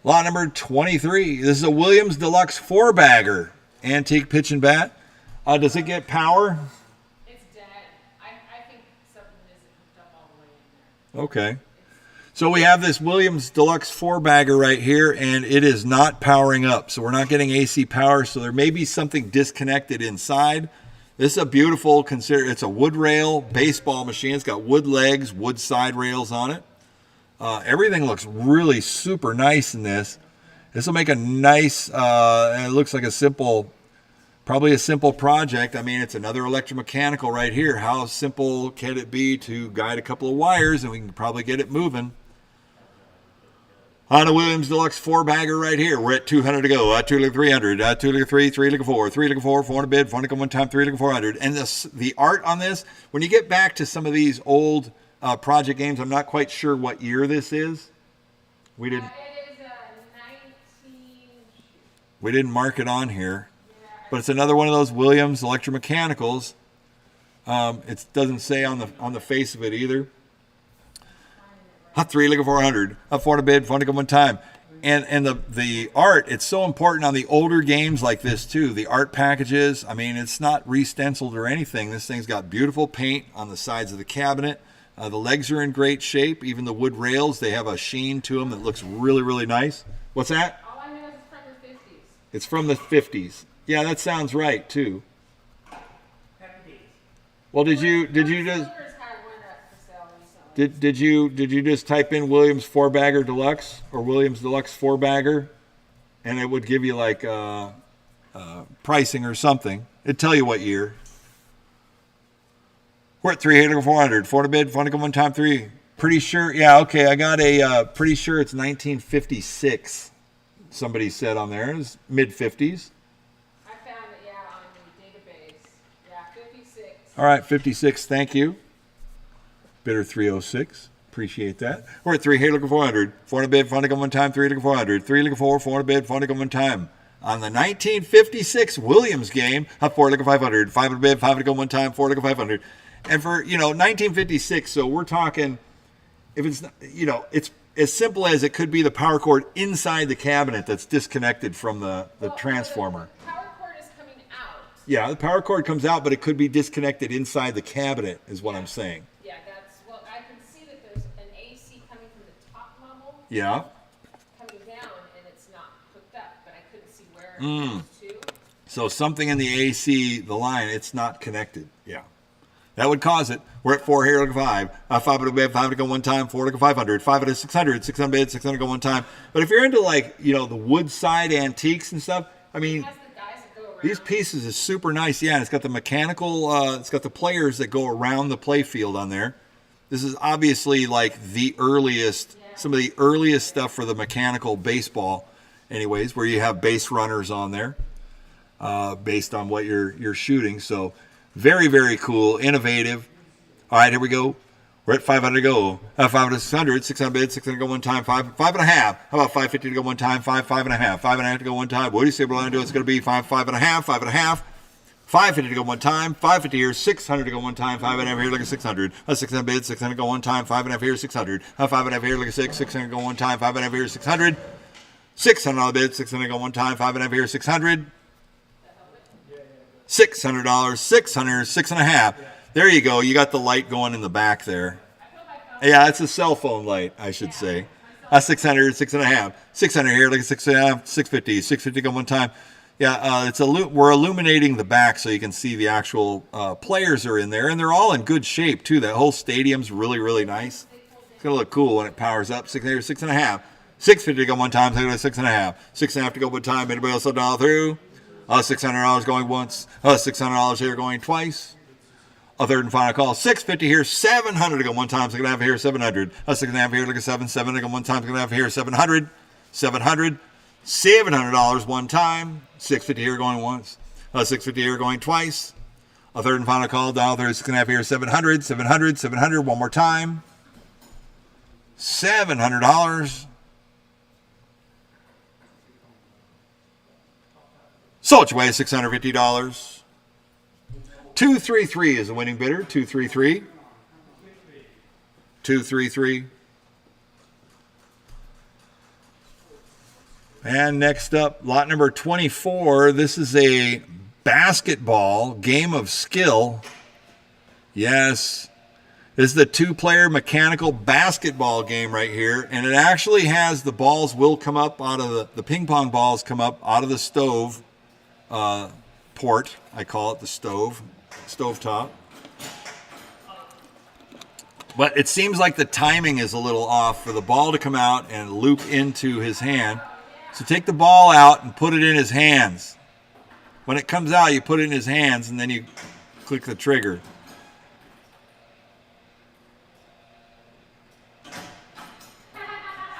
Speaker 1: lot number 23. This is a Williams Deluxe 4-bagger antique pitch and bat. Does it get power?
Speaker 4: It's dead. I think something isn't hooked up all the way in there.
Speaker 1: Okay. So we have this Williams Deluxe 4-bagger right here, and it is not powering up. So we're not getting AC power, so there may be something disconnected inside. This is a beautiful, it's a wood rail baseball machine. It's got wood legs, wood side rails on it. Everything looks really super nice in this. This will make a nice, it looks like probably a simple project. I mean, it's another electromechanical right here. How simple can it be to guide a couple of wires and we can probably get it moving? On a Williams Deluxe 4-bagger right here. We're at 200 to go. 2 look at 300. 2 look at 3. 3 look at 4. 3 look at 4. 400 bid. 400 go one time. 3 look at 400. And the art on this, when you get back to some of these old project games, I'm not quite sure what year this is. We didn't.
Speaker 3: It is 19.
Speaker 1: We didn't mark it on here, but it's another one of those Williams electromechanicals. It doesn't say on the face of it either. 3 look at 400. 400 bid. 400 go one time. And the art, it's so important on the older games like this too. The art packages, I mean, it's not re-stenciled or anything. This thing's got beautiful paint on the sides of the cabinet. The legs are in great shape. Even the wood rails, they have a sheen to them that looks really, really nice. What's that?
Speaker 3: All I know is it's from the 50s.
Speaker 1: It's from the 50s. Yeah, that sounds right too. Well, did you just
Speaker 3: Silver's had one up for sale recently.
Speaker 1: did you just type in Williams 4-bagger Deluxe or Williams Deluxe 4-bagger, and it would give you like pricing or something? It'd tell you what year. We're at 300 or 400. 400 bid, 400 go one time, 3. Pretty sure, yeah, okay, I got pretty sure it's 1956. Somebody said on there. It's mid-50s.
Speaker 3: I found it, yeah.
Speaker 4: 56.
Speaker 1: All right, 56. Thank you. Bidder 306. Appreciate that. We're at 3 here looking 400. 400 bid, 400 go one time. 3 looking 400. 3 looking 4, 400 bid, 400 go one time. On the 1956 Williams game, 4 looking 500. 500 bid, 500 go one time. 4 looking 500. And for 1956, so we're talking. If it's it's as simple as it could be the power cord inside the cabinet that's disconnected from the transformer.
Speaker 4: The power cord is coming out.
Speaker 1: Yeah, the power cord comes out, but it could be disconnected inside the cabinet, is what I'm saying.
Speaker 4: Yeah, I can see that there's an AC coming from the top level.
Speaker 1: Yeah.
Speaker 4: Coming down, and it's not hooked up, but I couldn't see where it goes to.
Speaker 1: So something in the AC, the line, it's not connected. Yeah. That would cause it. We're at 4 here, look at 5. 500 bid, 500 go one time. 4 look at 500. 500 to 600. 600 bid, 600 go one time. But if you're into the wood side antiques and stuff, I mean,
Speaker 4: It has the guys that go around.
Speaker 1: these pieces is super nice. Yeah, and it's got the mechanical, it's got the players that go around the play field on there. This is obviously like the earliest, some of the earliest stuff for the mechanical baseball, anyways, where you have base runners on there, based on what you're shooting. So very, very cool, innovative. All right, here we go. We're at 500 to go. 500 to 600, 600 bid, 600 to go one time, 5, 5 and a half. How about 550 to go one time, 5, 5 and a half, 5 and a half to go one time. What do you say we're going to do? It's going to be 5, 5 and a half, 5 and a half. 550 to go one time, 550 here, 600 to go one time, 5 and a half here, look at 600. 600 bid, 600 to go one time, 5 and a half here, 600. 5 and a half here, look at 600 to go one time, 5 and a half here, 600. 600 on the bid, 600 to go one time, 5 and a half here, 600. $600, 600, 6 and a half. There you go. You got the light going in the back there. Yeah, it's a cell phone light, I should say. 600, 6 and a half. 600 here, look at 6 and a half, 650. 650 go one time. Yeah, we're illuminating the back so you can see the actual players are in there, and they're all in good shape too. That whole stadium's really, really nice. It's gonna look cool when it powers up. 6 here, 6 and a half. 650 to go one time, 6 and a half. 6 and a half to go one time. Anybody else dial through? $600 going once. $600 here going twice. A third and final call. 650 here, 700 to go one time. 6 and a half here, 700. 6 and a half here, look at 7. 7 to go one time. 6 and a half here, 700. 700. $700 one time. 650 here going once. 650 here going twice. A third and final call. Dial through. 6 and a half here, 700. 700. 700. One more time. $700. Sold your way, $650. 233 is the winning bidder. 233. 233. And next up, lot number 24. This is a basketball game of skill. Yes. This is the 2-player mechanical basketball game right here. And it actually has the balls will come up out of the ping pong balls come up out of the stove port. I call it the stove top. But it seems like the timing is a little off for the ball to come out and loop into his hand. So take the ball out and put it in his hands. When it comes out, you put it in his hands and then you click the trigger.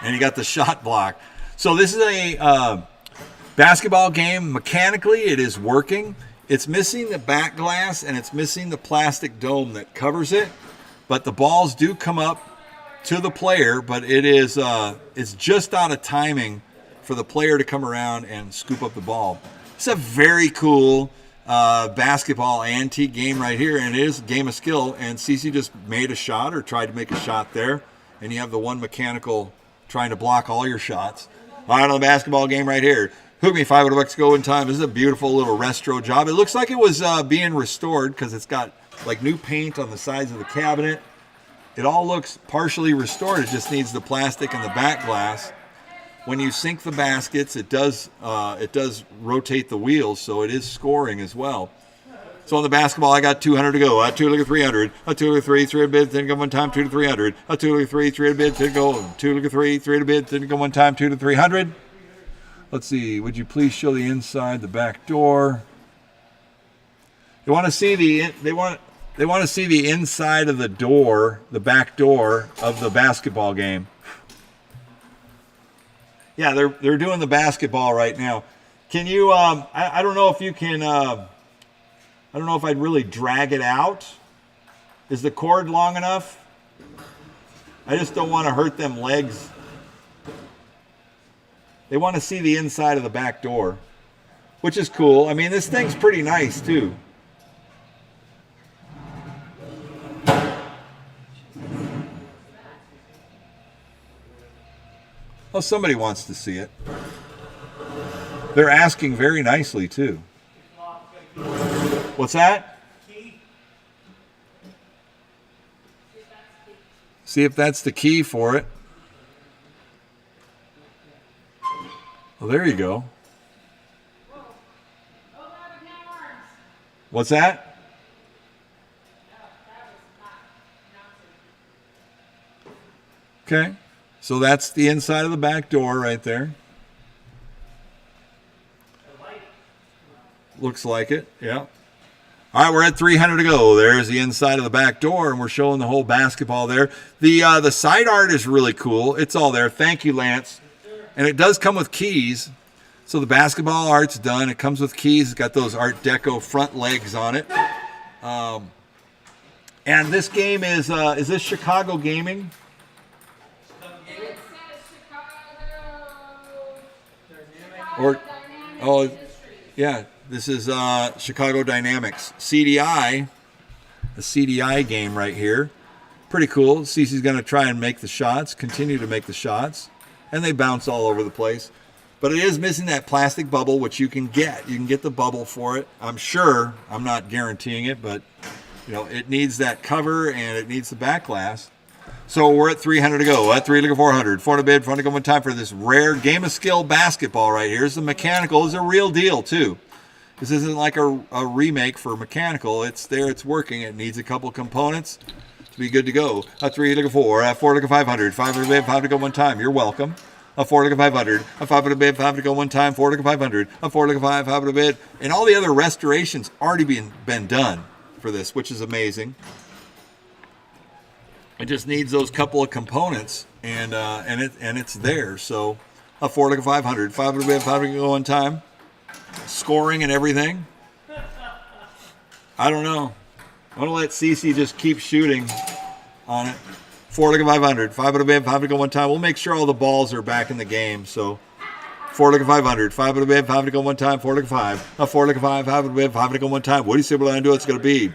Speaker 1: And you got the shot block. So this is a basketball game. Mechanically, it is working. It's missing the back glass and it's missing the plastic dome that covers it. But the balls do come up to the player, but it's just out of timing for the player to come around and scoop up the ball. It's a very cool basketball antique game right here, and it is a game of skill. And Cece just made a shot or tried to make a shot there, and you have the one mechanical trying to block all your shots. All right, on the basketball game right here. Hook me $500 go in time. This is a beautiful little retro job. It looks like it was being restored because it's got like new paint on the sides of the cabinet. It all looks partially restored. It just needs the plastic and the back glass. When you sink the baskets, it does rotate the wheels, so it is scoring as well. So on the basketball, I got 200 to go. 2 look at 300. 2 look at 3, 3 bid, then go one time, 2 to 300. 2 look at 3, 3 bid, then go. 2 look at 3, 3 bid, then go one time, 2 to 300. Let's see. Would you please show the inside, the back door? They want to see the inside of the door, the back door of the basketball game. Yeah, they're doing the basketball right now. Can you? I don't know if you can. I don't know if I'd really drag it out. Is the cord long enough? I just don't want to hurt them legs. They want to see the inside of the back door, which is cool. I mean, this thing's pretty nice too. Oh, somebody wants to see it. They're asking very nicely too. What's that? See if that's the key for it. Well, there you go. What's that? Okay. So that's the inside of the back door right there. Looks like it, yeah. All right, we're at 300 to go. There's the inside of the back door, and we're showing the whole basketball there. The side art is really cool. It's all there. Thank you, Lance. And it does come with keys. So the basketball art's done. It comes with keys. It's got those Art Deco front legs on it. And this game is this Chicago Gaming?
Speaker 4: It says Chicago.
Speaker 1: Or,
Speaker 4: Dynamic
Speaker 1: oh,
Speaker 4: Industries.
Speaker 1: yeah. This is Chicago Dynamics. CDI. A CDI game right here. Pretty cool. Cece's going to try and make the shots. Continue to make the shots. And they bounce all over the place. But it is missing that plastic bubble, which you can get. You can get the bubble for it. I'm sure. I'm not guaranteeing it, but you know, it needs that cover and it needs the back glass. So we're at 300 to go. At 300 to 400. 400 bid. 400 to go one time for this rare game of skill basketball right here. The mechanical is a real deal too. This isn't like a remake for mechanical. It's there. It's working. It needs a couple components to be good to go. A 3 to 4. A 4 to 500. 500 bid. 5 to go one time. You're welcome. A 4 to 500, a 5 to bid, 5 to go one time, 4 to 500, a 4 to 5 to bid, and all the other restorations already been done for this, which is amazing. It just needs those couple of components, and it's there. So a 4 to 500, 5 to bid, 5 to go one time, scoring and everything. I don't know. I'm gonna let Cece just keep shooting on it. 4 to 500, 5 to bid, 5 to go one time. We'll make sure all the balls are back in the game. So 4 to 500, 5 to bid, 5 to go one time, 4 to 5. A 4 to 5, 5 to bid, 5 to go one time. What do you say we're going to do? It's going to be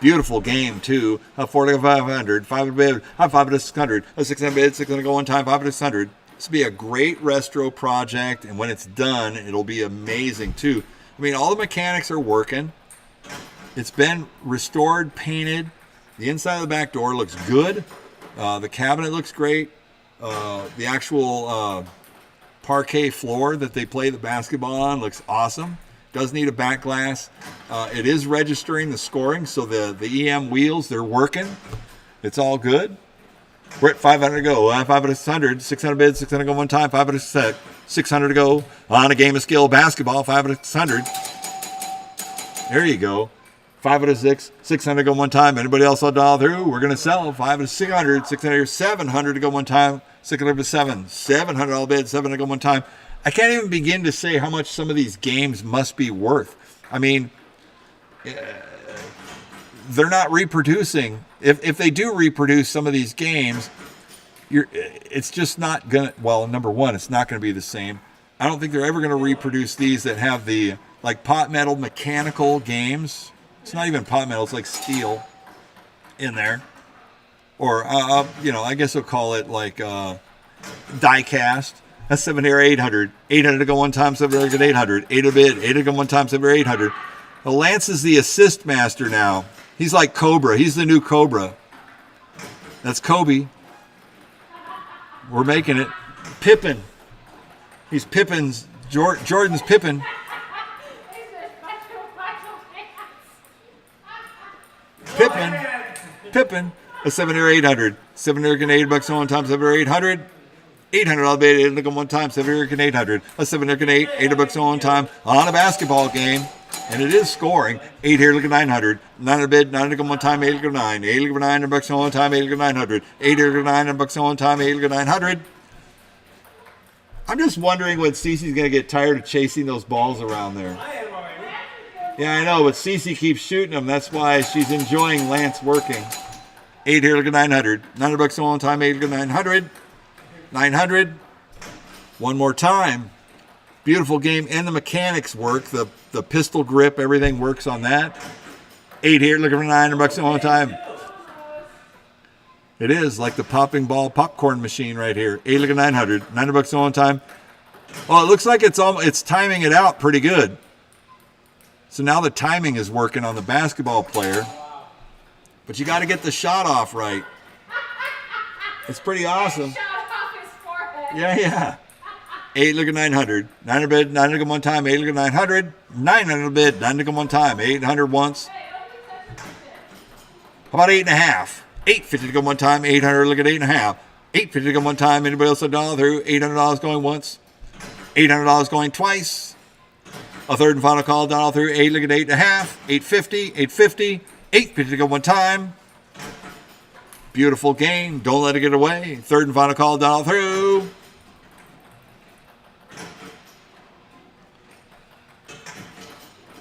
Speaker 1: beautiful game too. A 4 to 500, 5 to bid, a 5 to 600, a 600 bid, 600 go one time, 5 to 600. This will be a great retro project, and when it's done, it'll be amazing too. I mean, all the mechanics are working. It's been restored, painted. The inside of the back door looks good. The cabinet looks great. The actual parquet floor that they play the basketball on looks awesome. Does need a back glass. It is registering the scoring, so the EM wheels, they're working. It's all good. We're at 500 to go. 5 to 600, 600 bids, 600 go one time, 5 to 600 to go on a game of skill basketball, 5 to 600. There you go. 5 to 6, 600 go one time. Anybody else will dial through? We're going to sell 5 to 600, 600, 700 to go one time, 600 to 700 all bid, 700 to go one time. I can't even begin to say how much some of these games must be worth. I mean, they're not reproducing. If they do reproduce some of these games, it's just not going to, well, number one, it's not going to be the same. I don't think they're ever going to reproduce these that have the, like, pot metal mechanical games. It's not even pot metal, it's like steel in there. Or, I guess we'll call it like die cast. That's 700 or 800. 800 to go one time, 700 to get 800. 8 a bid, 8 to go one time, 700 or 800. Well, Lance is the assist master now. He's like Cobra. He's the new Cobra. That's Kobe. We're making it. Pippen. He's Pippen's, Jordan's Pippen. Pippin, a 700 or 800. 700 can $8 on one time, 700 or 800. 800 I'll bet it one time, 700 can 800. A 700 can $8 on one time on a basketball game. And it is scoring. 8 here, look at 900. 900 bid, 900 go one time, 8 go 9. 8 go $9 on one time, 8 go 900. 8 here, go $9 on one time, 8 go 900. I'm just wondering when Cece's going to get tired of chasing those balls around there.
Speaker 2: I am already.
Speaker 1: Yeah, I know, but Cece keeps shooting them. That's why she's enjoying Lance working. 8 here, look at 900. $900 one time, 8, look at 900. 900. One more time. Beautiful game, and the mechanics work. The pistol grip, everything works on that. 8 here, looking for $900 one time. It is like the popping ball popcorn machine right here. 8, look at 900. $900 one time. Oh, it looks like it's timing it out pretty good. So now the timing is working on the basketball player. But you got to get the shot off right. It's pretty awesome.
Speaker 3: Shot off his forehead.
Speaker 1: Yeah. 8, look at 900. 900 bid, 900 one time, 8, look at 900. 900 bid, 900 one time, 800 once.
Speaker 3: Hey, don't be such a bitch.
Speaker 1: How about 8.5? 850 to go one time, 800, look at 8.5. 850 to go one time, anybody else $1 through? $800 going once. $800 going twice. A third and final call, $1 through, 8, look at 8.5. 850, 850, 850 to go one time. Beautiful game, don't let it get away. Third and final call, $1 through.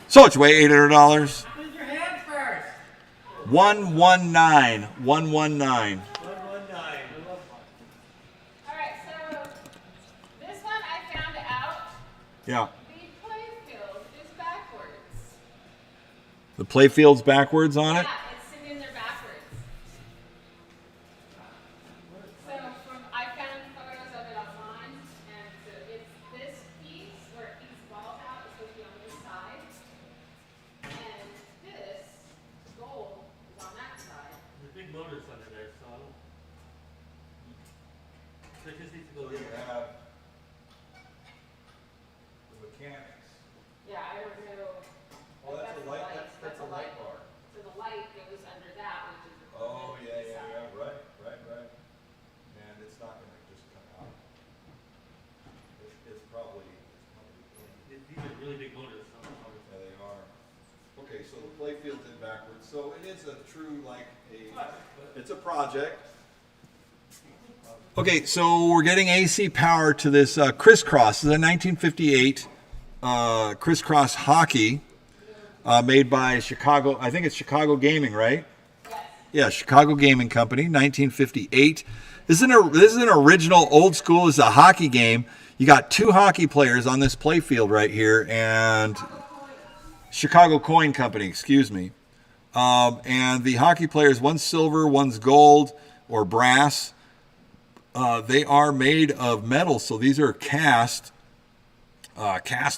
Speaker 1: So it's way $800.
Speaker 2: Put your hand first.
Speaker 1: 119. 119.
Speaker 2: 119.
Speaker 3: All right, so this one I found out
Speaker 1: Yeah.
Speaker 3: the playfield is backwards.
Speaker 1: The playfield's backwards on it.
Speaker 3: Yeah, it's sitting there backwards. So I found photos of it online, and so it's this piece where it keeps balls out is supposed to be on this side, and this gold is on that side.
Speaker 2: There's big motors under there, so I don't. So it just needs to go in.
Speaker 1: The mechanics.
Speaker 3: Yeah, I don't know.
Speaker 1: Oh, that's a light. That's a light bar.
Speaker 3: So the light goes under that, which is the
Speaker 1: Oh,
Speaker 3: permanent
Speaker 1: yeah.
Speaker 3: side.
Speaker 1: Right. And it's not going to just come out. It's probably.
Speaker 2: These are really big motors, so I don't know.
Speaker 1: Yeah, they are. Okay, so the playfield's in backwards. So it is a true, it's a project. Okay, so we're getting AC power to this crisscross. This is a 1958 crisscross hockey made by Chicago. I think it's Chicago Gaming, right? Yeah, Chicago Gaming Company, 1958. This is an original old school. This is a hockey game. You got 2 hockey players on this playfield right here, and Chicago Coin Company, excuse me. And the hockey players, one's silver, one's gold or brass. They are made of metal, so these are cast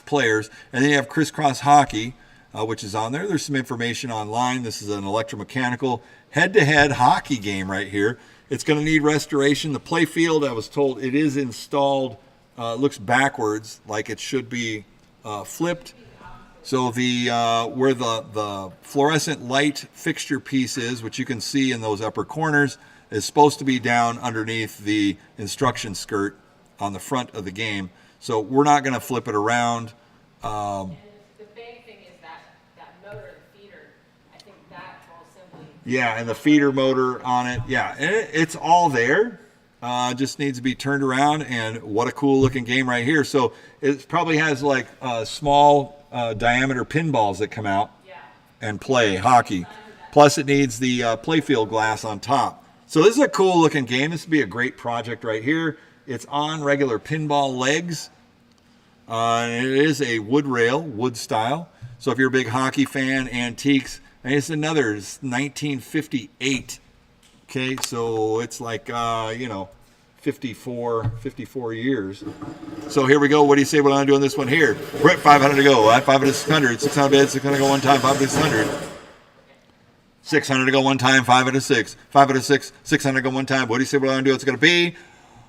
Speaker 1: players. And then you have crisscross hockey, which is on there. There's some information online. This is an electromechanical head-to-head hockey game right here. It's going to need restoration. The playfield, I was told, it is installed. Looks backwards, like it should be flipped. So the where the fluorescent light fixture piece is, which you can see in those upper corners, is supposed to be down underneath the instruction skirt on the front of the game. So we're not going to flip it around.
Speaker 3: And the big thing is that motor, the feeder, I think that will simply.
Speaker 1: Yeah, and the feeder motor on it. Yeah, and it's all there. Just needs to be turned around, and what a cool looking game right here. So it probably has like small diameter pinballs that come out and play hockey. Plus it needs the playfield glass on top. So this is a cool looking game. This would be a great project right here. It's on regular pinball legs. And it is a wood rail, wood style. So if you're a big hockey fan, antiques, and it's another 1958. Okay, so it's like, 54 years. So here we go. What do you say we're going to do on this one here? We're at 500 to go. 500 to 600. 600 bid, 600 to go one time. 500 to 600. 600 to go one time. 500 to 6. 500 to 6. 600 to go one time. What do you say we're going to do? It's going to be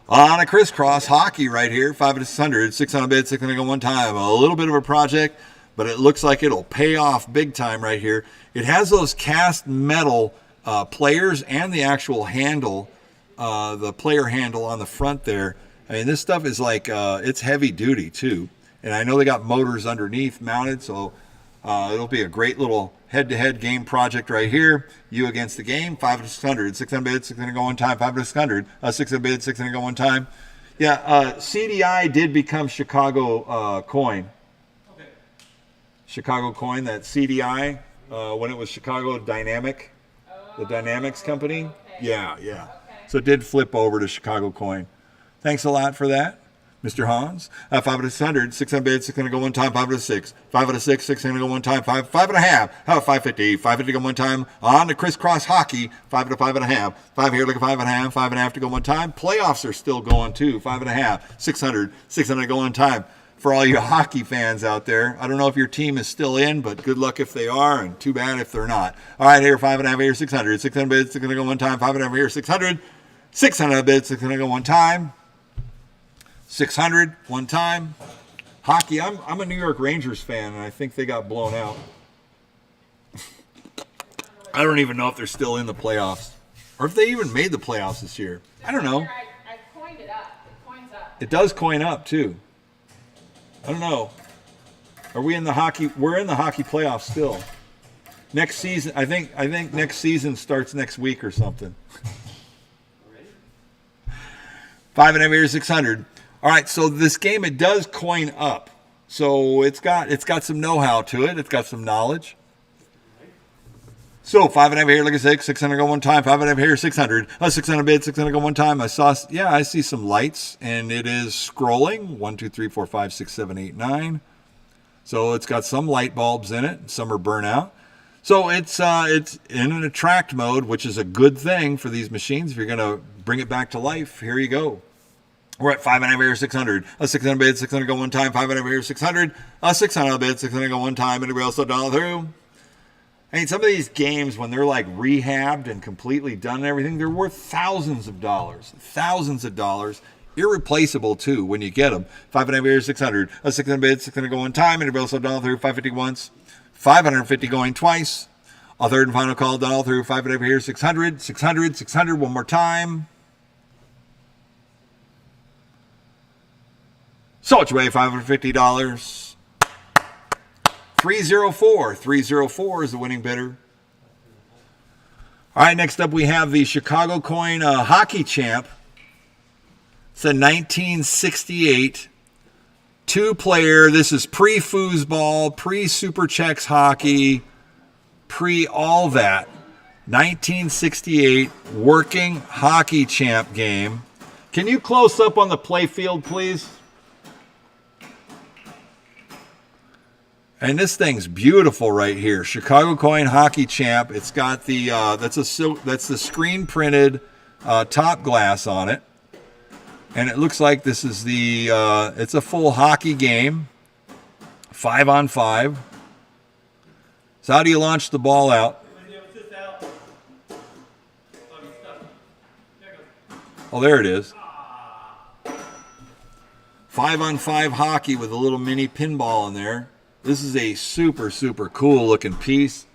Speaker 1: on a crisscross hockey right here. 500 to 600. 600 bid, 600 to go one time. A little bit of a project, but it looks like it'll pay off big time right here. It has those cast metal players and the actual handle, the player handle on the front there. I mean, this stuff is like, it's heavy duty too. And I know they got motors underneath mounted, so it'll be a great little head-to-head game project right here. You against the game, 500 to 600. 600 bid, 600 go one time. 500 to 600. 600 bid, 600 go one time. Yeah, CDI did become Chicago Coin.
Speaker 2: Okay.
Speaker 1: Chicago coin, that CDI, when it was Chicago Dynamic, the Dynamics company.
Speaker 4: Okay.
Speaker 1: Yeah.
Speaker 4: Okay.
Speaker 1: So it did flip over to Chicago coin. Thanks a lot for that, Mr. Hans. 5 out of 600, 600 bids, 600 go one time, 5 out of 6. 5 out of 6, 600 go one time, 5 and a half. How about 550? 550 go one time. On to crisscross hockey, 5 to 5 and a half. 5 here, look at 5 and a half, 5 and a half to go one time. Playoffs are still going too, 5 and a half. 600, 600 go one time. For all you hockey fans out there, I don't know if your team is still in, but good luck if they are, and too bad if they're not. All right, here, 5 and a half here, 600. 600 bids, 600 go one time, 5 and a half here, 600. 600 bids, 600 go one time. 600 one time. Hockey, I'm a New York Rangers fan, and I think they got blown out. I don't even know if they're still in the playoffs, or if they even made the playoffs this year. I don't know.
Speaker 4: I coined it up. It coins up.
Speaker 1: It does coin up too. I don't know. Are we in the hockey? We're in the hockey playoffs still. Next season, I think next season starts next week or something. 5 and a half here, 600. All right, so this game, it does coin up. So it's got some know-how to it. It's got some knowledge. So 5 and a half here, look at 6. 600 go one time. 5 and a half here, 600. 600 bid, 600 go one time. I see some lights, and it is scrolling. 1, 2, 3, 4, 5, 6, 7, 8, 9. So it's got some light bulbs in it. Some are burnt out. So it's in an attract mode, which is a good thing for these machines. If you're going to bring it back to life, here you go. We're at 5 and a half here, 600. 600 bid, 600 go one time. 5 and a half here, 600. 600 bid, 600 go one time. Anybody else dollar through? I mean, some of these games, when they're like rehabbed and completely done and everything, they're worth thousands of dollars. Thousands of dollars. Irreplaceable, too, when you get them. 5 and a half here, 600. 600 bid, 600 go one time. Anybody else dollar through? 550 once. 550 going twice. A third and final call, dollar through. 5 and a half here, 600. 600, 600 one more time. So it's way $550. 304. 304 is the winning bidder. All right, next up we have the Chicago Coin Hockey Champ. It's a 1968 two-player. This is pre-foosball, pre-Super Checks hockey, pre-all that. 1968 working hockey champ game. Can you close up on the play field, please? And this thing's beautiful right here. Chicago Coin Hockey Champ. It's got the that's the screen printed top glass on it, and it looks like this is the it's a full hockey game, 5-on-5. So how do you launch the ball out? Oh, there it is. 5-on-5 hockey with a little mini pinball in there. This is a super, super cool looking piece.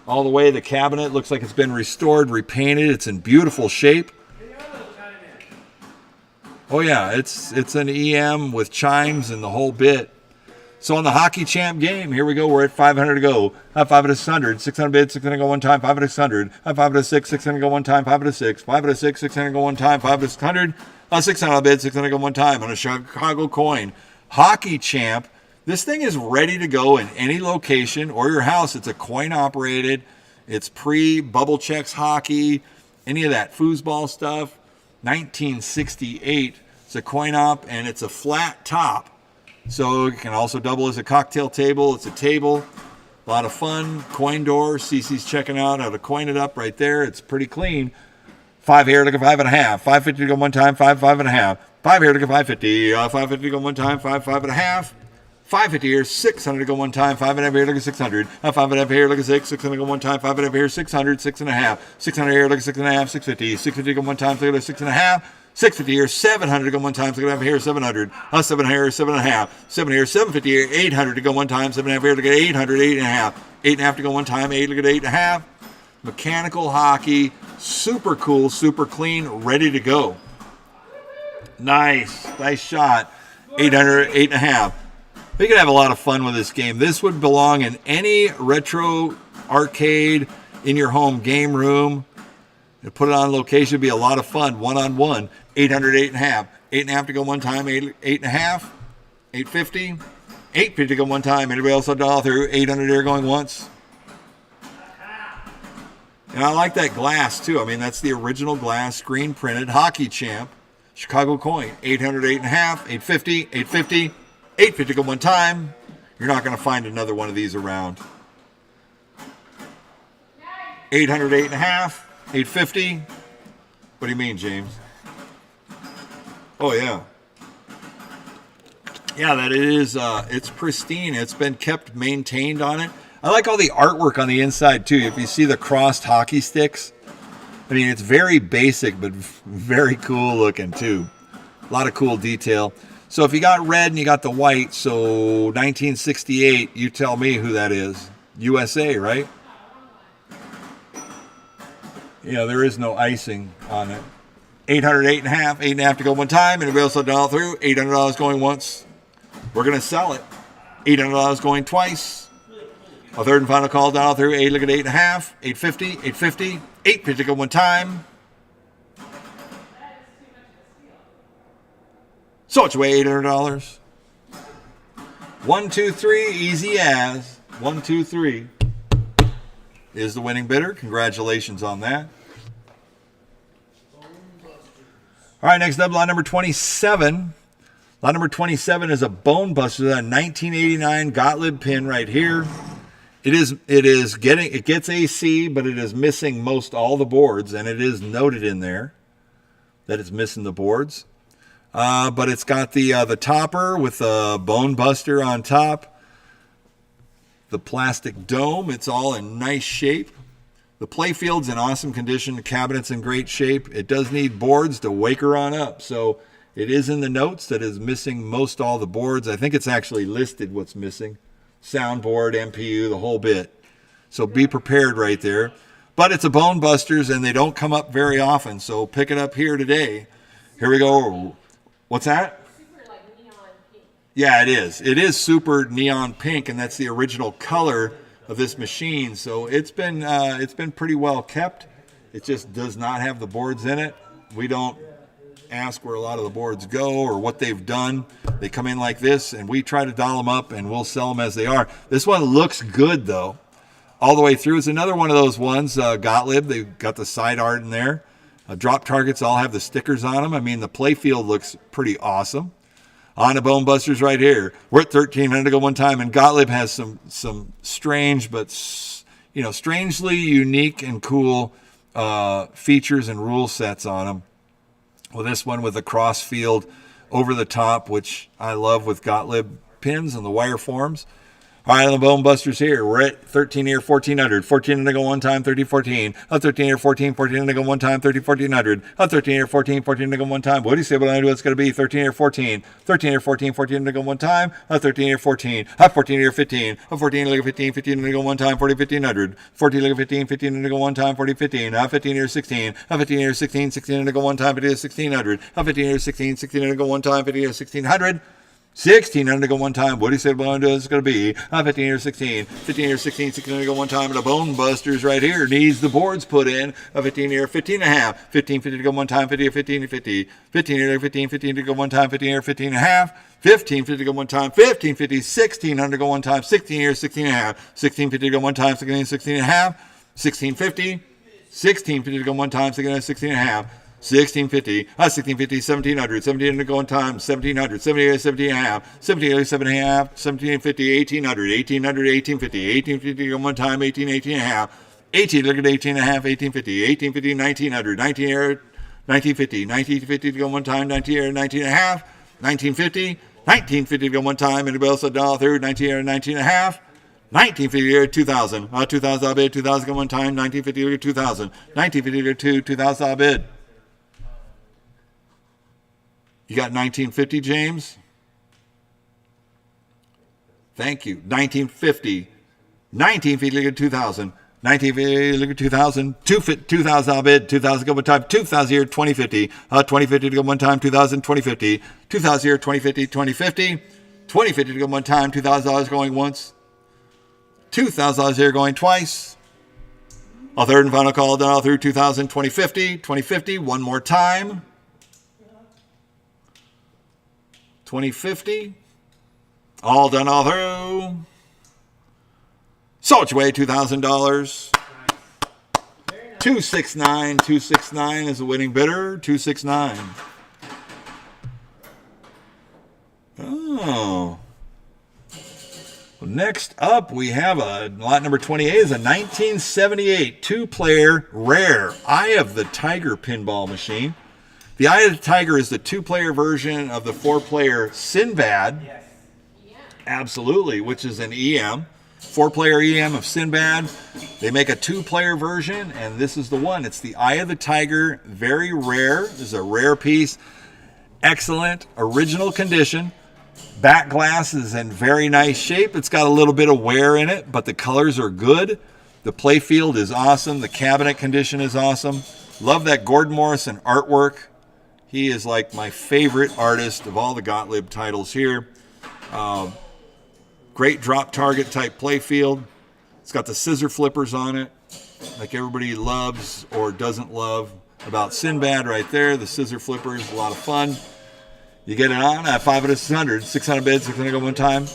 Speaker 1: All the way the cabinet looks like it's been restored, repainted. It's in beautiful shape. Oh yeah, it's an EM with chimes and the whole bit. So on the Hockey Champ game, here we go. We're at 500 to go. 5 out of 600. 600 bid, 600 go one time. 5 out of 600. 5 out of 6, 600 go one time. 5 out of 6. 5 out of 6, 600 go one time. 5 out of 600. 600 bid, 600 go one time on a Chicago Coin Hockey Champ. This thing is ready to go in any location or your house. It's a coin operated. It's pre-bubble checks hockey, any of that foosball stuff. 1968. It's a coin op and it's a flat top. So it can also double as a cocktail table. It's a table. A lot of fun. Coin door. Cece's checking out how to coin it up right there. It's pretty clean. 5 here, look at 5 and a half. 550 to go one time. 5 and a half. 5 here, look at 550. 550 to go one time. 5 and a half. 550 here, 600 to go one time. 5 and a half here, look at 600. 5 and a half here, look at 6. 600 to go one time. 5 and a half here, 600. 6 and a half. 600 here, look at 6 and a half. 650. 650 to go one time. 6 and a half. 650 here, 700 to go one time. 6 and a half here, 700. 7 here, 7 and a half. 7 here, 750 here, 800 to go one time. 7 and a half here, look at 800. 8 and a half. 8 and a half to go one time. 8, look at 8 and a half. Mechanical hockey, super cool, super clean, ready to go. Nice shot. 800, 8 and a half. You can have a lot of fun with this game. This would belong in any retro arcade in your home game room. You put it on location, it'd be a lot of fun. One-on-one. 800, 8 and a half. 8 and a half to go one time. 8 and a half. 850. 850 to go one time. Anybody else on $1 through? 800 here going once. And I like that glass too. I mean, that's the original glass, screen printed hockey champ, Chicago coin. 800, 8.5, 850, 850, 850 to go one time. You're not going to find another one of these around. 800, 8.5, 850. What do you mean, James? Oh yeah. Yeah, that is, it's pristine. It's been kept maintained on it. I like all the artwork on the inside too. If you see the crossed hockey sticks, I mean, it's very basic, but very cool looking too. A lot of cool detail. So if you got red and you got the white, so 1968, you tell me who that is. USA, right? Yeah, there is no icing on it. 800, 8.5, 8.5 to go one time. Anybody else $1 through? $800 going once. We're going to sell it. $800 going twice. A third and final call $1 through. Look at 8.5, 850, 850, 850 to go one time. So it's way $800. 1, 2, 3, easy as. 1, 2, 3 is the winning bidder. Congratulations on that. All right, next up, lot number 27. Lot number 27 is a Bone Buster, a 1989 Gottlieb pin right here. It gets AC, but it is missing most all the boards, and it is noted in there that it's missing the boards. But it's got the topper with a Bone Buster on top. The plastic dome, it's all in nice shape. The playfield's in awesome condition. The cabinet's in great shape. It does need boards to wake her on up. So it is in the notes that is missing most all the boards. I think it's actually listed what's missing. Soundboard, MPU, the whole bit. So be prepared right there. But it's a Bone Busters, and they don't come up very often. So pick it up here today. Here we go. What's that?
Speaker 4: Super like neon pink.
Speaker 1: Yeah, it is. It is super neon pink, and that's the original color of this machine. So it's been pretty well kept. It just does not have the boards in it. We don't ask where a lot of the boards go or what they've done. They come in like this, and we try to doll them up, and we'll sell them as they are. This one looks good though, all the way through. It's another one of those ones. Gottlieb, they've got the side art in there. Drop targets all have the stickers on them. I mean, the playfield looks pretty awesome. On the Bone Busters right here. We're at 1,300 to go one time, and Gottlieb has some strange but strangely unique and cool features and rule sets on them. Well, this one with the cross field over the top, which I love with Gottlieb pins and the wire forms. All right, on the Bone Busters here, we're at 13 here, 1,400. 14 to go one time, 30-14. 13 here, 14 to go one time, 30-1,400. 13 here, 14 to go one time. What do you say what I do it's going to be? 13 here, 14. 13 here, 14 to go one time. 13 here, 14. 14 here, 15. 14 to go 15 to go one time, 1,500. 14 to go 15 to go one time, 15. 15 here, 16. 15 here, 16 to go one time, 1,600. 15 here, 16 to go one time, 1,600. 1,600 to go one time. What do you say what it's going to be? 15 or 16. 15 or 16 to go one time. And the Bone Busters right here needs the boards put in. 15 here, 15 and a half. 15, 50 to go one time. 50 or 15 50. 15 here, 15 to go one time. 15 here, 15 and a half. 15, 50 to go one time. 15, 50, 1,600 to go one time. 16 here, 16 and a half. 16, 50 to go one time. 16, 16 and a half. 16, 50. 16, 50 to go one time. 16 and a half. 1650, 1650, 1700, 1700 to go on time, 1700, 1700, 17 and a half, 1700, 7 and a half, 1750, 1800, 1800, 1850, 1850 to go one time, 18, 18 and a half, 18, look at 18 and a half, 1850, 1850, 1900, 19 here, 1950, 1950 to go one time, 19 here, 19 and a half, 1950, 1950 to go one time, anybody else $1 through, 19 here, 19 and a half, 1950 here, 2000, 2000 I'll bid, 2000 go one time, 1950 here, 2000, 1950 here, 2000 I'll bid. You got 1950, James? Thank you. 1950. 1950, look at 2000. 1950, look at 2000. 2000, I'll bid. 2000, go one time. 2000 here, 2050. 2050 to go one time. 2000, 2050. 2000 here, 2050, 2050. 2050 to go one time. $2,000 going once. $2,000 here going twice. A third and final call done all through 2000, 2050. 2050, one more time. 2050. All done, all through. Salt away, $2,000. 269. 269 is the winning bidder. 269. Oh. Well, next up, we have a lot number 28 is a 1978 two-player rare Eye of the Tiger pinball machine. The Eye of the Tiger is the two-player version of the four-player Sinbad.
Speaker 2: Yes.
Speaker 1: Absolutely, which is an EM. Four-player EM of Sinbad. They make a two-player version, and this is the one. It's the Eye of the Tiger. Very rare. This is a rare piece. Excellent. Original condition. Back glass is in very nice shape. It's got a little bit of wear in it, but the colors are good. The play field is awesome. The cabinet condition is awesome. Love that Gordon Morrison artwork. He is like my favorite artist of all the Gottlieb titles here. Great drop target type play field. It's got the scissor flippers on it, like everybody loves or doesn't love about Sinbad right there. The scissor flippers, a lot of fun. You get it on at 500 to 600. 600 bids, 600 go one time.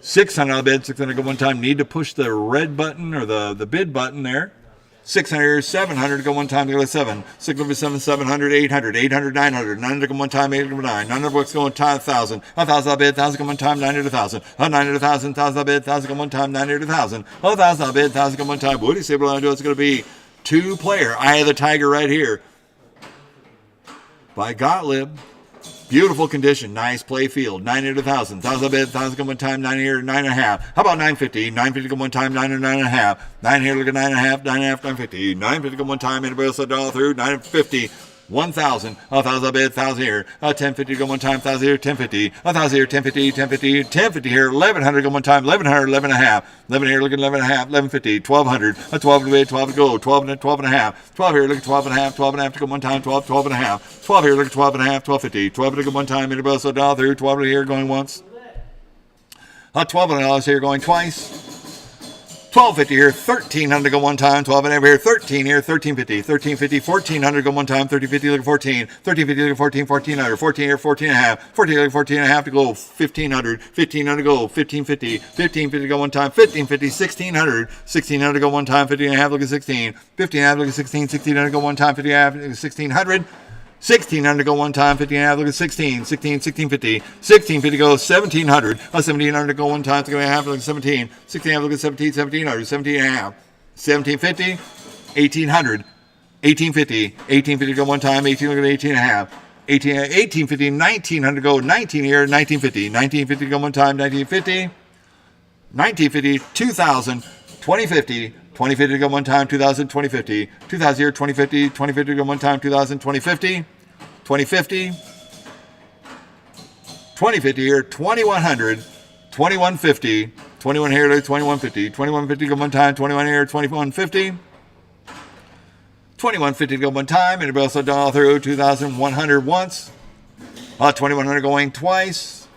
Speaker 1: 600 bids, 600 go one time. Need to push the red button or the bid button there. 600, 700 go one time to go to 7. 607, 700, 800, 800, 900, 900 go one time, 800 go 9. 900 bucks go one time, 1,000. 1,000 bid, 1,000 go one time, 900 to 1,000. 900 to 1,000, 1,000 bid, 1,000 go one time, 900 to 1,000. 1,000 bid, 1,000 go one time. What do you say we're going to do? It's going to be two-player Eye of the Tiger right here by Gottlieb. Beautiful condition, nice play field. 900 to 1,000. 1,000 bid, 1,000 go one time, 900, 9.5. How about 950? 950 go one time, 900, 9.5. 900, look at 9.5, 9.5, 950. 950 go one time, anybody else a dollar through? 950. 1,000. 1,000 bid, 1,000 here. 1050 go one time, 1,000 here, 1050. 1,000 here, 1050, 1050, 1050 here. 1,100 go one time, 1,100, 11.5. 11 here, look at 11.5, 1150. 1,200. 12 to bid, 12 to go. 12 and 12.5. 12 here, look at 12.5, 12.5 to go one time, 12, 12.5. 12 here, look at 12.5, 1250. 12 to go one time, anybody else a dollar through? 12 here going once. $12 here going twice. 1,250 here, 1,300 go one time, 12 and over here, 13 here, 1,350, 1,350, 1,400 go one time, 1,350 look at 14, 1,350 look at 14, 1,400, 14 here, 14 and a half, 14 look at 14 and a half to go, 1,500, 1,500 go, 1,550, 1,550 go one time, 1,550, 1,600, 1,600 go one time, 50 and a half look at 16, 50 and a half look at 16, 1,600 go one time, 50 and a half, 1,600, 1,600 go one time, 50 and a half, look at 16, 16, 1,650, 1,650 go 1,700, 1,700 go one time, 3 and a half, look at 17, 16 and a half, look at 17, 1,700, 17 and a half, 1,750, 1,800, 1,850, 1,850 go one time, 18, look at 18 and a half, 1,850, 1,900 go 19 here, 1,950, 1,950 go one time, 1,950, 1,950, 2,000, 2,050, 2050 to go one time, 2,000, 2050. 2,000 here, 2050. 2050 to go one time, 2,000, 2050. 2050. 2050 here, 2,100. 2,150. 21 here, 2,150. 2,150 to go one time, 21 here, 2,150. 2,150 to go one time. Anybody else done all through? 2,100 once. 2,100 going twice.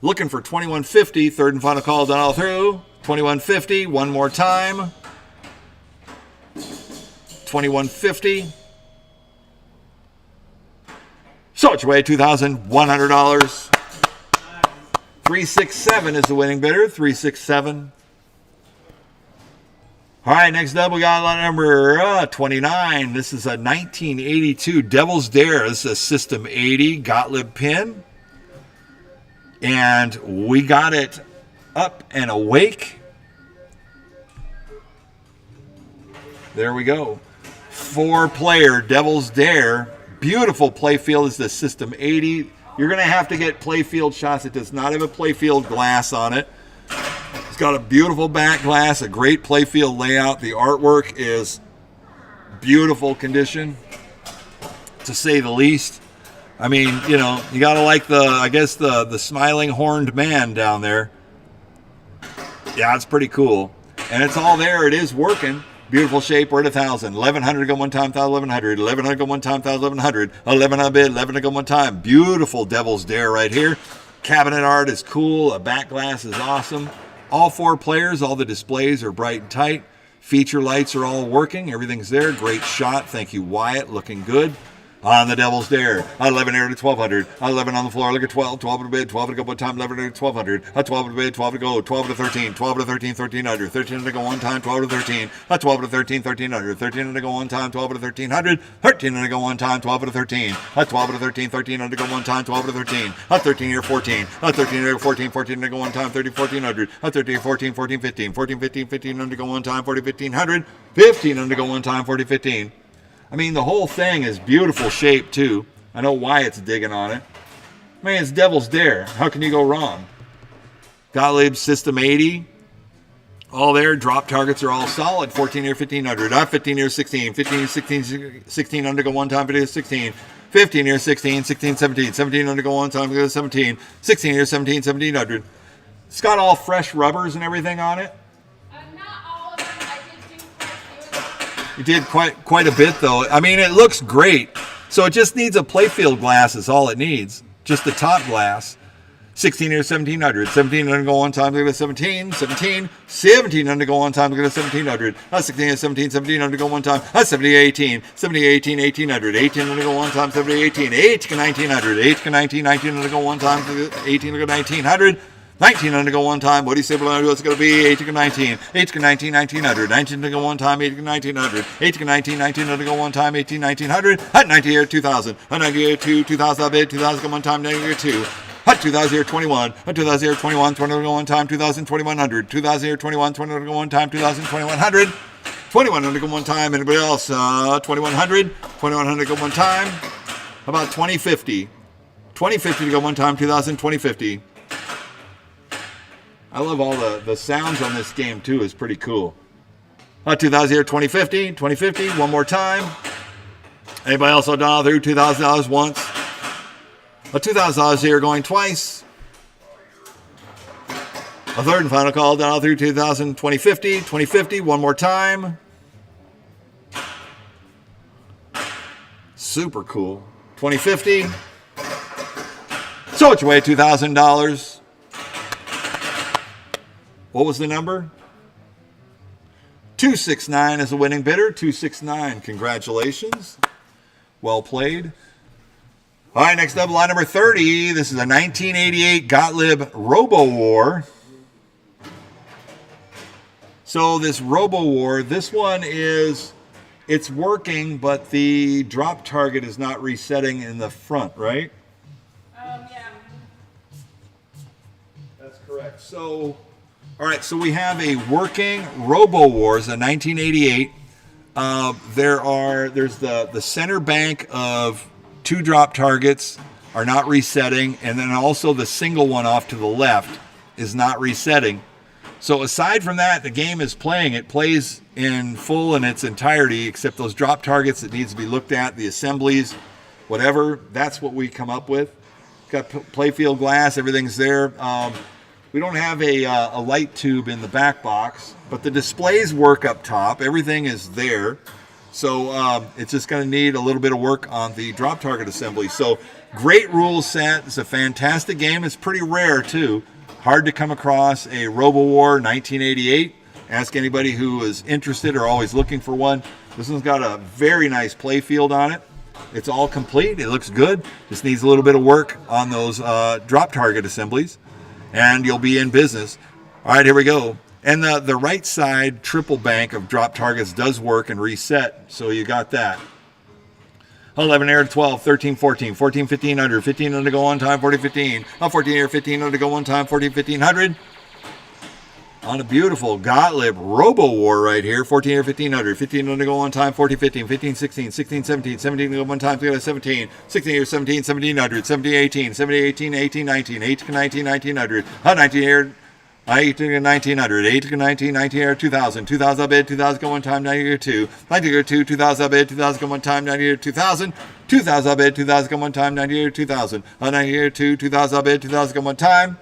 Speaker 1: Looking for 2,150. Third and final call done all through. 2,150. One more time. 2,150. So it's way $2,100. 367 is the winning bidder. 367. All right, next up we got lot number 29. This is a 1982 Devil's Dare. This is a System 80 Gottlieb pin. And we got it up and awake. There we go. 4-player Devil's Dare. Beautiful playfield is the System 80. You're going to have to get playfield shots. It does not have a playfield glass on it. It's got a beautiful back glass, a great playfield layout. The artwork is beautiful condition, to say the least. I mean, you know, you got to like the smiling horned man down there. Yeah, it's pretty cool. And it's all there. It is working. Beautiful shape. We're at 1,000. 1,100 go one time, 1,100. 1,100 go one time, 1,100. 1,100 bid, 11 go one time. Beautiful Devil's Dare right here. Cabinet art is cool. A back glass is awesome. All 4 players, all the displays are bright and tight. Feature lights are all working. Everything's there. Great shot. Thank you, Wyatt. Looking good. On the Devil's Dare. 11 air to 1200. 11 on the floor. Look at 12. 12 to bid. 12 to go one time. 11 to 1200. 12 to bid. 12 to go. 12 to 13. 12 to 13. 1300. 13 to go one time. 12 to 13. 12 to 13. 1300. 13 to go one time. 12 to 1300. 13 to go one time. 12 to 13. 12 to 13. 13 to go one time. 12 to 13. 13 here 14. 13 here 14. 14 to go one time. 30 1400. 13 14. 14 15. 14 15. 15 to go one time. 40 1500. 15 to go one time. 40 15. I mean, the whole thing is beautiful shape, too. I know Wyatt's digging on it. I mean, it's Devil's Dare. How can you go wrong? Gottlieb System 80. All there. Drop targets are all solid. 14 here, 1500. 15 here, 16. 15 here, 16. 16 undergo one time. 15 here, 16. 15 here, 16. 16, 17. 17 undergo one time. 17. 16 here, 17. 1700. It's got all fresh rubbers and everything on it.
Speaker 3: Not all of them. I did do quite a few of them.
Speaker 1: You did quite a bit, though. I mean, it looks great. So it just needs a playfield glass is all it needs. Just the top glass. 16 here, 1700. 17 undergo one time, look at 17. 17. 17 undergo one time, look at 1700. 16 here, 17. 17 undergo one time. 70, 18. 70, 18, 1800. 18 undergo one time, 70, 18. 18, 1900. 18, 19, 19 undergo one time, 18 undergo 1900. 19 undergo one time. What do you say below? What's going to be? 18 to 19. 18 to 19, 1900. 19 to go one time. 18 to 1900. 18 to 19, 19 to go one time. 18, 1900. 90 year 2000. 90 year 2, 2000 bid. 2000 go one time. 90 year 2. 2000 year 21. 2000 year 21. 20 to go one time. 2000 2100. 2000 year 21. 20 to go one time. 2000 2100. 2100 go one time. Anybody else? 2100. 2100 go one time. How about 2050? 2050 to go one time. 2000 2050. I love all the sounds on this game, too. It's pretty cool. 2000 here, 2050. 2050, one more time. Anybody else on dollar through $2,000 once? $2,000 here going twice. A third and final call, dollar through 2000, 2050. 2050, one more time. Super cool. 2050. So it's away $2,000. What was the number? 269 is the winning bidder. 269. Congratulations. Well played. All right, next up, line number 30. This is a 1988 Gottlieb Robo War. So this Robo War, this one is, it's working, but the drop target is not resetting in the front, right?
Speaker 3: Yeah.
Speaker 1: That's correct. So... all right, so we have a working Robo Wars, a 1988. There's the center bank of 2 drop targets are not resetting, and then also the single one off to the left is not resetting. So aside from that, the game is playing. It plays in full in its entirety, except those drop targets that needs to be looked at, the assemblies, whatever. That's what we come up with. Got playfield glass, everything's there. We don't have a light tube in the back box, but the displays work up top. Everything is there. So it's just going to need a little bit of work on the drop target assembly. So great rule set. It's a fantastic game. It's pretty rare, too. Hard to come across a Robo War 1988. Ask anybody who is interested or always looking for one. This one's got a very nice play field on it. It's all complete. It looks good. Just needs a little bit of work on those drop target assemblies. And you'll be in business. All right, here we go. And the right side triple bank of drop targets does work and reset, so you got that. 11 air, 12, 13, 14, 14, 15 under, 15 under go one time, 40, 15. 14 air, 15 under go one time, 14, 1500. On a beautiful Gottlieb Robo War right here, 14 air, 15 under, 15 under go one time, 40, 15, 15, 16, 16, 17, 17 under go one time, 17, 16 air, 17, 1700, 17, 18, 17, 18, 18, 19, 18, 19, 1900, 19 air, 18, 1900, 18, 19, 19 air, 2000, 2000 bid, 2000 go one time, 90 year 2, 90 year 2, 2000 bid, 2000 go one time, 90 year 2000, 2000 bid, 2000 go one time, 90 year 2000, 90 year 2, 2000 bid, 2000 go one time.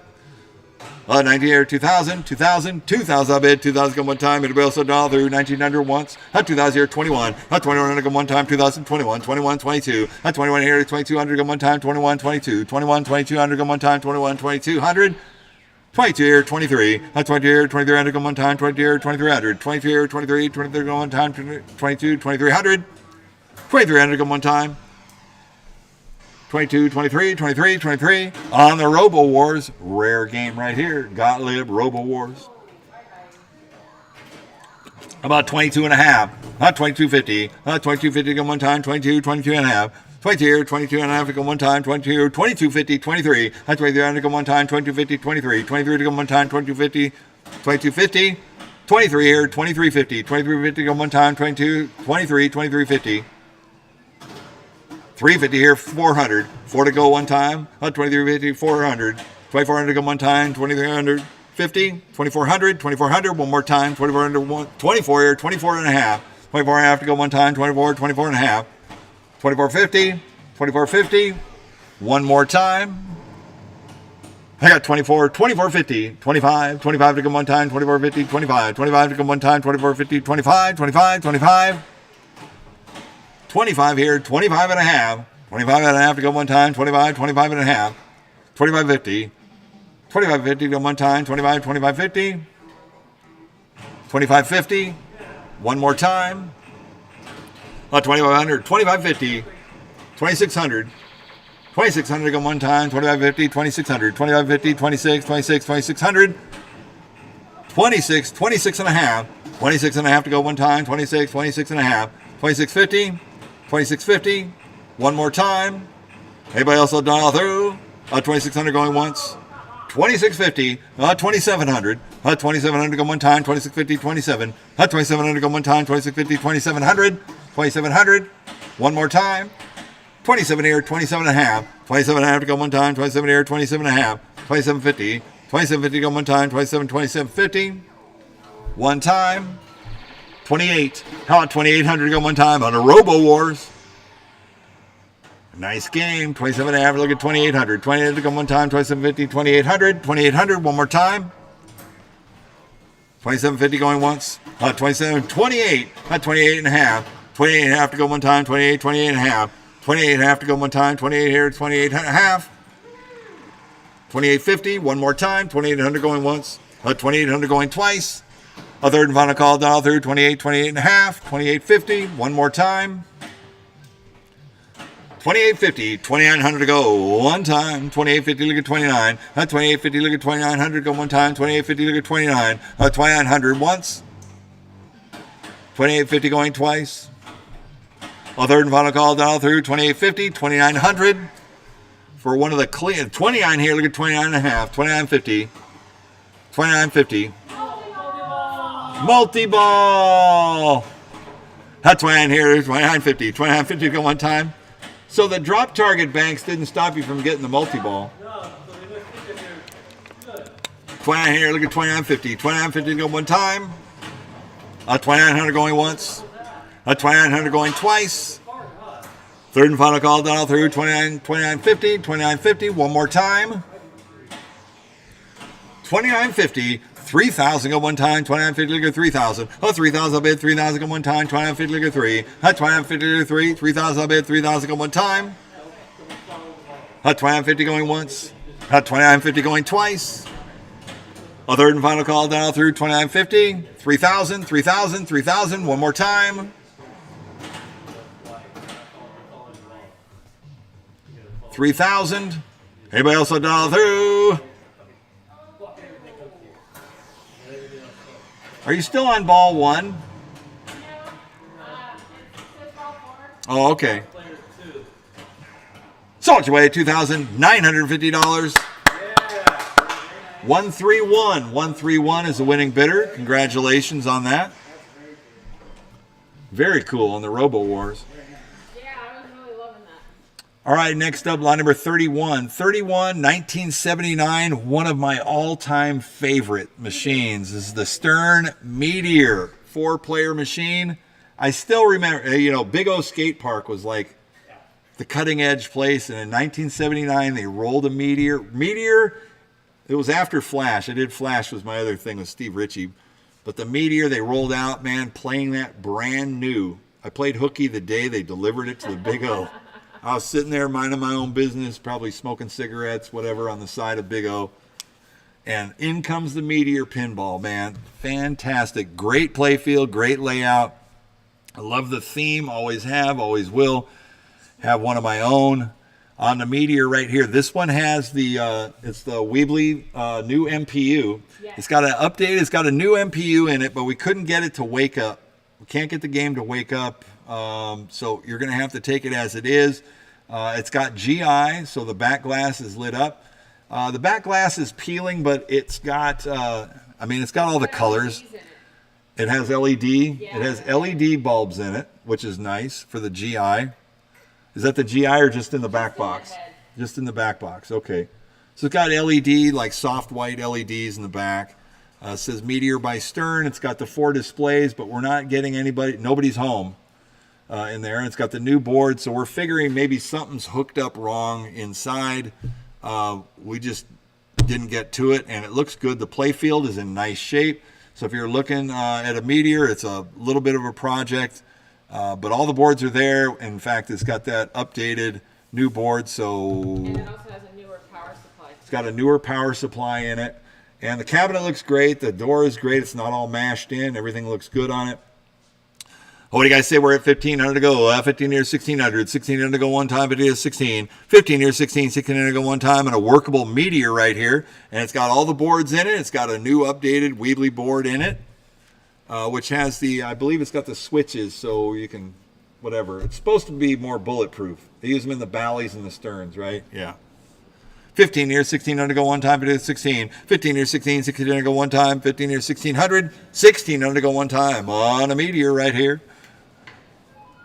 Speaker 1: 90 year 2000, 2000, 2000 bid, 2000 go one time. It'll be also dollar through 1900 once. 2000 year 21, 2100 go one time. 2021, 21, 22. 21 here 2200 go one time. 21, 22, 21, 2200 go one time. 21, 2200. 22 year 23, 22 year 2300 go one time. 22 year 2300, 22 year 23, 23 go one time. 22, 2300. 2300 go one time. 22, 23, 23, 23. On the Robo Wars, rare game right here. Gottlieb Robo Wars. About 22 and a half. 22.50. 22.50 to go one time. 22, 22 and a half. 22, 22 and a half to go one time. 22, 22.50, 23. 23 to go one time. 22.50, 23. 23 to go one time. 22.50, 22.50. 23 here. 23.50. 23.50 to go one time. 22, 23, 23.50. 350 here, 400. 4 to go one time. 2350, 400. 2400 to go one time. 2350, 2400, 2400. One more time. 2400, 24 here, 24 and a half. 24 and a half to go one time. 24, 24 and a half. 2450, 2450. One more time. I got 24, 2450, 25, 25 to go one time. 2450, 25, 25 to go one time. 2450, 25, 25, 25. 25 here, 25 and a half. 25 and a half to go one time. 25, 25 and a half. 2550. 2550 to go one time. 25, 2550. 2550. One more time. 2500. 2550. 2600. 2600 to go one time. 2550. 2600. 2550. 26, 26, 2600. 26, 26 and a half. 26 and a half to go one time. 26, 26 and a half. 2650. 2650. One more time. Anybody else will dial through? 2600 going once. 2650. 2700. 2700 go one time. 2650. 27. 2700 go one time. 2650. 2700. 2700. One more time. 27 here. 27 and a half. 27 and a half to go one time. 27 here. 27 and a half. 2750. 2750 go one time. 27. 2750. One time. 28. How about 2,800 to go one time on a Robo Wars? Nice game. 27 and a half. Look at 2,800. 2,800 to go one time. 2750. 2,800. 2,800. One more time. 2750 going once. 27. 28. 28 and a half. 28 and a half to go one time. 28. 28 and a half. 28 and a half to go one time. 28 here. 28 and a half. 2850. One more time. 2,800 going once. 2,800 going twice. A third and final call dial through. 28, 28 and a half. 2850. One more time. 2850. 2,900 to go one time. 2850. Look at 29. 2850. Look at 2,900. Go one time. 2850. Look at 29. 2,900 once. 2850 going twice. A third and final call dial through. 2850. 2,900. For one of the clean. 29 here. Look at 29 and a half. 2950. 2950. Multi-ball. That's 29 here. 2950. 2950 go one time. So the drop target banks didn't stop you from getting the multi-ball. 29 here. Look at 2950. 2950 go one time. 2,900 going once. 2,900 going twice. Third and final call dial through. 2950. 2950. One more time. 2950. 3,000 go one time. 2950 look at 3,000. 3,000 I'll bid 3,000 go one time. 2950 look at 3. 2950 look at 3. 3,000 I'll bid 3,000 go one time. 2950 going once. 2950 going twice. A third and final call dial through. 2950. 3,000. 3,000. 3,000. One more time. 3,000. Anybody else will dial through? Are you still on ball one? Oh, okay. So it's away at $2,950. 131. 131 is the winning bidder. Congratulations on that. Very cool on the Robo Wars.
Speaker 4: Yeah, I was really loving that.
Speaker 1: All right, next up, line number 31. 31, 1979, one of my all-time favorite machines. This is the Stern Meteor 4-player machine. I still remember, Big O Skate Park was like the cutting-edge place, and in 1979, they rolled a Meteor. Meteor, it was after Flash. I did Flash was my other thing with Steve Ritchie. But the Meteor they rolled out, man, playing that brand new. I played hooky the day they delivered it to the Big O. I was sitting there minding my own business, probably smoking cigarettes, whatever, on the side of Big O. And in comes the Meteor pinball, man. Fantastic. Great play field, great layout. I love the theme, always have, always will. Have one of my own. on the Meteor right here. This one has the it's the Weebly new MPU.
Speaker 4: Yes.
Speaker 1: It's got an update. It's got a new MPU in it, but we couldn't get it to wake up. We can't get the game to wake up, so you're going to have to take it as it is. It's got GI, so the back glass is lit up. The back glass is peeling, but it's got it's got all the colors.
Speaker 4: LEDs in it.
Speaker 1: It has LED.
Speaker 4: Yeah.
Speaker 1: It has LED bulbs in it, which is nice for the GI. Is that the GI or just in the back
Speaker 4: in the
Speaker 1: box?
Speaker 4: head.
Speaker 1: Just in the back box. Okay. So it's got LED, like soft white LEDs in the back. It says Meteor by Stern. It's got the 4 displays, but we're not getting nobody's home in there. And it's got the new board, so we're figuring maybe something's hooked up wrong inside. We just didn't get to it, and it looks good. The play field is in nice shape. So if you're looking at a Meteor, it's a little bit of a project, but all the boards are there. In fact, it's got that updated new board, so
Speaker 4: And it also has a newer power supply.
Speaker 1: it's got a newer power supply in it. And the cabinet looks great. The door is great. It's not all mashed in. Everything looks good on it. What do you guys say? We're at 1,500 to go. 15 here, 1,600. 1,600 to go one time, but it is 16. 15 here, 16, 1,600 to go one time, and a workable Meteor right here. And it's got all the boards in it. It's got a new updated Weebly board in it, which has I believe it's got the switches, so you can, whatever. It's supposed to be more bulletproof. They use them in the Bally's and the Sterns, right? Yeah. 15 here, 1,600 to go one time, but it is 16. 15 here, 16, 1,600 to go one time. 15 here, 1,600. 1,600 to go one time on a Meteor right here.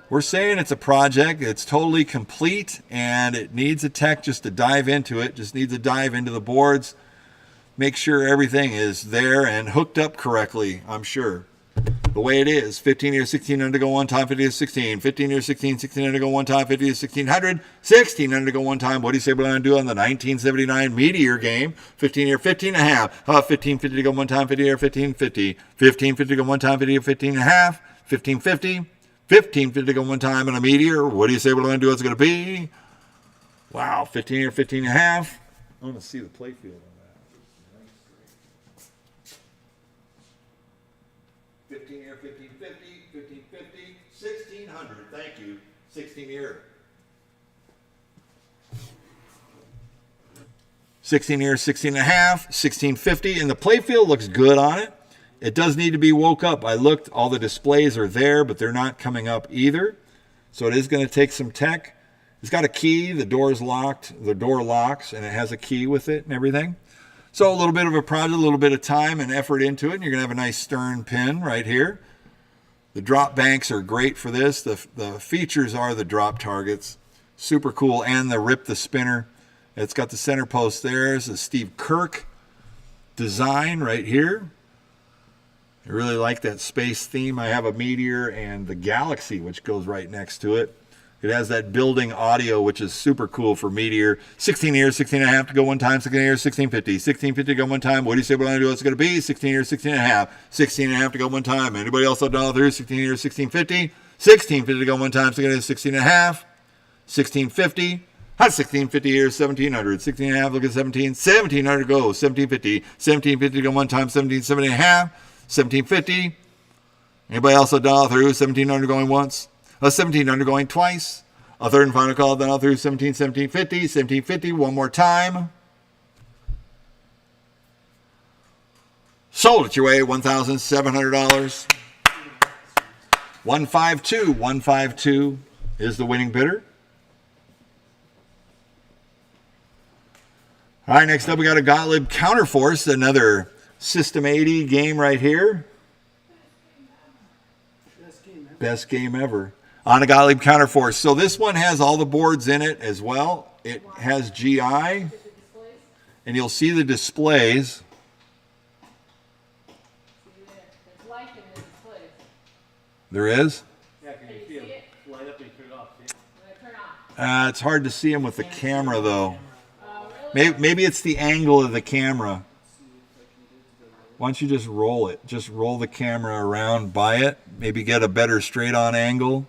Speaker 1: We're saying it's a project. It's totally complete, and it needs a tech just to dive into it. Just needs to dive into the boards, make sure everything is there and hooked up correctly, I'm sure. The way it is. 15 here, 1,600 to go one time, 50 to 16. 15 here, 16, 1,600 to go one time, 50 to 1,600. 1,600 to go one time. What do you say we're going to do on the 1979 Meteor game? 15 here, 15 and a half. 1550 to go one time, 50 here, 1550. 1550 to go one time, 50 here, 15 and a half. 1550. 1550 to go one time on a Meteor. What do you say we're going to do? What's it going to be? Wow, 15 here, 15 and a half. I want to see the play field on that. 15 here, 1550, 1550, 1,600. Thank you. 16 here. 16 here, 16 and a half, 1650. And the play field looks good on it. It does need to be woke up. I looked, all the displays are there, but they're not coming up either. So it is going to take some tech. It's got a key, the door is locked, the door locks, and it has a key with it and everything. So a little bit of a project, a little bit of time and effort into it, and you're going to have a nice Stern pin right here. The drop banks are great for this. The features are the drop targets. Super cool, and the Rip the Spinner. It's got the center post there. It's a Steve Kirk design right here. I really like that space theme. I have a Meteor and the Galaxy, which goes right next to it. It has that building audio, which is super cool for Meteor. 16 here, 16 and a half to go one time. 16 here, 1650. 1650 to go one time. What do you say we're going to do? What's it going to be? 16 here, 16 and a half. 16 and a half to go one time. Anybody else on dollar through? 16 here, 1650. 1650 to go one time. 16 and a half. 1650. How's 1650 here? 1700. 16 and a half. Look at 17. 1700 to go. 1750. 1750 to go one time. 1770 and a half. 1750. Anybody else a dollar through? 1700 going once. 1700 going twice. A third and final call down through 1750. 1750 one more time. Sold it your way. $1,700. 152. 152 is the winning bidder. All right, next up we got a Gottlieb Counterforce, another System 80 game right here. Best game ever. On a Gottlieb Counterforce. So this one has all the boards in it as well. It has GI. And you'll see the displays.
Speaker 4: There's light in the displays.
Speaker 1: There is?
Speaker 2: Yeah, can you feel it? Light up and turn it off. See?
Speaker 4: When I turn on.
Speaker 1: It's hard to see them with the camera, though.
Speaker 4: Really?
Speaker 1: Maybe it's the angle of the camera. Why don't you just roll it? Just roll the camera around by it. Maybe get a better straight-on angle.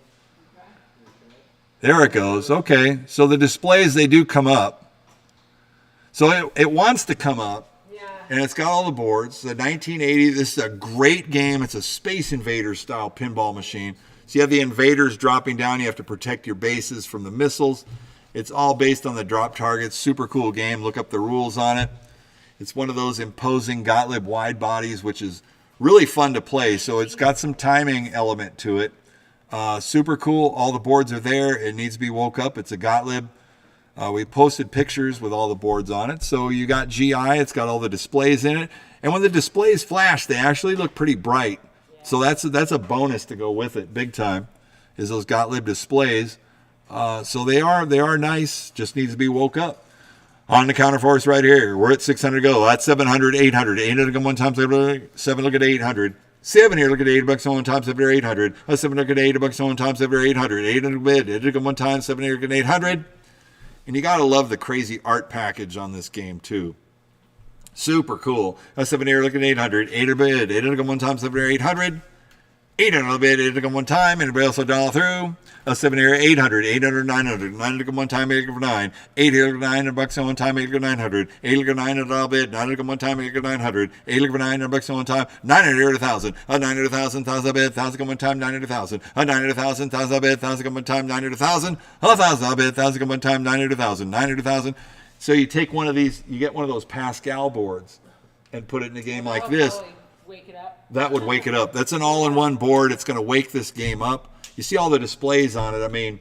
Speaker 1: There it goes. Okay. So the displays, they do come up. So it wants to come up.
Speaker 4: Yeah.
Speaker 1: And it's got all the boards. The 1980, this is a great game. It's a Space Invaders style pinball machine. So you have the invaders dropping down. You have to protect your bases from the missiles. It's all based on the drop targets. Super cool game. Look up the rules on it. It's one of those imposing Gottlieb wide bodies, which is really fun to play. So it's got some timing element to it. Super cool. All the boards are there. It needs to be woke up. It's a Gottlieb. We posted pictures with all the boards on it. So you got GI. It's got all the displays in it. And when the displays flash, they actually look pretty bright. So that's a bonus to go with it, big time, is those Gottlieb displays. So they are nice. Just needs to be woke up. On the counter for us right here. We're at 600 go. That's 700, 800. 800 come one time, 7 look at 800. 7 here, look at $8 on one time, 7 or 800. 7 look at $8 on one time, 7 or 800. 800 bid. 800 come one time, 7 here, look at 800. And you got to love the crazy art package on this game, too. Super cool. 7 here, look at 800. 800 bid. 800 come one time, 7 or 800. 800 bid. 800 come one time. Anybody else will dial through? 7 here, 800, 800, 900, 900 come one time, 800 for 9, 800 $900 on one time, 800 900, 800 900 all bid, 900 come one time, 800 900, 800 for $900 on one time, 900 1,000, 900,000, 1,000 bid, 1,000 come one time, 900,000, 900,000, 1,000 bid, 1,000 come one time, 900,000, 1,000 bid, 1,000 come one time, 900,000, 900,000. So you take one of these, you get one of those Pascal boards and put it in a game like this.
Speaker 4: Wake it up.
Speaker 1: That would wake it up. That's an all-in-one board. It's going to wake this game up. You see all the displays on it. I mean,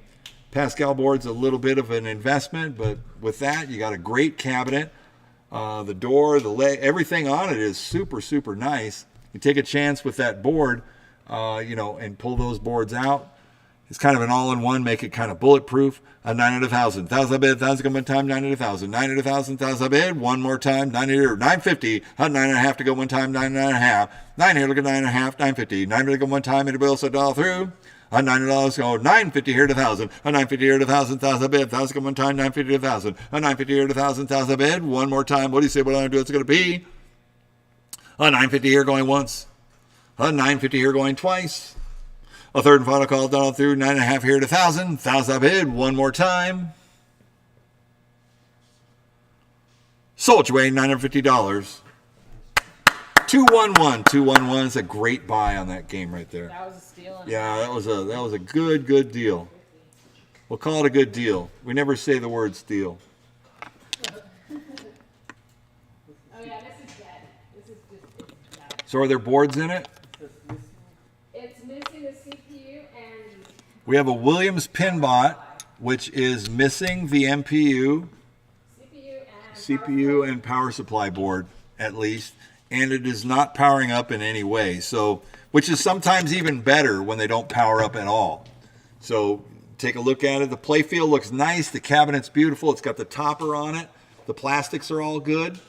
Speaker 1: Pascal board's a little bit of an investment, but with that, you got a great cabinet. The door, the leg, everything on it is super, super nice. You take a chance with that board, and pull those boards out. It's kind of an all-in-one, make it kind of bulletproof. 900,000, 1,000 bid, 1,000 come one time, 900,000, 900,000, 1,000 bid, one more time, 900, 950, 9.5 to go one time, 9.5, 9 here, look at 9.5, 950, 9 to go one time, anybody else will dial through. $900 go 950 here to 1,000. 950 here to 1,000. 1,000 bid. 1,000 come one time. 950 to 1,000. 950 here to 1,000. 1,000 bid. One more time. What do you say? What I'm gonna do? It's gonna be 950 here going once. 950 here going twice. A third and final call down through 9.5 here to 1,000. 1,000 bid. One more time. Sold your way $950. 211. 211 is a great buy on that game right there.
Speaker 4: That was a steal.
Speaker 1: Yeah, that was a good deal. We'll call it a good deal. We never say the word steal.
Speaker 3: Oh yeah, this is dead. This is just dead.
Speaker 1: So are there boards in it?
Speaker 3: It's missing the CPU and
Speaker 1: We have a Williams Pinbot, which is missing the MPU, CPU and power supply board at least, and it is not powering up in any way. So, which is sometimes even better when they don't power up at all. So take a look at it. The playfield looks nice. The cabinet's beautiful. It's got the topper on it. The plastics are all good.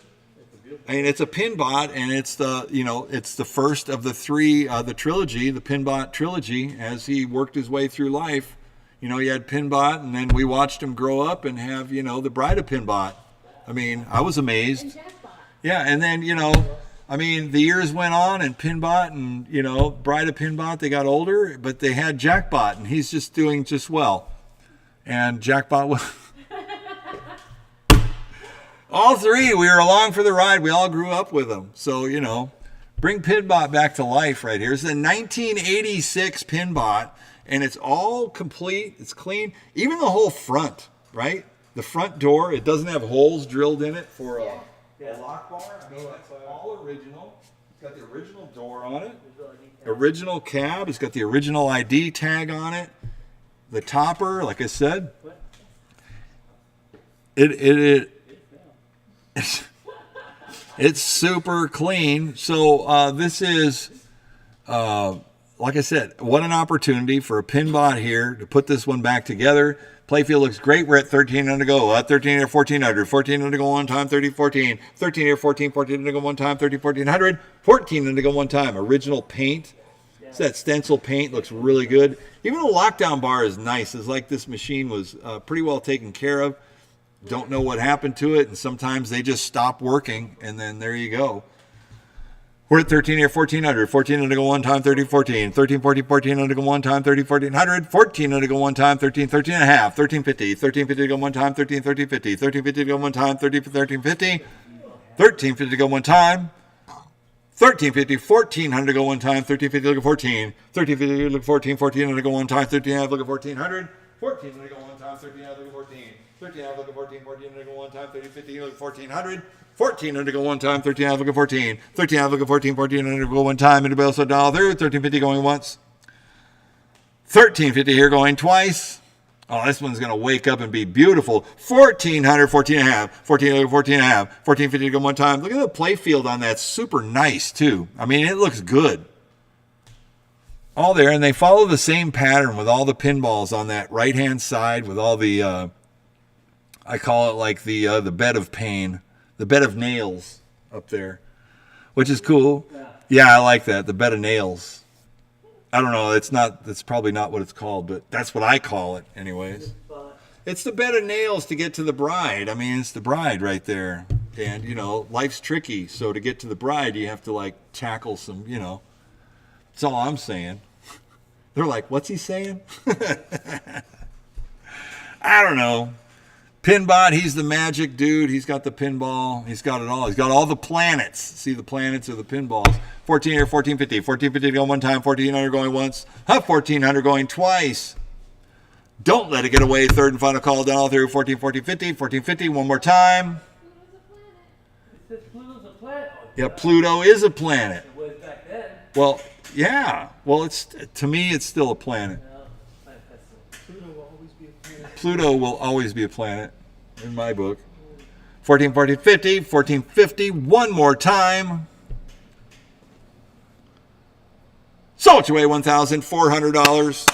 Speaker 1: I mean, it's a Pinbot, and it's the first of the three, the trilogy, the Pinbot trilogy. As he worked his way through life, he had Pinbot, and then we watched him grow up and have, the Bride of Pinbot. I mean, I was amazed. Yeah, and then the years went on, and Pinbot and Bride of Pinbot, they got older, but they had Jackbot, and he's just doing just well. And Jackbot was. All three, we were along for the ride. We all grew up with them. So, bring Pinbot back to life right here. It's a 1986 Pinbot, and it's all complete. It's clean. Even the whole front, right? The front door, it doesn't have holes drilled in it for a lock bar. I mean, that's all original. It's got the original door on it. Original cab. It's got the original ID tag on it. The topper, like I said. It's super clean. So this is, like I said, what an opportunity for a Pinbot here to put this one back together. Playfield looks great. We're at 1,300 to go. 13 here, 1,400. 1,400 to go one time, 30, 14. 13 here, 14, 14 to go one time, 30, 1,400. 14 to go one time. Original paint. It's that stencil paint. Looks really good. Even the lockdown bar is nice. It's like this machine was pretty well taken care of. Don't know what happened to it, and sometimes they just stop working, and then there you go. We're at 13 here, 1,400. 1,400 to go one time, 30, 14. 13, 14, 1,400 to go one time, 30, 1,400. 1,400 to go one time, 13, 13 and a half. 1350. 1350 to go one time, 13, 1350. 1350 to go one time, 30, 1350. 1350 to go one time. 1350, 1,400 to go one time, 1350 look at 14. 1350 look at 14, 1,400 to go one time, 13 look at 1,400. 1,400 to go one time, 13 look at 14. 13 half, look at 14, 1400 go one time, 13, 15, look at 1400, 1400 go one time, 13 half, look at 14, 13 half, look at 14, 1400 go one time, and the bell so down through, 1350 going once, 1350 here going twice. Oh, this one's going to wake up and be beautiful. 1400, 14 and a half, 1400, 14 and a half, 1450 go one time. Look at the play field on that, super nice too. I mean, it looks good. All there, and they follow the same pattern with all the pinballs on that right-hand side with all the, I call it like the bed of pain, the bed of nails up there, which is cool. Yeah, I like that, the bed of nails. I don't know, that's probably not what it's called, but that's what I call it anyways. It's the bed of nails to get to the bride. I mean, it's the bride right there. And, you know, life's tricky, so to get to the bride, you have to, like, tackle some, you know. That's all I'm saying. They're like, what's he saying? I don't know. Pinbot, he's the magic dude. He's got the pinball. He's got it all. He's got all the planets. See, the planets are the pinballs. 14 here, 1450. 1450 going one time, 1400 going once. 1400 going twice. Don't let it get away. Third and final call down all through. 14, 14, 50. 1450, one more time.
Speaker 2: It says Pluto's a planet.
Speaker 1: Yeah, Pluto is a planet.
Speaker 2: It was back then.
Speaker 1: Well, yeah. Well, to me, it's still a planet.
Speaker 2: No, Pluto will always be a planet.
Speaker 1: Pluto will always be a planet in my book. 14, 14, 50, 1450, one more time. Sold away $1,400.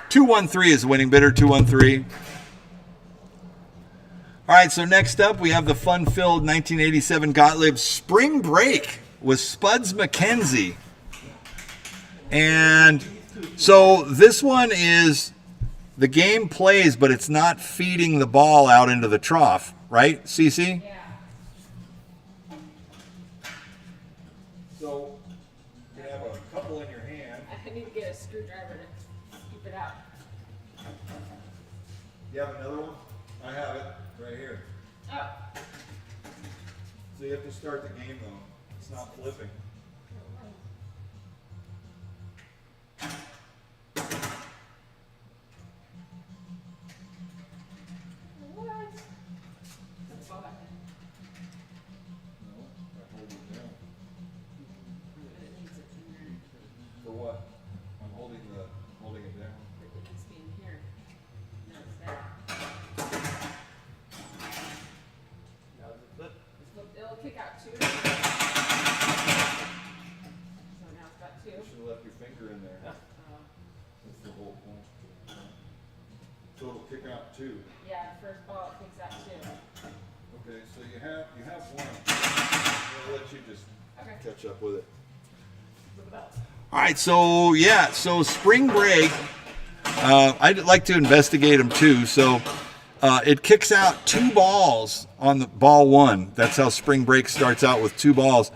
Speaker 1: 213 is the winning bidder, 213. All right, so next up we have the fun-filled 1987 Gottlieb Spring Break with Spuds McKenzie. And so this one is, the game plays, but it's not feeding the ball out into the trough, right, Cece?
Speaker 4: Yeah.
Speaker 1: So you have a couple in your hand.
Speaker 4: I need to get a screwdriver to scoop it out.
Speaker 1: You have another one? I have it right here.
Speaker 4: Oh.
Speaker 1: So you have to start the game though. It's not flipping.
Speaker 4: What? That's all I had.
Speaker 1: No, I hold it down.
Speaker 4: It needs it in there.
Speaker 1: For what? I'm holding it down.
Speaker 4: It needs to be in here. No, it's that.
Speaker 2: Now it's a flip.
Speaker 4: It'll kick out two. So now it's got two.
Speaker 1: You should have left your finger in there. That's the whole point. So it'll kick out two.
Speaker 4: Yeah, the first ball it kicks out two.
Speaker 1: Okay, so you have one. I'll let you just
Speaker 4: Okay.
Speaker 1: catch up with it.
Speaker 4: Flip it out.
Speaker 1: All right, so yeah, so spring break, I'd like to investigate them too. So it kicks out two balls on the ball one. That's how spring break starts out, with two balls.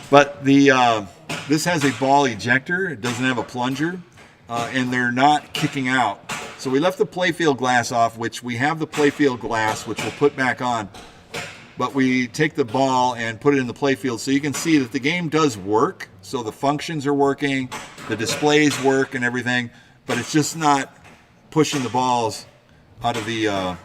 Speaker 1: But this has a ball ejector. It doesn't have a plunger, and they're not kicking out. So we left the playfield glass off, which we have the playfield glass, which we'll put back on. But we take the ball and put it in the playfield, so you can see that the game does work. So the functions are working, the displays work and everything, but it's just not pushing the balls out of the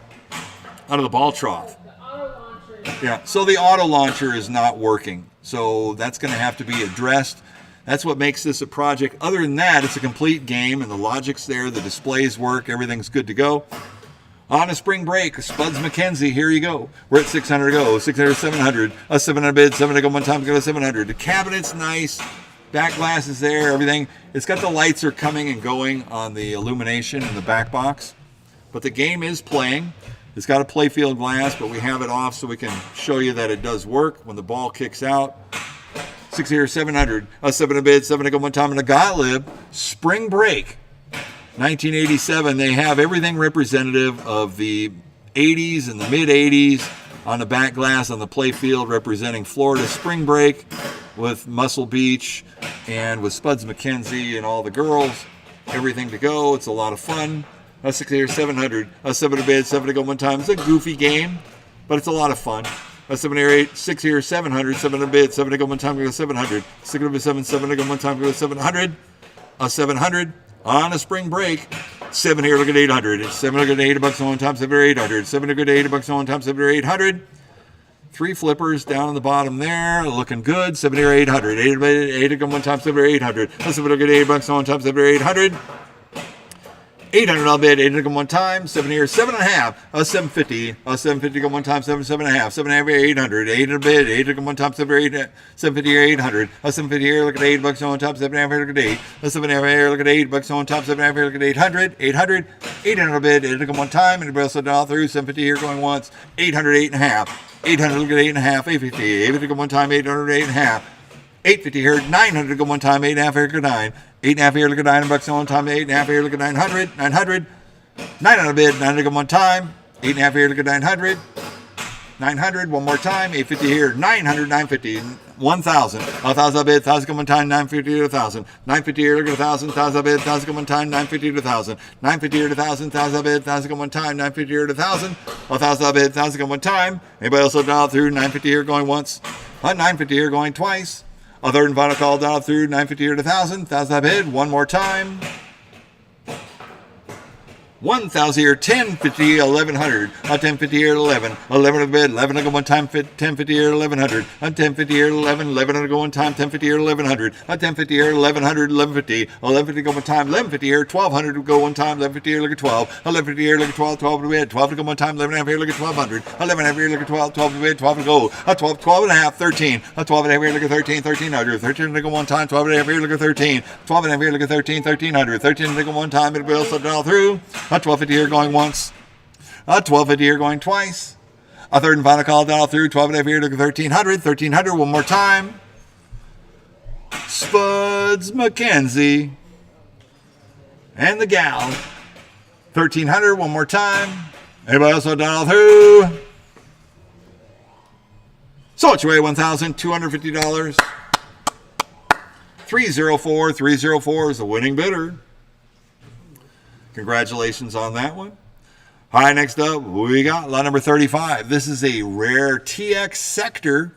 Speaker 1: ball trough.
Speaker 4: The auto launcher is
Speaker 1: Yeah, so the auto launcher is not working. So that's going to have to be addressed. That's what makes this a project. Other than that, it's a complete game, and the logic's there, the displays work, everything's good to go. On a spring break, Spuds McKenzie, here you go. We're at 600 to go, 600, 700, a 700 bid, 700 to go one time, go to 700. The cabinet's nice, back glass is there, everything. It's got the lights are coming and going on the illumination in the back box. But the game is playing. It's got a playfield glass, but we have it off so we can show you that it does work when the ball kicks out. 600, 700, a 700 bid, 7 to go one time, and a Gottlieb spring break. 1987, they have everything representative of the 80s and the mid-80s on the back glass on the playfield, representing Florida spring break with Muscle Beach and with Spuds McKenzie and all the girls. Everything to go. It's a lot of fun. A 600, 700, a 7 to bid, 7 to go one time. It's a goofy game, but it's a lot of fun. A 7 or 8, 6 here, 700, 7 to bid, 7 to go one time, go 700. 6 to bid, 7 to go one time, go 700. A 700 on a spring break. 7 here, look at 800. 7, look at $8 on one time, 7 or 800. 7, look at $8 on one time, 7 or 800. 3 flippers down on the bottom there, looking good. 7 here, 800. 8 on one time, 7 or 800. 7, look at $8 on one time, 7 or 800. 800 on bid, 800 on one time, 7 here, 7.5, 750, 750 on one time, 7.5, 7.5 here, 800, 800 bid, 800 on one time, 750 here, 800, 750 here, look at $8 on one time, 7.5 here, look at 8, 7.5 here, look at $8 on one time, 7.5 here, look at 800, 800, 800 bid, 800 on one time, and also down through, 750 here going once, 800, 8.5, 800, look at 8.5, 850, 850 on one time, 800, 8.5, 850 here, 900 go one time, 8.5 here, go 9. 8.5 here, look at $9 on one time, 8.5 here, look at 900, 900. 900 bid, 900 go one time, 8.5 here, look at 900. 900, one more time, 850 here, 900, 950, 1,000. 1,000 bid, 1,000 go one time, 950 to 1,000. 950 here, look at 1,000, 1,000 bid, 1,000 go one time, 950 to 1,000. 950 here to 1,000, 1,000 bid, 1,000 go one time, 950 here to 1,000. 1,000 bid, 1,000 go one time. Anybody else dial through 950 here going once? 950 here going twice. A third and final call down through 950 here to 1,000. 1,000 bid, one more time. 1,000 here, 1050, 1,100. 1050 here at 11. 11 to bid, 11 to go one time, 1050 here at 1,100. 1050 here at 11. 11 to go one time, 1050 here at 1,100. 1050 here at 1,100, 1150. 1150 go one time, 1150 here, 1,200 to go one time, 1150 here, look at 12. 1150 here, look at 12, 12 to bid, 12 to go one time, 11.5 here, look at 1,200. 11.5 here, look at 12, 12 to bid, 12 to go. 12, 12 and a half, 13. 12 and a half here, look at 13, 1,300. 13 to go one time, 12 and a half here, look at 13. 12 and a half here, look at 13, 1,300. 13 to go one time, it will slip down through. 1250 here going once. 1250 here going twice. A third and final call down through. 12 and a half here, look at 1,300. 1,300 one more time. Spuds McKenzie and the gal. 1,300 one more time. Anybody else down through? So it's your way, $1,250. 304. 304 is the winning bidder. Congratulations on that one. All right, next up, we got lot number 35. This is a rare TX Sector.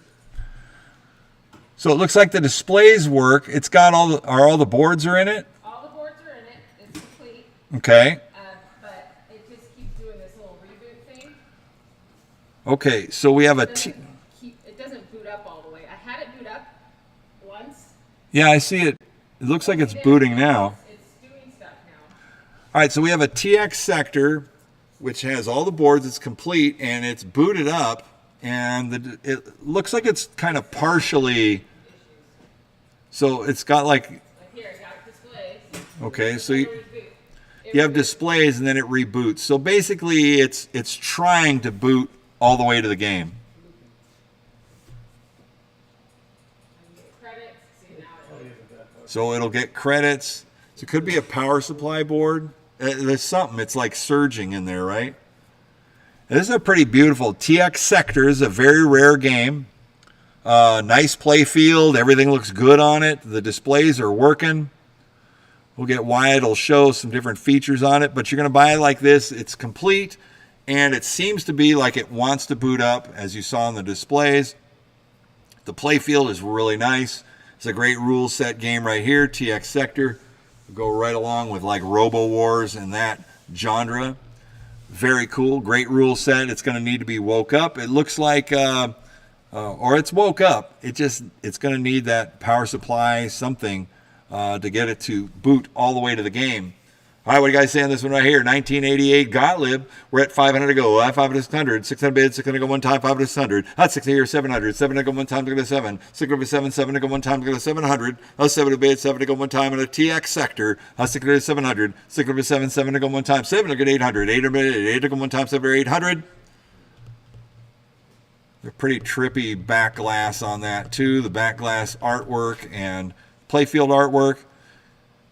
Speaker 1: So it looks like the displays work. It's got all the boards are in it?
Speaker 4: All the boards are in it. It's complete.
Speaker 1: Okay.
Speaker 4: But it just keeps doing this little reboot thing.
Speaker 1: Okay, so we have a
Speaker 4: It doesn't boot up all the way. I had it boot up once.
Speaker 1: Yeah, I see it. It looks like it's booting now.
Speaker 4: It's doing stuff now.
Speaker 1: All right, so we have a TX Sector, which has all the boards. It's complete, and it's booted up, and it looks like it's kind of partially. So it's got like.
Speaker 4: Here, I got displays.
Speaker 1: Okay, so you have displays, and then it reboots. So basically, it's trying to boot all the way to the game.
Speaker 4: Credits. See, now
Speaker 1: So it'll get credits. So it could be a power supply board. There's something. It's like surging in there, right? This is a pretty beautiful TX Sector. Is a very rare game. Nice play field. Everything looks good on it. The displays are working. We'll get why it'll show some different features on it. But you're going to buy it like this. It's complete. And it seems to be like it wants to boot up, as you saw in the displays. The play field is really nice. It's a great rule set game right here. TX Sector. Go right along with like Robo Wars and that genre. Very cool. Great rule set. It's going to need to be woke up. It looks like, or it's woke up. It's going to need that power supply, something, to get it to boot all the way to the game. All right, what do you guys say on this one right here? 1988 Gottlieb. We're at 500 to go. 500 to 600. 600 bid. 600 to go one time. 500 to 600. That's 60 here. 700. 7 to go one time to go to 7. 6 to 7. 7 to go one time to go to 700. 7 to bid. 7 to go one time in a TX Sector. 6 to 700. 6 to 7. 7 to go one time. 7 to go 800. 8 to bid. 8 to go one time. 7 to 800. They're pretty trippy back glass on that too. The back glass artwork and playfield artwork.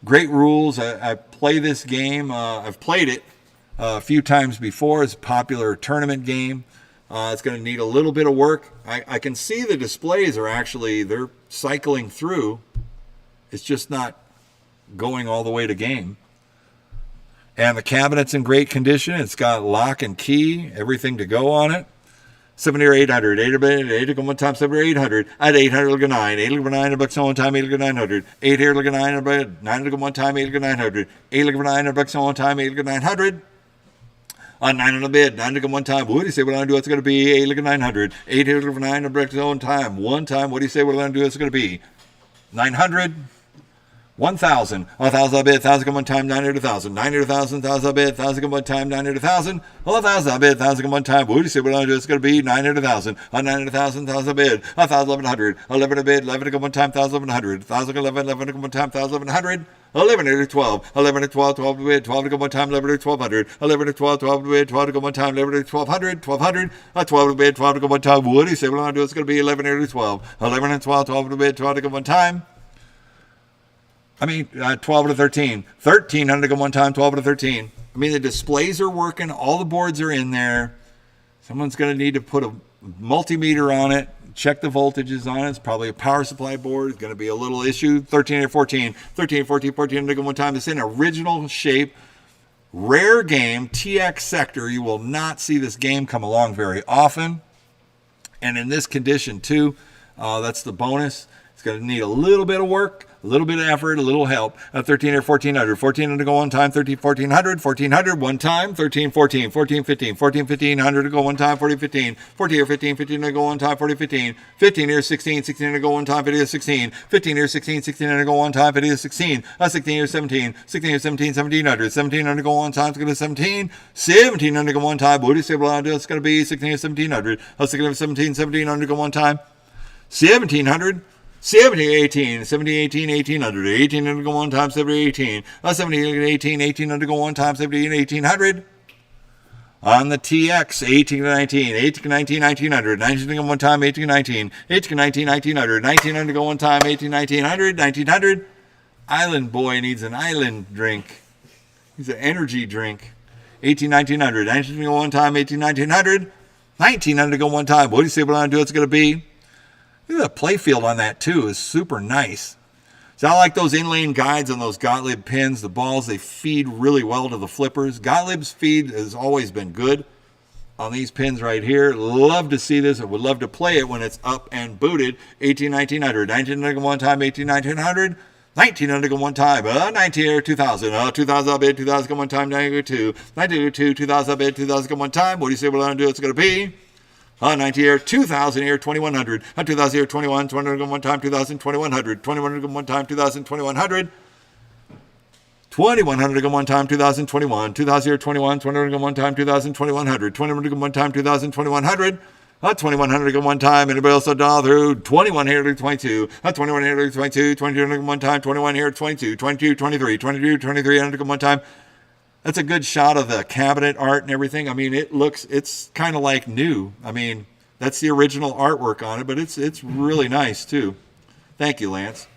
Speaker 1: Great rules. I play this game. I've played it a few times before. It's a popular tournament game. It's going to need a little bit of work. I can see the displays are actually, they're cycling through. It's just not going all the way to game. And the cabinet's in great condition. It's got lock and key, everything to go on it. 70 or 800, 8 or 8 to go one time, 7 or 800, at 800, look at 9, 8 look at 9, $1 on one time, 8 look at 900, 8 here, look at 9, 9 look at one time, 8 look at 900, 8 look at 9, $1 on one time, 8 look at 900, on 9 on a bid, 9 look at one time, what do you say what I'm going to do, it's going to be 8 look at 900, 8 here, look at 9, $1 one time, what do you say what I'm going to do, it's going to be 900, 1,000, 1,000 a bid, 1,000 come one time, 900,000, 900,000, 1,000 a bid, 1,000 come one time, 900,000, 1,000 a bid, 1,000 come one time. What do you say? What I'm do? It's going to be 900,000, 900,000, 1,000 a bid, 1,100, 11 a bid, 11 to come one time, 1,100, 1,000 11, 11 to come one time, 1,100. 11 to 12, 11 to 12, 12 to bid, 12 to go one time, 11 to 1,200, 11 to 12, 12 to bid, 12 to go one time, 11 to 1,200, 1,200, 12 to bid, 12 to go one time. What do you say? What I'm going to do? It's going to be 11 to 12, 11 to 12, 12 to bid, 12 to go one time. 12 to 13. 1,300 to go one time, 12 to 13. The displays are working. All the boards are in there. Someone's going to need to put a multimeter on it, check the voltages on it. It's probably a power supply board. It's going to be a little issue. 13 or 14. 13, 14, 14 to go one time. It's in original shape. Rare game, TX Sector. You will not see this game come along very often. And in this condition, too, that's the bonus. It's going to need a little bit of work, a little bit of effort, a little help. 13 or 1,400. 1,400 to go one time, 13, 1,400. 1,400 one time, 13, 14, 14, 15. 14, 1,500 to go one time, 40, 15. 40 or 15, 15 to go one time, 40, 15. 15 or 16, 16 to go one time, 50 or 16. 15 or 16, 16 to go one time, 50 or 16. 16 or 17, 16 or 17, 1,700. 1,700 to go one time, it's going to be 17. 1,700 to go one time. What do you say? Well, it's going to be 16 or 1,700. 16 or 17, 1,700 to go one time. 1,700. 70, 18, 70, 18, 1,800, 1,800 to go one time, 70, 18, 70, 18, 1,800 to go one time, 70, 1,800. On the TX, 18 to 19, 18 to 19, 1,900, 19 to go one time, 18 to 19, 18 to 19, 1,900, 1,900 to go one time, 18, 1,900, 1,900. Island boy needs an island drink. He's an energy drink. 18, 1,900, 19 to go one time, 18, 1,900, 1,900 to go one time. What do you say what I'm going to do? It's going to be. The playfield on that too is super nice. So I like those inlane guides on those Gottlieb pins. The balls, they feed really well to the flippers. Gottlieb's feed has always been good on these pins right here. Love to see this. I would love to play it when it's up and booted. 18, 1,900. 1,900 go one time, 18, 1,900. 1,900 go one time. 19 or 2,000. 2,000 up bid, 2,000 go one time, 902. 902, 2,000 up bid, 2,000 go one time. What do you say what I'm going to do? It's going to be 90 here, 2,000 here, 2,100. 2,000 here, 21, 200 go one time, 2,000, 2,100. 2,100 go one time, 2,000, 2,100. 2,100 go one time, 2021. 2,000 here, 21, 200 go one time, 2,000, 2,100. 2,100 go one time, 2,000, 2,100. 2,100 go one time. Anybody else dial through? 21 here to 22. 21 here to 22. 22 go one time. 21 here to 22. 22, 23. 22, 23 go one time. That's a good shot of the cabinet art and everything. It's kind of like new. That's the original artwork on it, but it's really nice too. Thank you, Lance.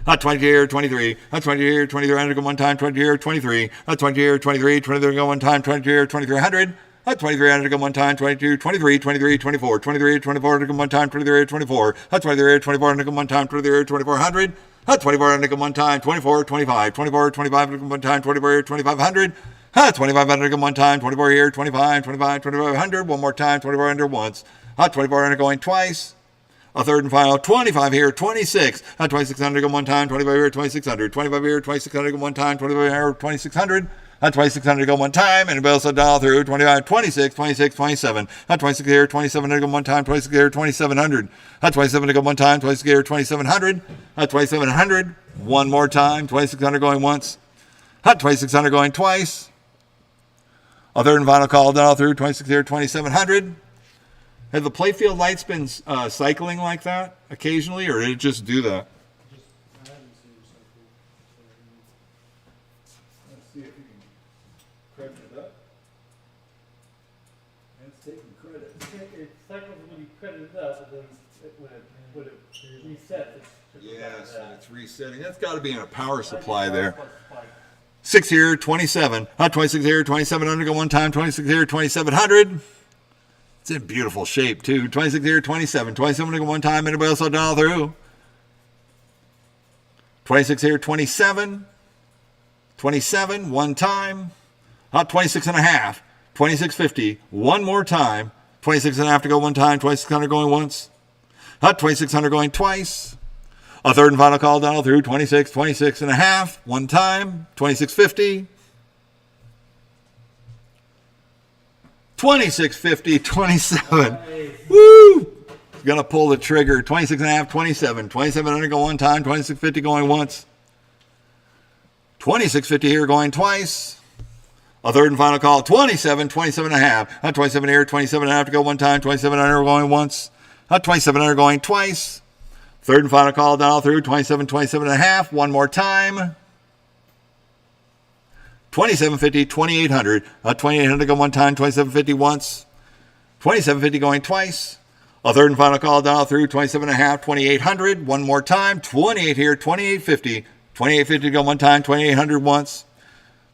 Speaker 1: 20 here, 23. 20 here, 2300 go one time. 20 here, 23. 20 here, 23. 23 go one time. 20 here, 2,300. 2,300 go one time. 22, 23, 23, 24. 23, 24 go one time. 23, 24. 23, 24 go one time. 23, 2,400. 2,400 go one time, 24, 25, 24, 25 go one time, 24 here, 2,500. 2,500 go one time, 24 here, 25, 25, 2,500. One more time, 2,400 once. 2,400 going twice. A third and final, 25 here, 26. 2,600 go one time, 25 here, 2,600. 25 here, 2,600 go one time, 25 here, 2,600. 2,600 go one time, and anybody else dial through 25, 26, 26, 27. 26 here, 2,700 go one time, 26 here, 2,700. 27 go one time, 26 here, 2,700. 2,700 one more time, 2,600 going once. 2,600 going twice. A third and final call dial through 26 here, 2,700. Have the playfield lights been cycling like that occasionally, or did it just do that?
Speaker 2: It cycles when you credit it up, and then when it resets,
Speaker 1: Yes, and it's resetting. That's got to be in a power supply there. 6 here, 27. 26 here, 2,700 go one time. 26 here, 2,700. It's in beautiful shape too. 26 here, 27. 27 go one time. Anybody else will dial through? 26 here, 27. 27 one time. 26 and a half. 26.50 one more time. 26.5 to go one time. 2600 going once. 2600 going twice. A third and final call down through 26, 26.5 one time. 2650. 2650, 27. Woo! Gonna pull the trigger. 26.5, 27. 2700 go one time. 2650 going once. 2650 here going twice. A third and final call. 27, 27.5. 27 here. 27.5 to go one time. 2700 going once. 2700 going twice. Third and final call down through 27, 27.5. One more time. 2750, 2800. 2800 go one time. 2750 once. 2750 going twice. A third and final call down through 27.5, 2800. One more time. 28 here. 2850. 2850 go one time. 2800 once.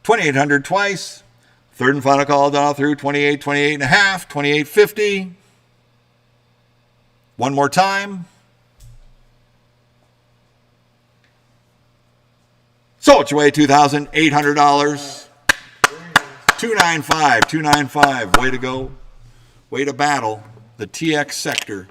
Speaker 1: 2800 twice. Third and final call down through 28, 28.5. 2850. One more time. So it's away $2,800. 295, 295. Way to go. Way to battle the TX sector.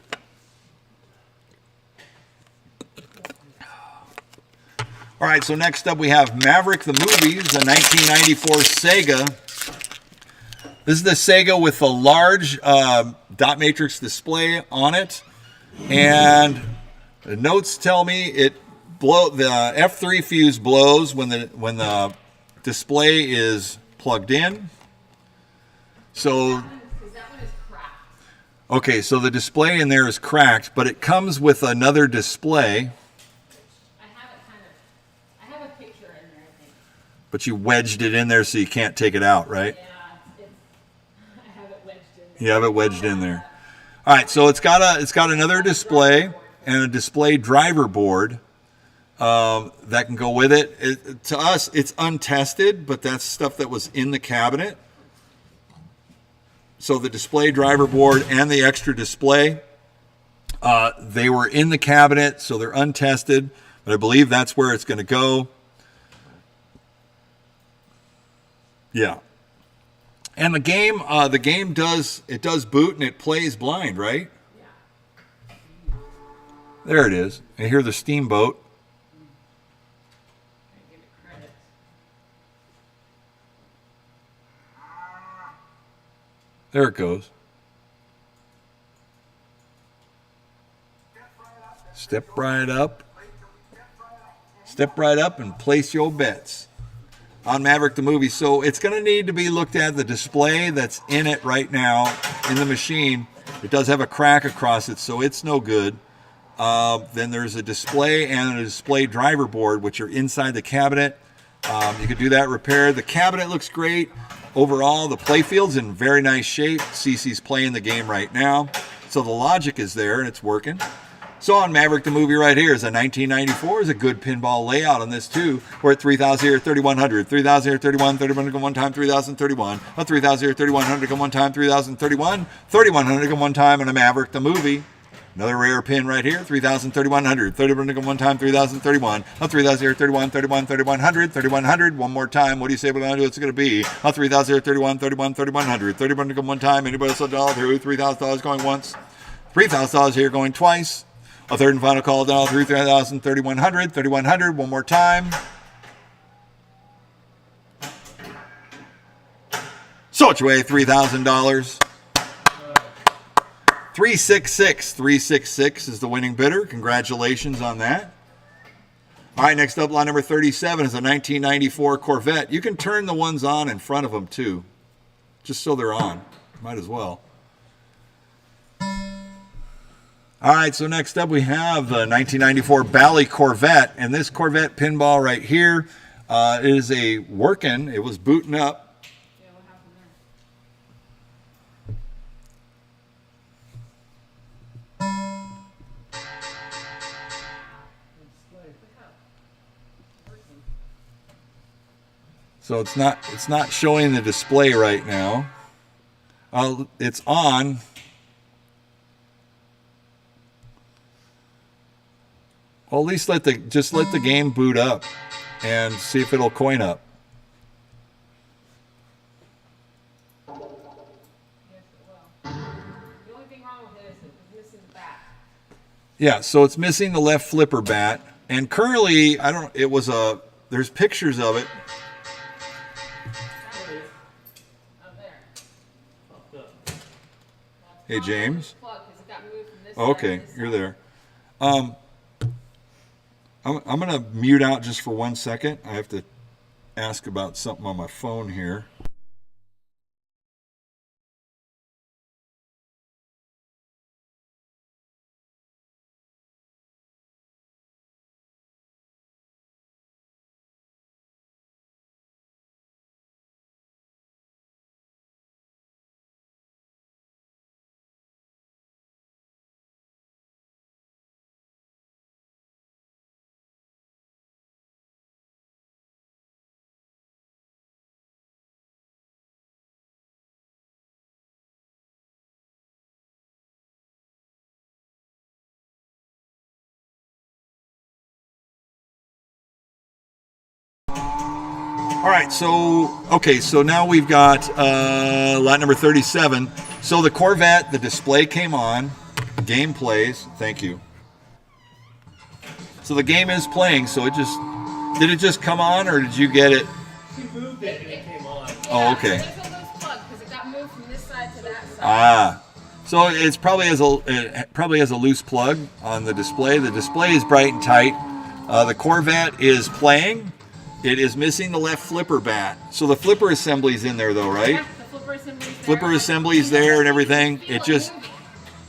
Speaker 1: All right, so next up we have Maverick the Movies, the 1994 Sega. This is the Sega with the large dot matrix display on it. And the notes tell me the F3 fuse blows when the display is plugged in. So okay, so the display in there is cracked, but it comes with another display.
Speaker 4: I have a picture in there, I think.
Speaker 1: But you wedged it in there so you can't take it out, right?
Speaker 4: Yeah, I have it wedged in there.
Speaker 1: You have it wedged in there. All right, so it's got another display and a display driver board that can go with it. To us, it's untested, but that's stuff that was in the cabinet. So the display driver board and the extra display, they were in the cabinet, so they're untested, but I believe that's where it's going to go. Yeah. And the game does boot and it plays blind, right?
Speaker 4: Yeah.
Speaker 1: There it is. I hear the steamboat.
Speaker 4: I give it credit.
Speaker 1: There it goes. Step right up. Step right up and place your bets on Maverick the Movie. So it's going to need to be looked at. The display that's in it right now in the machine, it does have a crack across it, so it's no good. Then there's a display and a display driver board, which are inside the cabinet. You could do that repair. The cabinet looks great. Overall, the playfield's in very nice shape. CC's playing the game right now. So the logic is there and it's working. So on Maverick the Movie right here is a 1994. Is a good pinball layout on this too. We're at 3,000 here, 3,100. 3,000 here, 31. 31 to go one time, 3,031. 3,000 here, 3,100 to go one time, 3,031. 3,100 to go one time on a Maverick the Movie. Another rare pin right here, 3,000, 3,100. 31 to go one time, 3,031. 3,000 here, 31, 31, 3,100. 3,100, one more time. What do you say we're going to do? It's going to be 3,000 here, 31, 31, 3,100. 31 to go one time. Anybody else $1 through? $3,000 going once. $3,000 here going twice. A third and final call down through 3,000, 3,100, 3,100, one more time. So it's away $3,000. 366. 366 is the winning bidder. Congratulations on that. All right, next up, line number 37 is a 1994 Corvette. You can turn the ones on in front of them too, just so they're on. Might as well. All right, so next up we have the 1994 Bally Corvette, and this Corvette pinball right here is a working. It was booting up.
Speaker 4: Yeah, what happened there?
Speaker 1: So it's not showing the display right now. It's on. Well, at least just let the game boot up and see if it'll coin up.
Speaker 4: Yes, it will. thing wrong with it is it's missing the back.
Speaker 1: Yeah, so it's missing the left flipper bat. And currently, there's pictures of it.
Speaker 4: Oh, there.
Speaker 2: Fucked up.
Speaker 1: Hey, James.
Speaker 4: Plug, 'cause it got moved from this
Speaker 1: Okay,
Speaker 4: side to this
Speaker 1: you're
Speaker 4: side.
Speaker 1: there. I'm going to mute out just for 1 second. I have to ask about something on my phone here. All right, so now we've got lot number 37. So the Corvette, the display came on, game plays. Thank you. So the game is playing. So did it just come on, or did you get it?
Speaker 2: She moved it and it came on.
Speaker 1: Oh, okay.
Speaker 4: There's a loose plug because it got moved from this side to that side.
Speaker 1: Ah, so it probably has a loose plug on the display. The display is bright and tight. The Corvette is playing. It is missing the left flipper bat. So the flipper assembly's in there though, right?
Speaker 4: Yeah, the flipper assembly's there.
Speaker 1: Flipper assembly's there and everything.
Speaker 4: Feel
Speaker 1: It just,
Speaker 4: moving.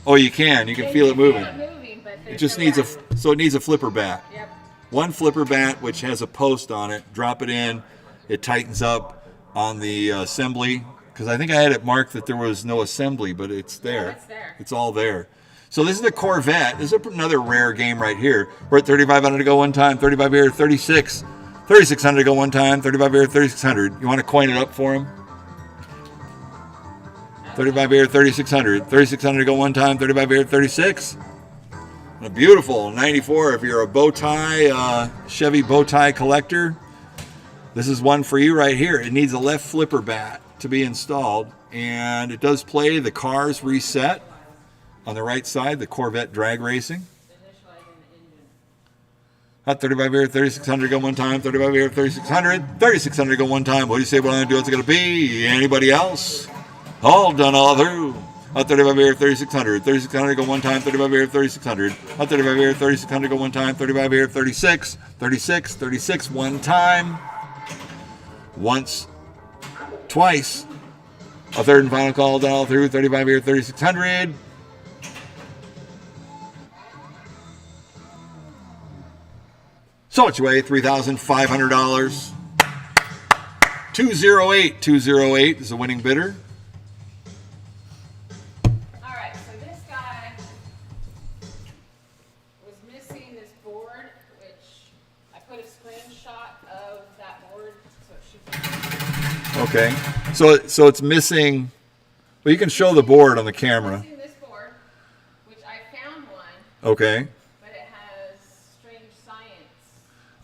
Speaker 1: oh, you can feel it moving.
Speaker 4: But
Speaker 1: It
Speaker 4: there's
Speaker 1: just
Speaker 4: no
Speaker 1: needs
Speaker 4: bat.
Speaker 1: so it needs a flipper bat.
Speaker 4: Yep.
Speaker 1: One flipper bat which has a post on it. Drop it in. It tightens up on the assembly, because I think I had it marked that there was no assembly, but it's there.
Speaker 4: it's there.
Speaker 1: It's all there. So this is the Corvette. This is another rare game right here. We're at 3,500 to go one time. 35 here, 36. 3,600 to go one time. 35 here, 3,600. You want to coin it up for him? 35 here, 3,600. 3,600 to go one time. 35 here, 36. A beautiful 94 if you're a bow tie, Chevy bow tie collector. This is one for you right here. It needs a left flipper bat to be installed, and it does play. The car's reset on the right side, the Corvette drag racing.
Speaker 4: Initializing the engine.
Speaker 1: At 35 here, 3,600 go one time. 35 here, 3,600. 3,600 go one time. What do you say? What I'm going to do? What's it going to be? Anybody else? All done all through. At 35 here, 3,600. 3,600 go one time. 35 here, 3,600. At 35 here, 3,600 go one time. 35 here, 36. 36. 36 one time. Once. Twice. A third and final call done all through. 35 here, 3,600. So much away, $3,500. 208. 208 is the winning bidder.
Speaker 4: All right, so this guy was missing this board, which I put a screenshot of that board, so it should be
Speaker 1: Okay. So it's missing. Well, you can show the board on the camera.
Speaker 4: missing this board, which I found one,
Speaker 1: Okay.
Speaker 4: but it has strange science.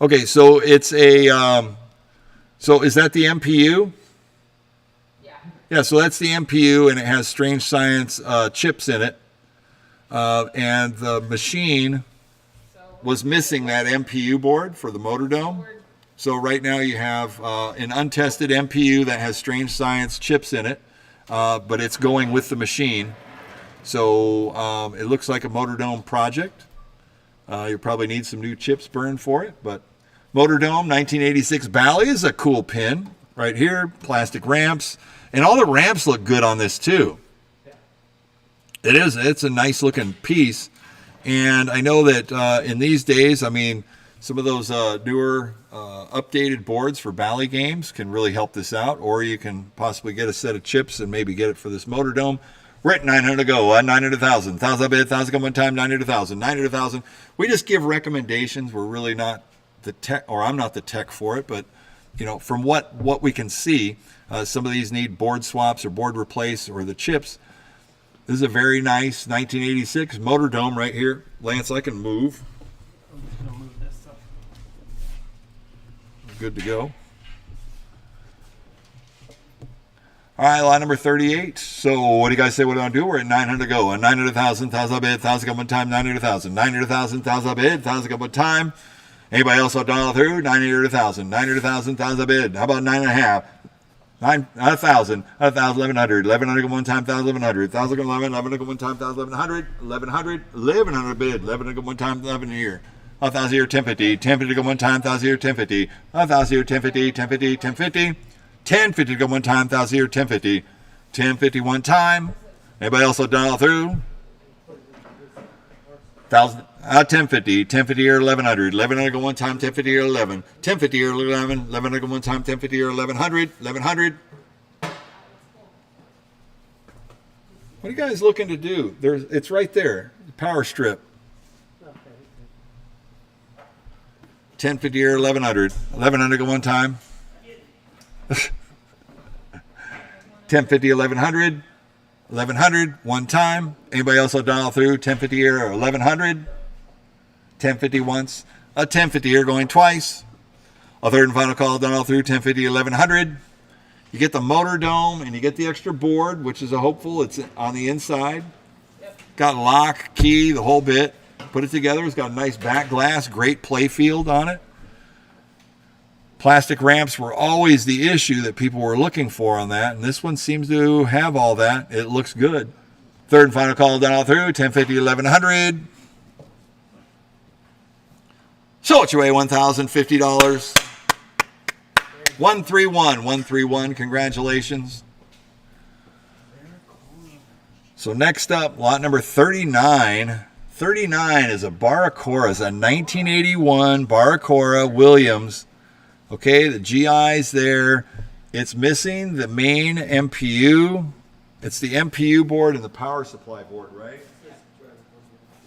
Speaker 1: Okay. So it's a. So is that the MPU?
Speaker 4: Yeah.
Speaker 1: Yeah. So that's the MPU, and it has strange science chips in it. And the machine
Speaker 4: So
Speaker 1: was missing that MPU board for the motor dome.
Speaker 4: board,
Speaker 1: So right now you have an untested MPU that has strange science chips in it, but it's going with the machine. So it looks like a motor dome project. You probably need some new chips burned for it, but motor dome 1986 Bally is a cool pin right here. Plastic ramps, and all the ramps look good on this too. It's a nice looking piece, and I know that in these days, I mean, some of those newer updated boards for Bally games can really help this out, or you can possibly get a set of chips and maybe get it for this motor dome. We're at 900 to go, 900,000. 1,000 bid, 1,000 go one time, 900,000, 900,000. We just give recommendations. We're really not the tech, or I'm not the tech for it, but you know, from what we can see, some of these need board swaps or board replace or the chips. This is a very nice 1986 motor dome right here. Lance, I can move.
Speaker 2: I'm just gonna move this stuff.
Speaker 1: Good to go. All right, lot number 38. So what do you guys say what I want to do? We're at 900 go. A 900,000, 1,000 bid, 1,000 go one time, 900,000. 900,000, 1,000 bid, 1,000 go one time. Anybody else want to dial through? 900,000. 900,000, 1,000 bid. How about 9.5? 1,000, 1,100, 1,100 go one time, 1,100, 1,000 go 11, 1,100 go one time, 1,100, 1,100, 1,100 bid, 1,100 go one time, 11 here. 1,000 here, 1050, 1050 go one time, 1,000 here, 1050, 1,000 here, 1050, 1050, 1050, 1050 go one time, 1,000 here, 1050, 1050 one time. Anybody else will dial through? 1,000, 1050, 1050 here, 1,100, 1,100 go one time, 1050 here, 11, 1050 here, 11, 1,100 go one time, 1050 here, 1,100, 1,100. What are you guys looking to do? It's right there, the power strip. 1050 here, 1,100, 1,100 go one time. 1050, 1,100. 1,100 one time. Anybody else will dial through? 1050 here or 1,100. 1050 once. A 1050 here going twice. A third and final call dial through 1050, 1,100. You get the motor dome and you get the extra board, which is a hopeful. It's on the inside. Got lock, key, the whole bit. Put it together. It's got a nice back glass, great play field on it. Plastic ramps were always the issue that people were looking for on that, and this one seems to have all that. It looks good. Third and final call down through, 1050, 1,100. So it's your way, $1,050. 131, 131, congratulations. So next up, lot number 39. 39 is a Baracora. It's a 1981 Baracora Williams. Okay, the GI's there. It's missing the main MPU. It's the MPU board and the power supply board, right?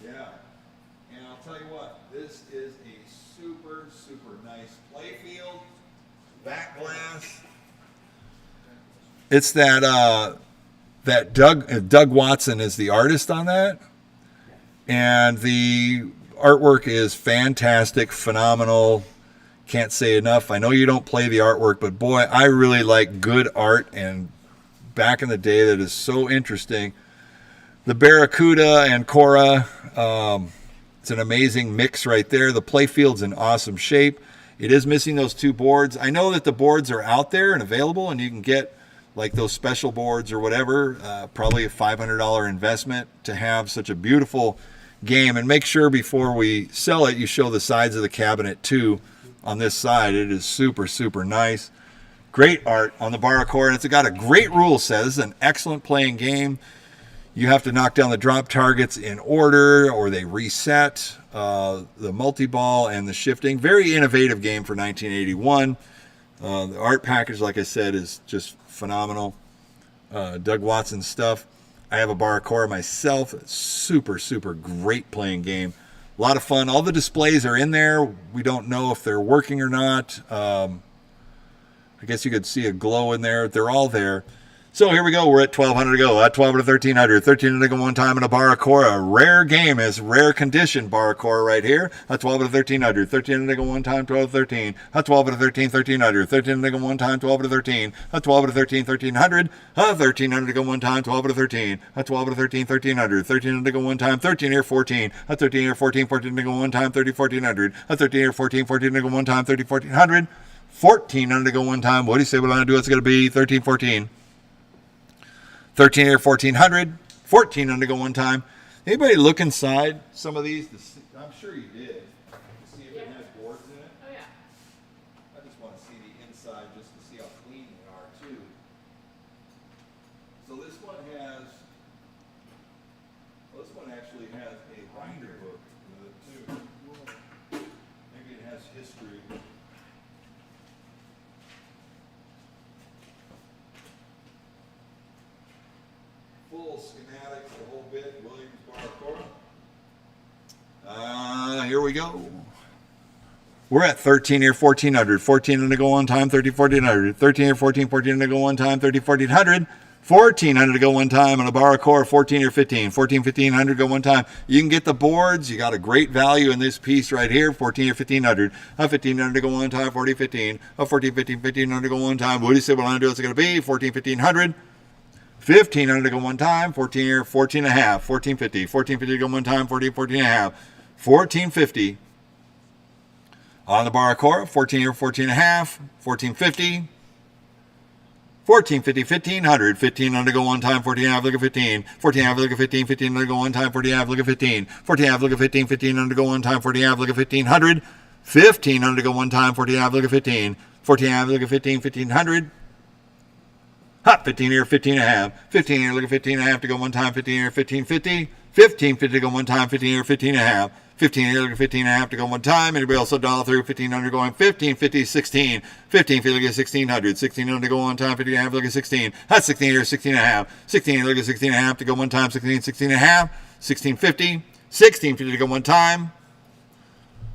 Speaker 1: Yeah. And I'll tell you what, this is a super, super nice play field. Back glass. It's that Doug Watson is the artist on that. And the artwork is fantastic, phenomenal. Can't say enough. I know you don't play the artwork, but boy, I really like good art, and back in the day that is so interesting. The Barracuda and Cora, it's an amazing mix right there. The play field's in awesome shape. It is missing those two boards. I know that the boards are out there and available, and you can get like those special boards or whatever, probably a $500 investment to have such a beautiful game. And make sure before we sell it, you show the sides of the cabinet too. On this side, it is super, super nice. Great art on the Baracora, and it's got a great rule set. This is an excellent playing game. You have to knock down the drop targets in order, or they reset. The multi-ball and the shifting. Very innovative game for 1981. The art package, like I said, is just phenomenal. Doug Watson stuff. I have a Baracora myself. It's super, super great playing game. A lot of fun. All the displays are in there. We don't know if they're working or not. I guess you could see a glow in there. They're all there. So here we go. We're at 1,200 to go. At 1,200 to 1,300. 1,300 to go one time in a Baracora. Rare game is rare condition Baracora right here. At 1,200 to 1,300. 1,300 to go one time. 12 to 13. At 1,200 to 13. 1,300. 1,300 to go one time. 12 to 13. At 1,200 to 13. 1,300. 1,300 to go one time. 12 to 13. At 1,200 to 13. 1,300. 1,300 to go one time. 13 here 14. At 13 here 14. 14 to go one time. 30 1,400. At 13 here 14. 14 to go one time. 30 1,400. 1,400 to go one time. What do you say what I'm going to do? It's going to be 13 14. 13 here, 1,400. 1,400 to go one time. Anybody look inside some of these? I'm sure you did. To see if it has boards in it.
Speaker 4: Oh, yeah.
Speaker 1: I just want to see the inside just to see how clean they are, too. So this one has, well, this one actually has a binder book with it, too. Maybe it has history. Full schematics, the whole bit, Williams Baracora. Here we go. We're at 13 here, 1,400. 1,400 to go one time, 30 1,400. 13 here, 14 1,400 to go one time, 30 1,400. $1,400 to go one time on a bar core, 14 or 15. 14, 1,500 go one time. You can get the boards. You got a great value in this piece right here, 14 or 1,500. 1,500 to go one time, 40, 15. 14, 15, 1,500 to go one time. What do you say what I'm going to do? It's going to be 14, 1,500. 1,500 to go one time, 14 or 14 and a half, 1450, 1450 to go one time, 14, 14 and a half, 1450 on the bar core, 14 or 14 and a half, 1450, 1450, 1,500, 1,500 to go one time, 14 and a half, look at 15, 14 and a half, look at 15, 1,500 to go one time, 14 and a half, look at 15, 14 and a half, look at 15, 1,500 to go one time, 14 and a half, look at 1,500, 1,500 to go one time, 14 and a half, look at 15, 14 and a half, look at 15, 1,500, hot 15 here, 15 and a half. 15 here, look at 15 and a half to go one time. 15 here, 1550. 1550 to go one time. 15 here, 15 and a half. 15 here, look at 15 and a half to go one time. Anybody else so dollar through 1,500 going 1550, 16. 1550, look at 1,600. 1,600 to go one time. 15 and a half, look at 16. That's 16 here, 16 and a half. 16 here, look at 16 and a half to go one time. 16, 16 and a half. 1650. 1650 to go one time.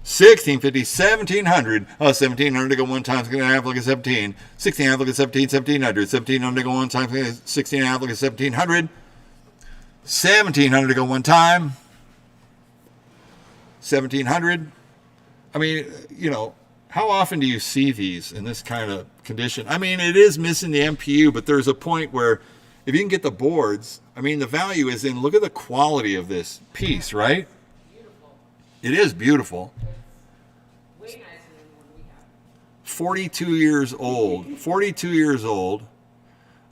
Speaker 1: 1650, 1,700. 1,700 to go one time. 16 and a half, look at 17. 16 and a half, look at 17. 1,700. 1,700 to go one time. 16 and a half, look at 1,700. 1,700 to go one time. 1,700. I mean, you know, how often do you see these in this kind of condition? I mean, it is missing the MPU, but there's a point where if you can get the boards, I mean, the value is in, look at the quality of this piece, right?
Speaker 4: Beautiful.
Speaker 1: It is beautiful.
Speaker 4: Way nicer than the one we have.
Speaker 1: 42 years old. 42 years old.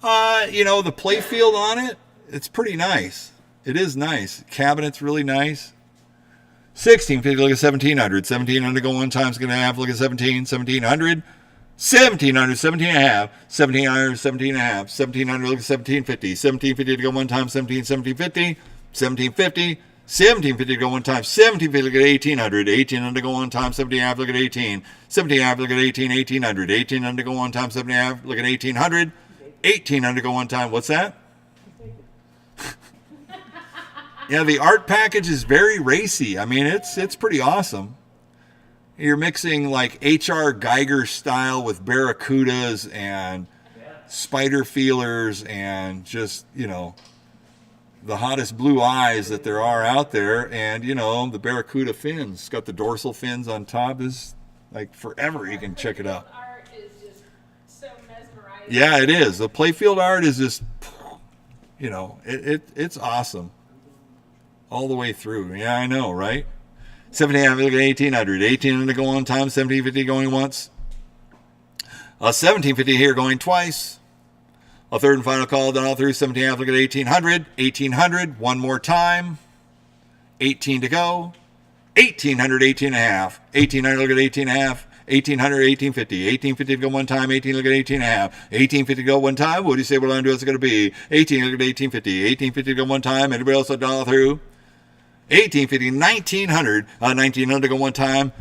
Speaker 1: You know, the play field on it, it's pretty nice. It is nice. Cabinet's really nice. 1650, look at 1,700. 1,700 to go one time is going to have, look at 17. 1,700. 1,700, 17 and a half. 1,700, 17 and a half. 1,700, look at 1,750. 1,750 to go one time. 1,750. 1,750. 1,750 to go one time. 1,750 look at 1,800. 1,800 to go one time. 17 and a half, look at 18. 17 and a half, look at 18. 1,800. 1,800 to go one time. 17 and a half, look at 1,800. 1,800 to go one time. What's that? Yeah, the art package is very racy. I mean, it's pretty awesome. You're mixing like H.R. Geiger style with barracudas and spider feelers and just, you know, the hottest blue eyes that there are out there. And, you know, the barracuda fins. It's got the dorsal fins on top. Is like forever. You can check it out.
Speaker 4: Art is just so mesmerizing.
Speaker 1: Yeah, it is. The playfield art is just, you know, it's awesome. All the way through. Yeah, I know, right? 1,700, look at 1,800. 1,800 to go one time. 1,750 going once. 1,750 here going twice. A third and final call down all through. 1,700, look at 1,800. 1,800, one more time. 18 to go. 1,800, 18 and a half. 1,800, look at 18 and a half. 1,800, 1,850. 1,850 to go one time. 18, look at 18 and a half. 1,850 to go one time. What do you say we're going to do? It's going to be 18, look at 1,850. 1,850 to go one time. Anybody else a dollar through? 1,850, 1,900. 1,900 to go one time.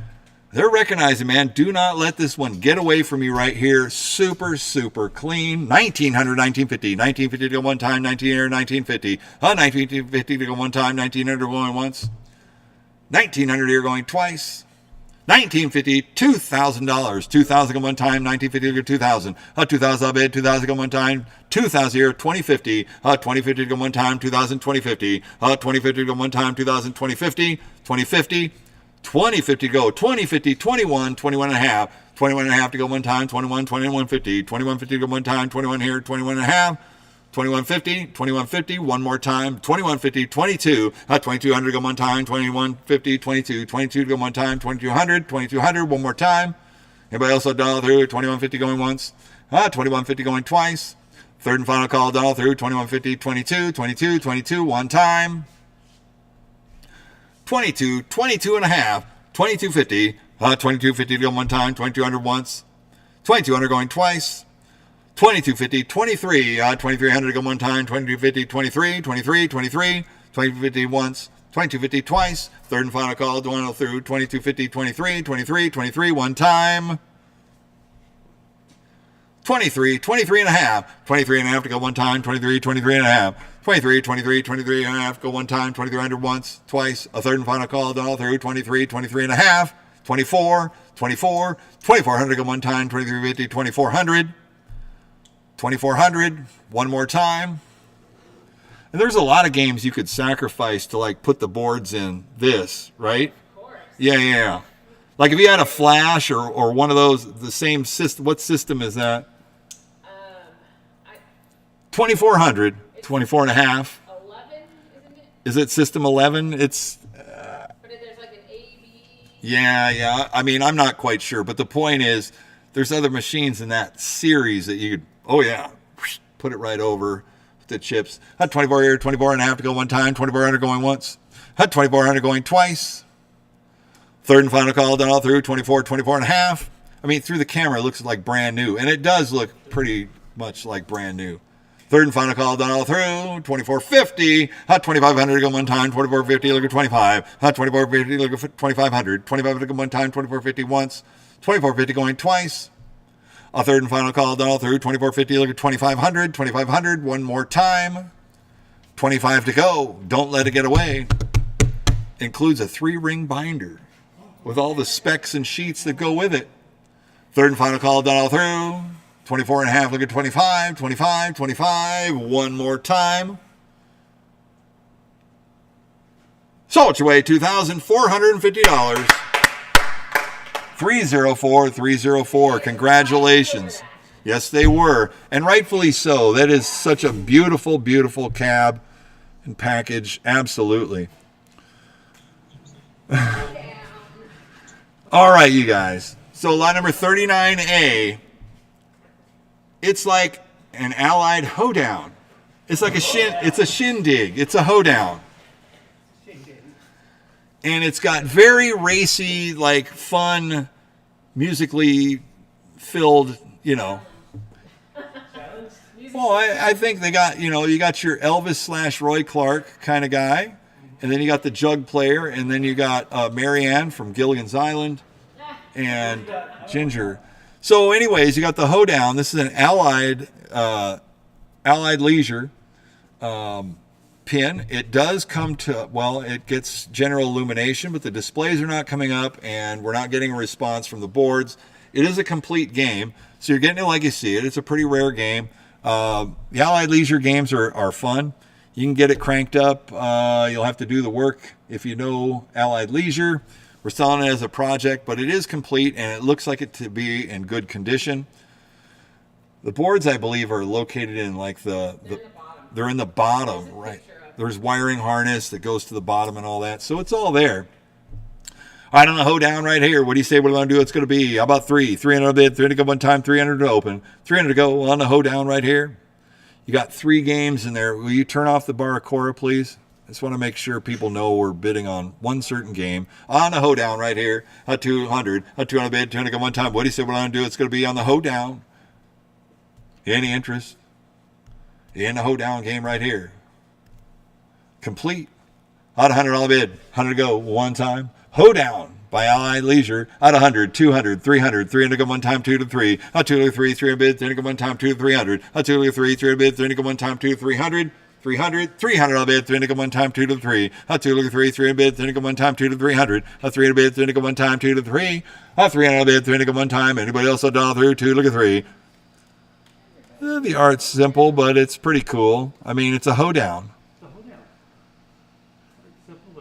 Speaker 1: They're recognizing, man, do not let this one get away from you right here. Super, super clean. 1,900, 1,950. 1,950 to go one time. 1,900, 1,950. 1,950 to go one time. 1,900 going once. 1,900 here going twice. 1,950, $2,000. 2,000 go one time. 1,950 to go 2,000. 2,000 I'll bid. 2,000 go one time. 2,000 here. 2,050. 2,050 to go one time. 2,000. 2,050. 2,050 to go one time. 2,000. 2,050. 2,050. 2,050 to go. 2,050. 21. 21 and a half. 21 and a half to go one time. 21. 21.50. 21.50 to go one time. 21 here. 21 and a half. 2150, 2150, one more time, 2150, 22, 2200 to go one time, 2150, 22, 22 to go one time, 2200, 2200, one more time. Anybody else a dollar through? 2150 going once, 2150 going twice. Third and final call, dollar through, 2150, 22, 22, 22, one time. 22, 22 and a half, 2250, 2250 to go one time, 2200 once, 2200 going twice. 2250, 23, 2300 to go one time, 2250, 23, 23, 23, 2250 once, 2250 twice, third and final call, going through, 2250, 23, 23, 23, one time, 23, 23 and a half, 23 and a half to go one time, 23, 23 and a half, 23, 23, 23 and a half, go one time, 2300 once, twice, a third and final call, done all through, 23, 23 and a half, 24, 24, 2400 go one time, 2350, 2400, 2,400. One more time. And there's a lot of games you could sacrifice to like put the boards in this, right?
Speaker 4: Of course.
Speaker 1: Yeah. Like if you had a flash or one of those, the same system. What system is that? 2,400. 24 and a half.
Speaker 4: 11, isn't it?
Speaker 1: Is it system 11? It's.
Speaker 4: But there's like an A, B.
Speaker 1: Yeah. I mean, I'm not quite sure, but the point is, there's other machines in that series that you could. Oh yeah, put it right over the chips. Had 24 here, 24 and a half to go one time. 2,400 going once. Had 2,400 going twice. Third and final call done all through. 24, 24 and a half. I mean, through the camera, it looks like brand new, and it does look pretty much like brand new. Third and final call done all through. 2,450. Hot 2,500 to go one time. 2,450 look at 25. Hot 2,450 look at 2,500. 2,500 to go one time. 2,450 once. 2,450 going twice. A third and final call done all through. 2,450 look at 2,500. 2,500 one more time. 25 to go. Don't let it get away. Includes a 3-ring binder with all the specs and sheets that go with it. Third and final call done all through. 24 and a half, look at 25, 25, 25, one more time. Sold your way, $2,450. 304, 304, congratulations. Yes, they were, and rightfully so. That is such a beautiful, beautiful cab and package, absolutely. All right, you guys. So lot number 39A, it's like an Allied hoedown. It's like it's a shindig. It's a hoedown. And it's got very racy, like fun, musically filled, Well, I think they got, you got your Elvis / Roy Clark kind of guy. And then you got the jug player. And then you got Marianne from Gilligan's Island and Ginger. So anyways, you got the hoedown. This is an Allied Leisure pin. It does come to, it gets general illumination, but the displays are not coming up and we're not getting a response from the boards. It is a complete game, so you're getting it like you see it. It's a pretty rare game. The Allied Leisure games are fun. You can get it cranked up. You'll have to do the work if you know Allied Leisure. We're selling it as a project, but it is complete and it looks like it to be in good condition. The boards, I believe, are located in like they're in the bottom, right? There's wiring harness that goes to the bottom and all that. So it's all there. All right, on the hoedown right here, what do you say we're going to do? It's going to be, how about 300 a bid, 300 to go one time, 300 to open, 300 to go on the hoedown right here. You got 3 games in there. Will you turn off the Baracora, please? I just want to make sure people know we're bidding on one certain game. On the hoedown right here, a 200 bid, 200 to go one time. What do you say we're going to do? It's going to be on the hoedown. Any interest in the hoedown game right here? Complete. Out $100 bid, 100 to go one time. Hoedown by Allied Leisure. Out 100, 200, 300, 300 to go one time, 2 to 3. A 2 to 3, 300 bid, 300 to go one time, 2 to 300. A 2 to 3, 300 bid, 300 to go one time, 2 to 300. 300, 300 bid, 300 to go one time, 2 to 3. A 2 to 3, 300 bid, 300 to go one time, 2 to 300. A 300 bid, 300 to go one time, 2 to 3. A 300 bid, 300 to go one time. Anybody else a dollar through? 2 to 3. The art's simple, but it's pretty cool. I mean, it's a hoedown.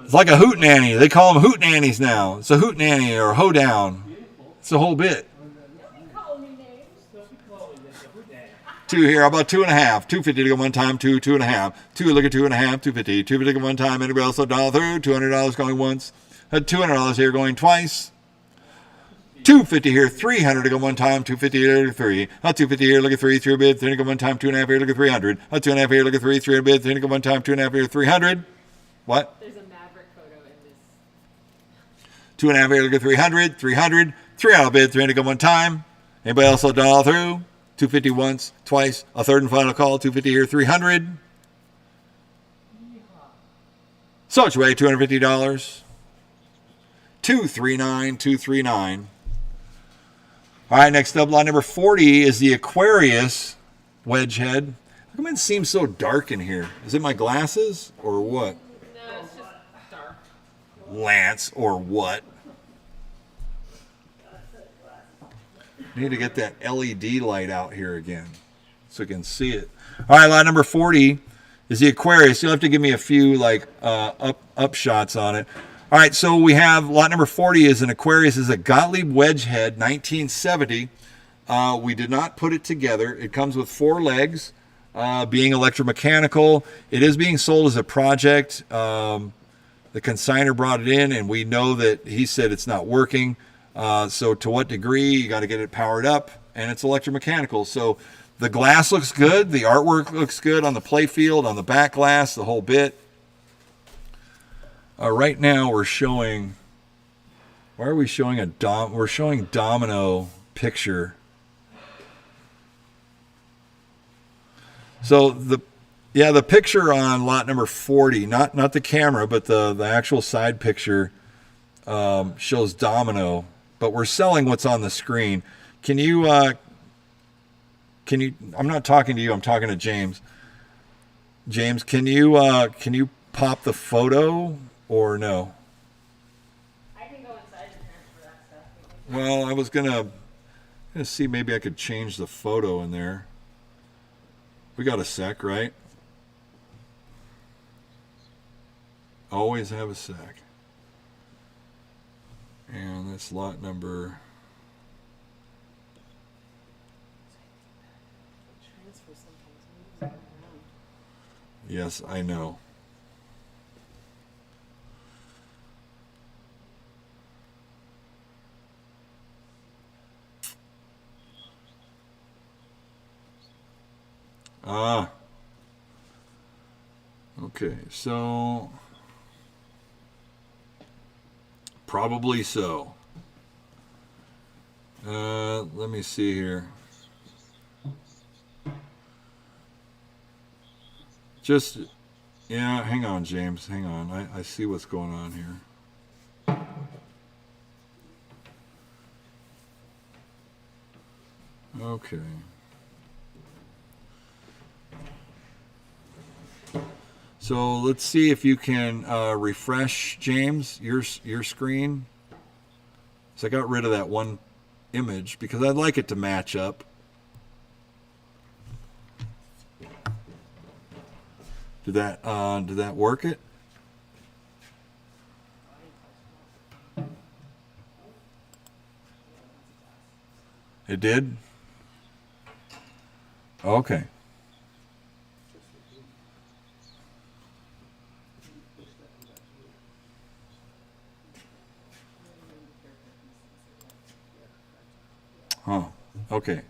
Speaker 1: It's like a hootenanny. They call them hootenannies now. It's a hootenanny or a hoedown. It's the whole bit. 2 here. How about 2.5? 250 to go one time. 2, 2.5. 2. Look at 2.5. 250. 250 to go one time. Anybody else a dollar through? $200 going once. $200 here going twice. 250 here. 300 to go one time. 250 here. Look at 3. 250 here. Look at 3. 3 bid. 3 to go one time. 2.5 here. Look at 300. 2.5 here. Look at 3. 3 bid. 3 to go one time. 2.5 here. 300. What?
Speaker 4: There's a Maverick photo in this.
Speaker 1: 2.5 here. Look at 300. 300. 300 bid. 300 to go one time. Anybody else a dollar through? 250 once, twice, a third and final call, 250 here, 300. So it's way $250. 239, 239. All right, next up, lot number 40 is the Aquarius wedge head. How come it seems so dark in here? Is it my glasses or what?
Speaker 4: No, it's just dark.
Speaker 1: Lance or what? Need to get that LED light out here again. so you can see it. All right, lot number 40 is the Aquarius. You'll have to give me a few like up shots on it. All right, so we have lot number 40 is an Aquarius. Is a Gottlieb Wedgehead, 1970. We did not put it together. It comes with 4 legs, being electromechanical. It is being sold as a project. The consignor brought it in, and we know that he said it's not working. So to what degree? You got to get it powered up, and it's electromechanical. So the glass looks good. The artwork looks good on the play field, on the back glass, the whole bit. Right now we're showing, why are we showing we're showing domino picture. So the picture on lot number 40, not the camera, but the actual side picture shows domino, but we're selling what's on the screen. Can you, I'm not talking to you, I'm talking to James. James, can you pop the photo or no?
Speaker 4: I can go inside and transfer that stuff.
Speaker 1: Well, I was gonna see, maybe I could change the photo in there. We got a sec, right? Always have a sec. And that's lot number.
Speaker 4: Transfer sometimes moves around.
Speaker 1: Yes, I know. Okay, so probably so. Let me see here. Just, yeah, hang on, James, hang on. I see what's going on here. Okay. So let's see if you can refresh, James, your screen. So I got rid of that one image because I'd like it to match up. Did that work it? It did? Okay. Oh, okay.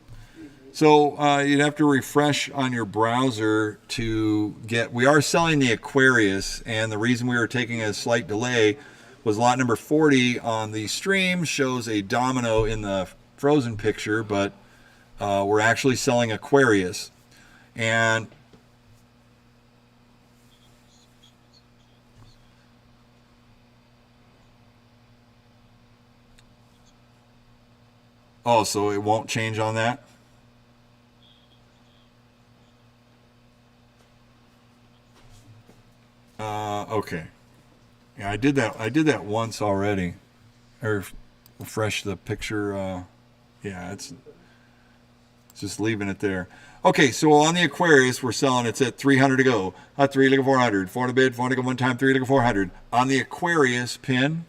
Speaker 1: So you'd have to refresh on your browser to get. We are selling the Aquarius, and the reason we were taking a slight delay was lot number 40 on the stream shows a domino in the frozen picture, but we're actually selling Aquarius. And oh, so it won't change on that? Okay. Yeah, I did that once already. Or refresh the picture. Yeah, it's just leaving it there. Okay, so on the Aquarius, we're selling, it's at 300 to go. 3 look at 400. 4 to bid, 4 to go one time, 3 look at 400. On the Aquarius pin,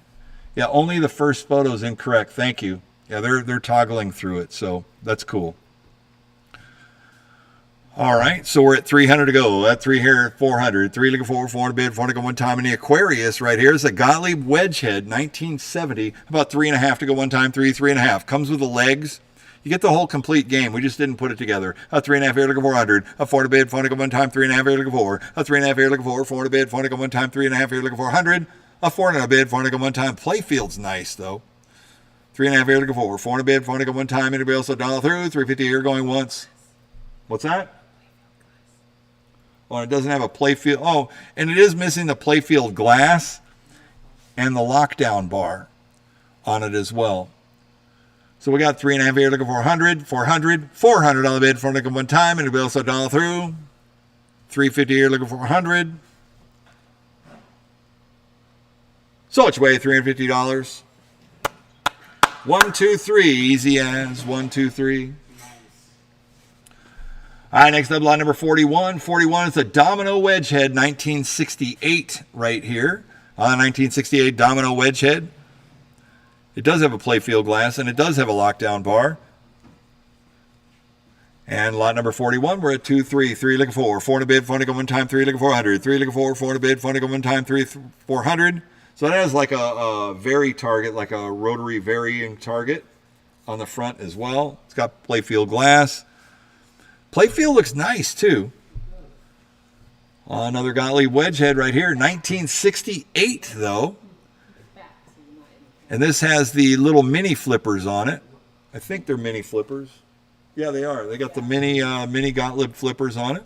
Speaker 1: yeah, only the first photo is incorrect. Thank you. Yeah, they're toggling through it, so that's cool. All right, so we're at 300 to go. At 3 here, 400. 3 looking forward, 4 to bid, 4 to go one time. In the Aquarius right here is a Gottlieb Wedgehead, 1970. About 3.5 to go one time, 3.5. Comes with the legs. You get the whole complete game. We just didn't put it together. 3.5 here looking 400. 4 to bid, 4 to go one time, 3.5 here looking 4. 3.5 here looking 4 to bid, 4 to go one time, 3.5 here looking 400. 4 to bid, 4 to go one time. Playfield's nice though. 3.5 here looking 4. 4 to bid, 4 to go one time. It'll be also dollar through. 350 here going once. What's that? Oh, it doesn't have a playfield. Oh, and it is missing the playfield glass and the lockdown bar on it as well. So we got 3.5 here looking 400, 400, 400 on the bid, 4 looking one time, and it'll be also dollar through. 350 here looking 400. So which way? $350. 1, 2, 3. Easy as 1, 2, 3. All right, next up, lot number 41. 41 is a domino wedge head, 1968 right here. 1968 domino wedge head. It does have a playfield glass, and it does have a lockdown bar. And lot number 41, we're at 2, 3, 3 looking 4, 4 in a bid, 4 to go one time, 3 looking 400, 3 looking 4, 4 in a bid, 4 to go one time, 3, 400. So that has like a vary target, like a rotary varying target on the front as well. It's got playfield glass. Playfield looks nice too. Another Gottlieb wedge head right here, 1968 though. And this has the little mini flippers on it. I think they're mini flippers. Yeah, they are. They got the mini Gottlieb flippers on it.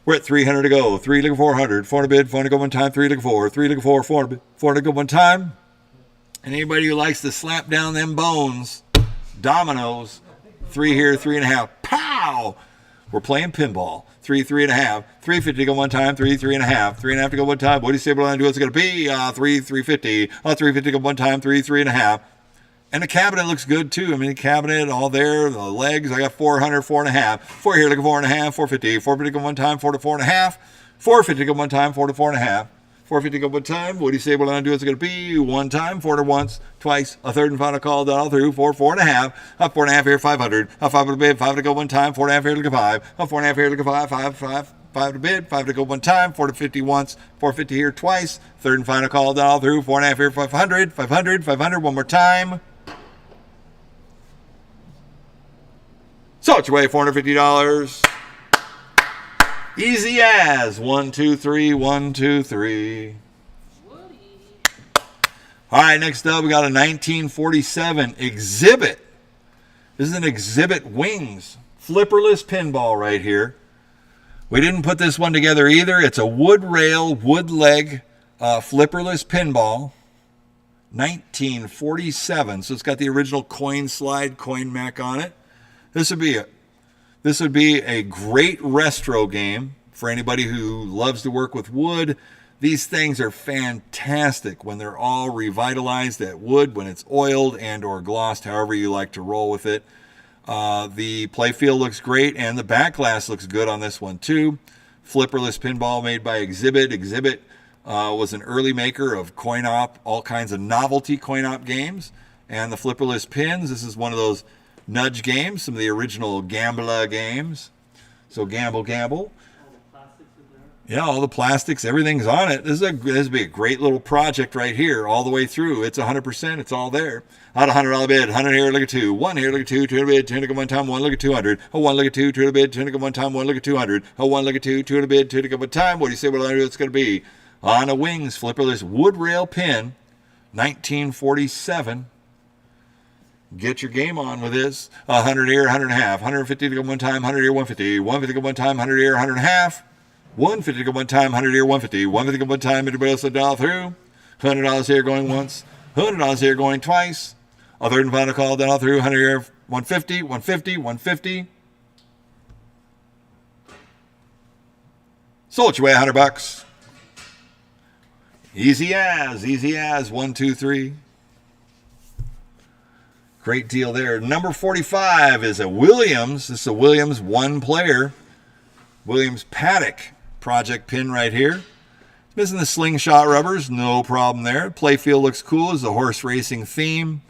Speaker 1: We're at 300 to go. 3 looking 400. 4 to bid. 4 to go one time. 3 looking 4. 3 looking 4. 4 to bid. 4 to go one time. And anybody who likes to slap down them bones, dominoes. 3 here. 3.5. Pow! We're playing pinball. 3, 3.5. 350 to go one time. 3, 3.5. 3.5 to go one time. What do you say we're going to do? What's it going to be? 3, 350. 350 to go one time. 3, 3.5. And the cabinet looks good too. I mean, the cabinet, all there, the legs. I got 400, 4.5. 4 here, looking 4.5, 450. 450 go one time, 4 to 4.5. 450 go one time, 4 to 4.5. 450 go one time. What do you say we're going to do? It's going to be one time, 4 to once, twice, a third and final call down through, 4, 4.5. 4.5 here, 500. 5 to bid, 5 to go one time, 4.5 here, looking 5. 4.5 here, looking 5, 5 to bid, 5 to go one time, 4 to 50 once, 450 here twice, third and final call down through, 4.5 here, 500, 500, 500, one more time. So it's your way, $450. Easy as 1, 2, 3, 1, 2, 3. All right, next up we got a 1947 Exhibit. This is an Exhibit Wings flipperless pinball right here. We didn't put this one together either. It's a wood rail, wood leg flipperless pinball. 1947. So it's got the original coin slide, coin mech on it. This would be a great retro game for anybody who loves to work with wood. These things are fantastic when they're all revitalized at wood, when it's oiled and or glossed, however you like to roll with it. The playfield looks great, and the back glass looks good on this one too. Flipperless pinball made by Exhibit. Exhibit was an early maker of coin-op, all kinds of novelty coin-op games. And the flipperless pins, this is one of those nudge games, some of the original Gambler games. So gamble.
Speaker 2: All the plastics in there.
Speaker 1: Yeah, all the plastics, everything's on it. This would be a great little project right here, all the way through. It's 100%. It's all there. Out of $100 bid, 100 here, look at 2. 1 here, look at 2. 2 to bid, 2 to go one time, 1 look at 200. 1 look at 2, 2 to bid, 2 to go one time, 1 look at 200. 1 look at 2, 2 to bid, 2 to go one time. What do you say? What it's going to be? On a Wings flipperless wood rail pin, 1947. Get your game on with this. 100 here, 100.5. 150 to go one time, 100 here, 150. 150 to go one time, 100 here, 100.5. 150 to go one time, 100 here, 150. 150 to go one time, everybody else will dial through. $100 here going once. $100 here going twice. A third and final call dial through. 100 here, 150, 150, 150. Sold your way, $100. Easy as 1, 2, 3. Great deal there. Number 45 is a Williams. This is a Williams one player. Williams Paddock project pin right here. Missing the slingshot rubbers. No problem there. Playfield looks cool. It's a horse racing theme.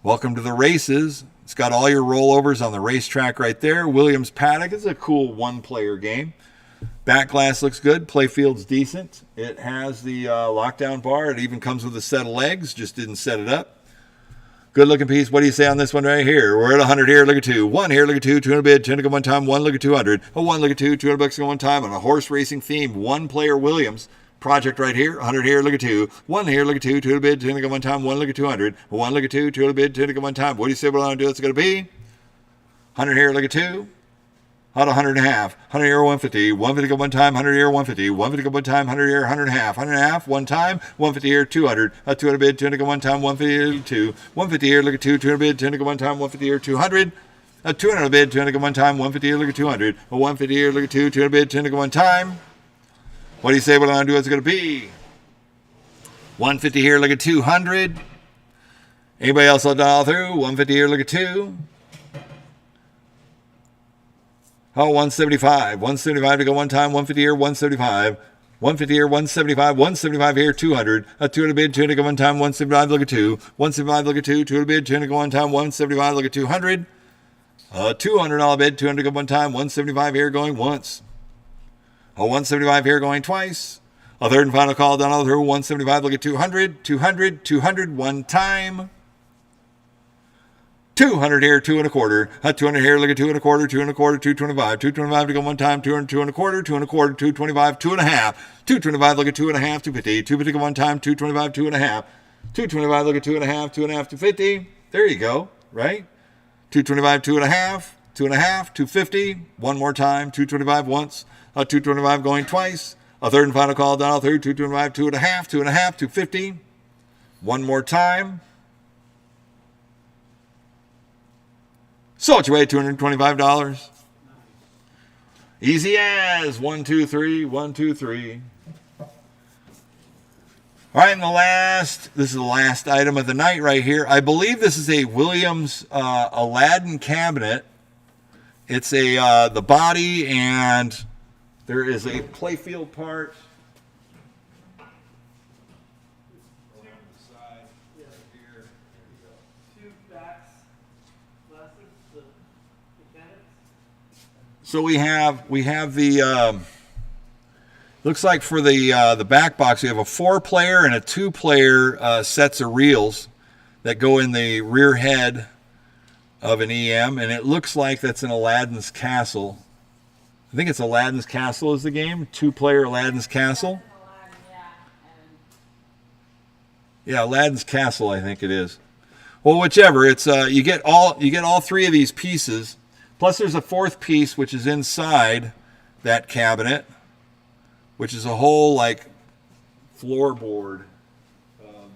Speaker 1: Welcome to the races. It's got all your rollovers on the racetrack right there. Williams Paddock is a cool one player game. Back glass looks good. Playfield's decent. It has the lockdown bar. It even comes with a set of legs. Just didn't set it up. Good looking piece. What do you say on this one right here? We're at 100 here, look at 2. 1 here, look at 2. 200 bid, 2 to go one time. 1 look at 200. 1 look at 2. $200 to go one time on a horse racing theme. One player Williams project right here. 100 here, look at 2. 1 here, look at 2. 2 to bid, 2 to go one time. 1 look at 200. 1 look at 2. 2 to bid, 2 to go one time. What do you say we're going to do? It's going to be 100 here, look at 2. Out of 100.5. 100 here, 150. 150 go one time. 100 here, 150. 150 go one time. 100 here, 100.5. 100.5 one time. 150 here, 200. 200 bid, 200 go one time. 150 here, 2. 150 here, look at 2. 200 bid, 200 go one time. 150 here, 200. 200 bid, 200 go one time. 150 here, look at 200. 150 here, look at 2. 200 bid, 200 go one time. What do you say? What I'm going to do? It's going to be 150 here, look at 200. Anybody else will dial through? 150 here, look at 2. Oh, 175. 175 to go one time. 150 here. 175. 150 here. 175. 175 here. 200. 200 bid. 200 to go one time. 175. Look at 2. 175. Look at 2. 200 bid. 200 to go one time. 175. Look at 200. $200 bid. 200 to go one time. 175 here going once. 175 here going twice. A third and final call down all through. 175. Look at 200. 200. 200 one time. 200 here, 2 1/4. 200 here, look at 2 1/4, 2 1/4, 225. 225 to go one time, 200, 2 1/4, 2 1/4, 225, 2.5. 225, look at 2.5, 250. 250 to go one time, 225, 2.5. 225, look at 2.5, 2.5, 250. There you go, right? 225, 2.5, 2.5, 250. One more time, 225 once. 225 going twice. A third and final call down all through, 225, 2.5, 2.5, 250. One more time. So it's away $225. Easy as 1, 2, 3, 1, 2, 3. All right, and this is the last item of the night right here. I believe this is a Williams Aladdin cabinet. It's the body, and there is a playfield part. So we have the looks like for the back box we have a 4-player and a 2-player sets of reels that go in the rear head of an EM, and it looks like that's an Aladdin's Castle. I think it's Aladdin's Castle is the game. 2-player Aladdin's Castle. Yeah, Aladdin's Castle I think it is. Well, whichever. It's you get all 3 of these pieces. Plus there's a 4th piece which is inside that cabinet, which is a whole like floorboard of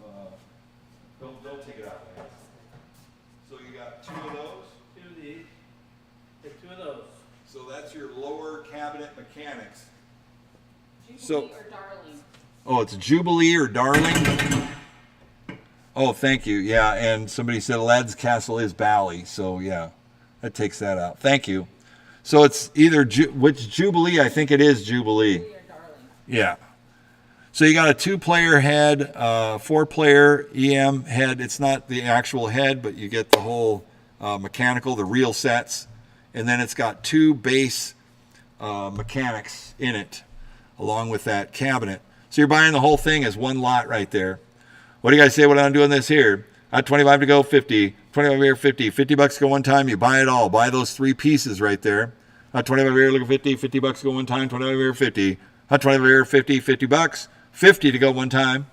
Speaker 1: don't take it out, Lance. So you got 2 of those.
Speaker 2: 2 of these. Take 2 of those.
Speaker 1: So that's your lower cabinet mechanics.
Speaker 4: Jubilee or Darling?
Speaker 1: Oh, it's Jubilee or Darling. Oh, thank you. Yeah, and somebody said Aladdin's Castle is Bally, so yeah. That takes that out. Thank you. So it's either which Jubilee? I think it is Jubilee. Yeah. So you got a 2-player head, 4-player EM head. It's not the actual head, but you get the whole mechanical, the reel sets, and then it's got 2 base mechanics in it, along with that cabinet. So you're buying the whole thing as one lot right there. What do you guys say? What I'm doing this here? 25 to go, 50. 25 here, 50. $50 to go one time. You buy it all. Buy those 3 pieces right there. 25 here, look at 50. $50 to go one time. 25 here, 50. 25 here, 50. $50. 50 to go one time.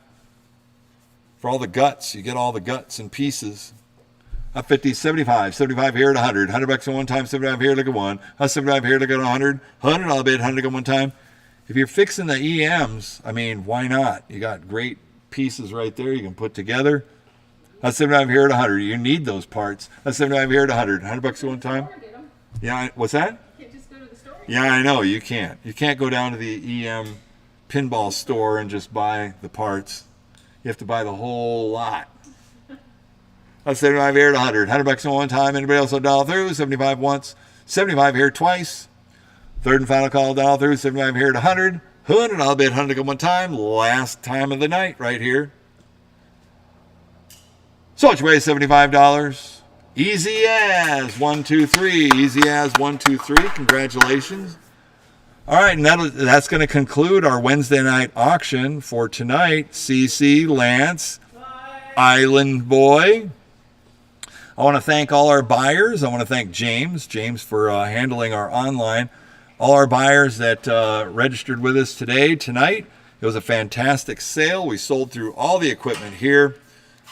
Speaker 1: For all the guts, you get all the guts and pieces. 50, 75. 75 here at 100. $100 to one time. 75 here, look at 1. 75 here, look at 100. $100 bid. 100 to go one time. If you're fixing the EMs, I mean, why not? You got great pieces right there you can put together. 75 here at 100. You need those parts. 75 here at 100. $100 to one time. Yeah, what's that?
Speaker 4: You can't just go to the store.
Speaker 1: Yeah, I know you can't. You can't go down to the EM pinball store and just buy the parts. You have to buy the whole lot. 75 here at 100. $100 to one time. Anybody else will dial through? 75 once. 75 here twice. Third and final call dial through. 75 here at 100. 100. I'll bid 100 to one time. Last time of the night right here. So it's way $75. Easy as 1, 2, 3. Easy as 1, 2, 3. Congratulations. All right, and that's going to conclude our Wednesday night auction for tonight. CC, Lance, Island Boy. I want to thank all our buyers. I want to thank James for handling our online. All our buyers that registered with us tonight. It was a fantastic sale. We sold through all the equipment here.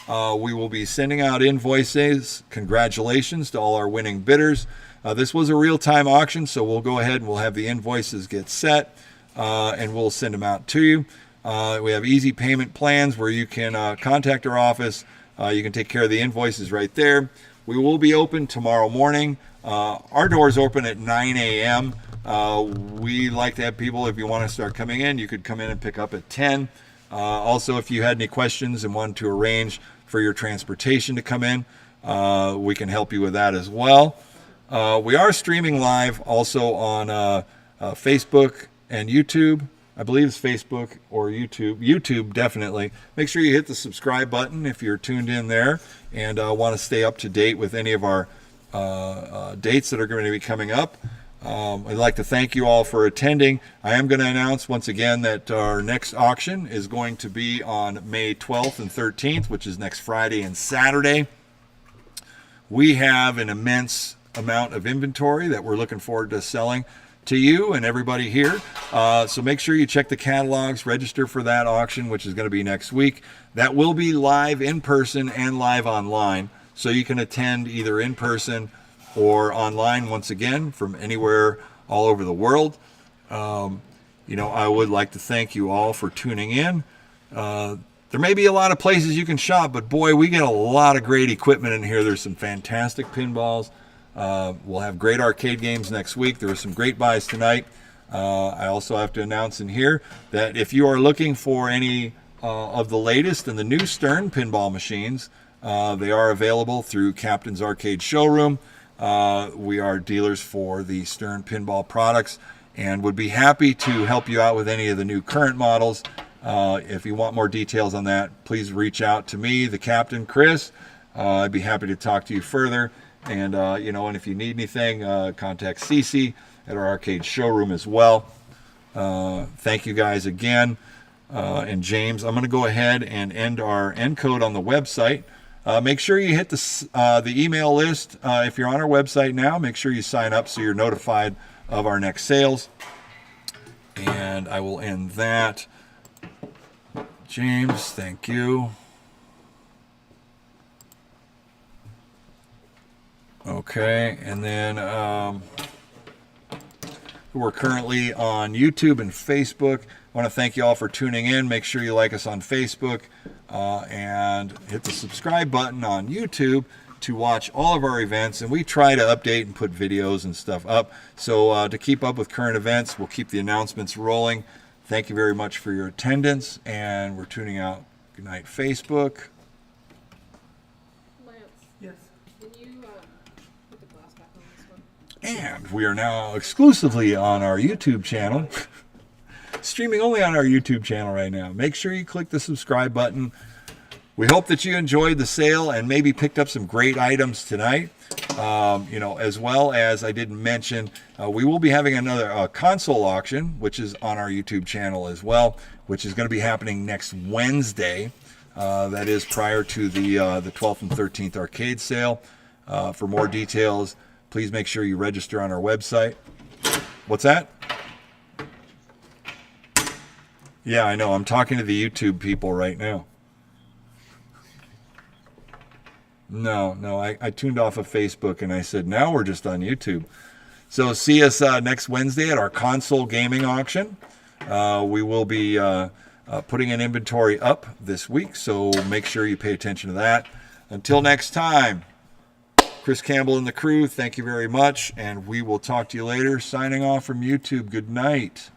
Speaker 1: We will be sending out invoices. Congratulations to all our winning bidders. This was a real-time auction, so we'll go ahead and we'll have the invoices get set, and we'll send them out to you. We have easy payment plans where you can contact our office. You can take care of the invoices right there. We will be open tomorrow morning. Our doors open at 9 a.m. We like to have people, if you want to start coming in, you could come in and pick up at 10. Also, if you had any questions and wanted to arrange for your transportation to come in, we can help you with that as well. We are streaming live also on Facebook and YouTube. I believe it's Facebook or YouTube. YouTube, definitely. Make sure you hit the subscribe button if you're tuned in there and want to stay up to date with any of our dates that are going to be coming up. I'd like to thank you all for attending. I am going to announce once again that our next auction is going to be on May 12th and 13th, which is next Friday and Saturday. We have an immense amount of inventory that we're looking forward to selling to you and everybody here. So make sure you check the catalogs, register for that auction, which is going to be next week. That will be live in person and live online. So you can attend either in person or online once again from anywhere all over the world. I would like to thank you all for tuning in. There may be a lot of places you can shop, but boy, we get a lot of great equipment in here. There's some fantastic pinballs. We'll have great arcade games next week. There were some great buys tonight. I also have to announce in here that if you are looking for any of the latest and the new Stern pinball machines, they are available through Captain's Arcade Showroom. We are dealers for the Stern pinball products and would be happy to help you out with any of the new current models. If you want more details on that, please reach out to me, the Captain, Chris. I'd be happy to talk to you further. And, and if you need anything, contact Cece at our arcade showroom as well. Thank you guys again. And James, I'm going to go ahead and end our end code on the website. Make sure you hit the email list. If you're on our website now, make sure you sign up so you're notified of our next sales. And I will end that. James, thank you. Okay, and then we're currently on YouTube and Facebook. I want to thank you all for tuning in. Make sure you like us on Facebook and hit the subscribe button on YouTube to watch all of our events. And we try to update and put videos and stuff up. So to keep up with current events, we'll keep the announcements rolling. Thank you very much for your attendance, and we're tuning out. Good night, Facebook.
Speaker 4: Lance,
Speaker 2: Yes.
Speaker 4: can you put the glass back on this one?
Speaker 1: And we are now exclusively on our YouTube channel. Streaming only on our YouTube channel right now. Make sure you click the subscribe button. We hope that you enjoyed the sale and maybe picked up some great items tonight. As well as I didn't mention, we will be having another console auction, which is on our YouTube channel as well, which is going to be happening next Wednesday. That is prior to the 12th and 13th arcade sale. For more details, please make sure you register on our website. What's that? Yeah, I know. I'm talking to the YouTube people right now. No, I tuned off of Facebook and I said, now we're just on YouTube. So see us next Wednesday at our console gaming auction. We will be putting an inventory up this week, so make sure you pay attention to that. Until next time, Chris Campbell and the crew, thank you very much, and we will talk to you later. Signing off from YouTube. Good night.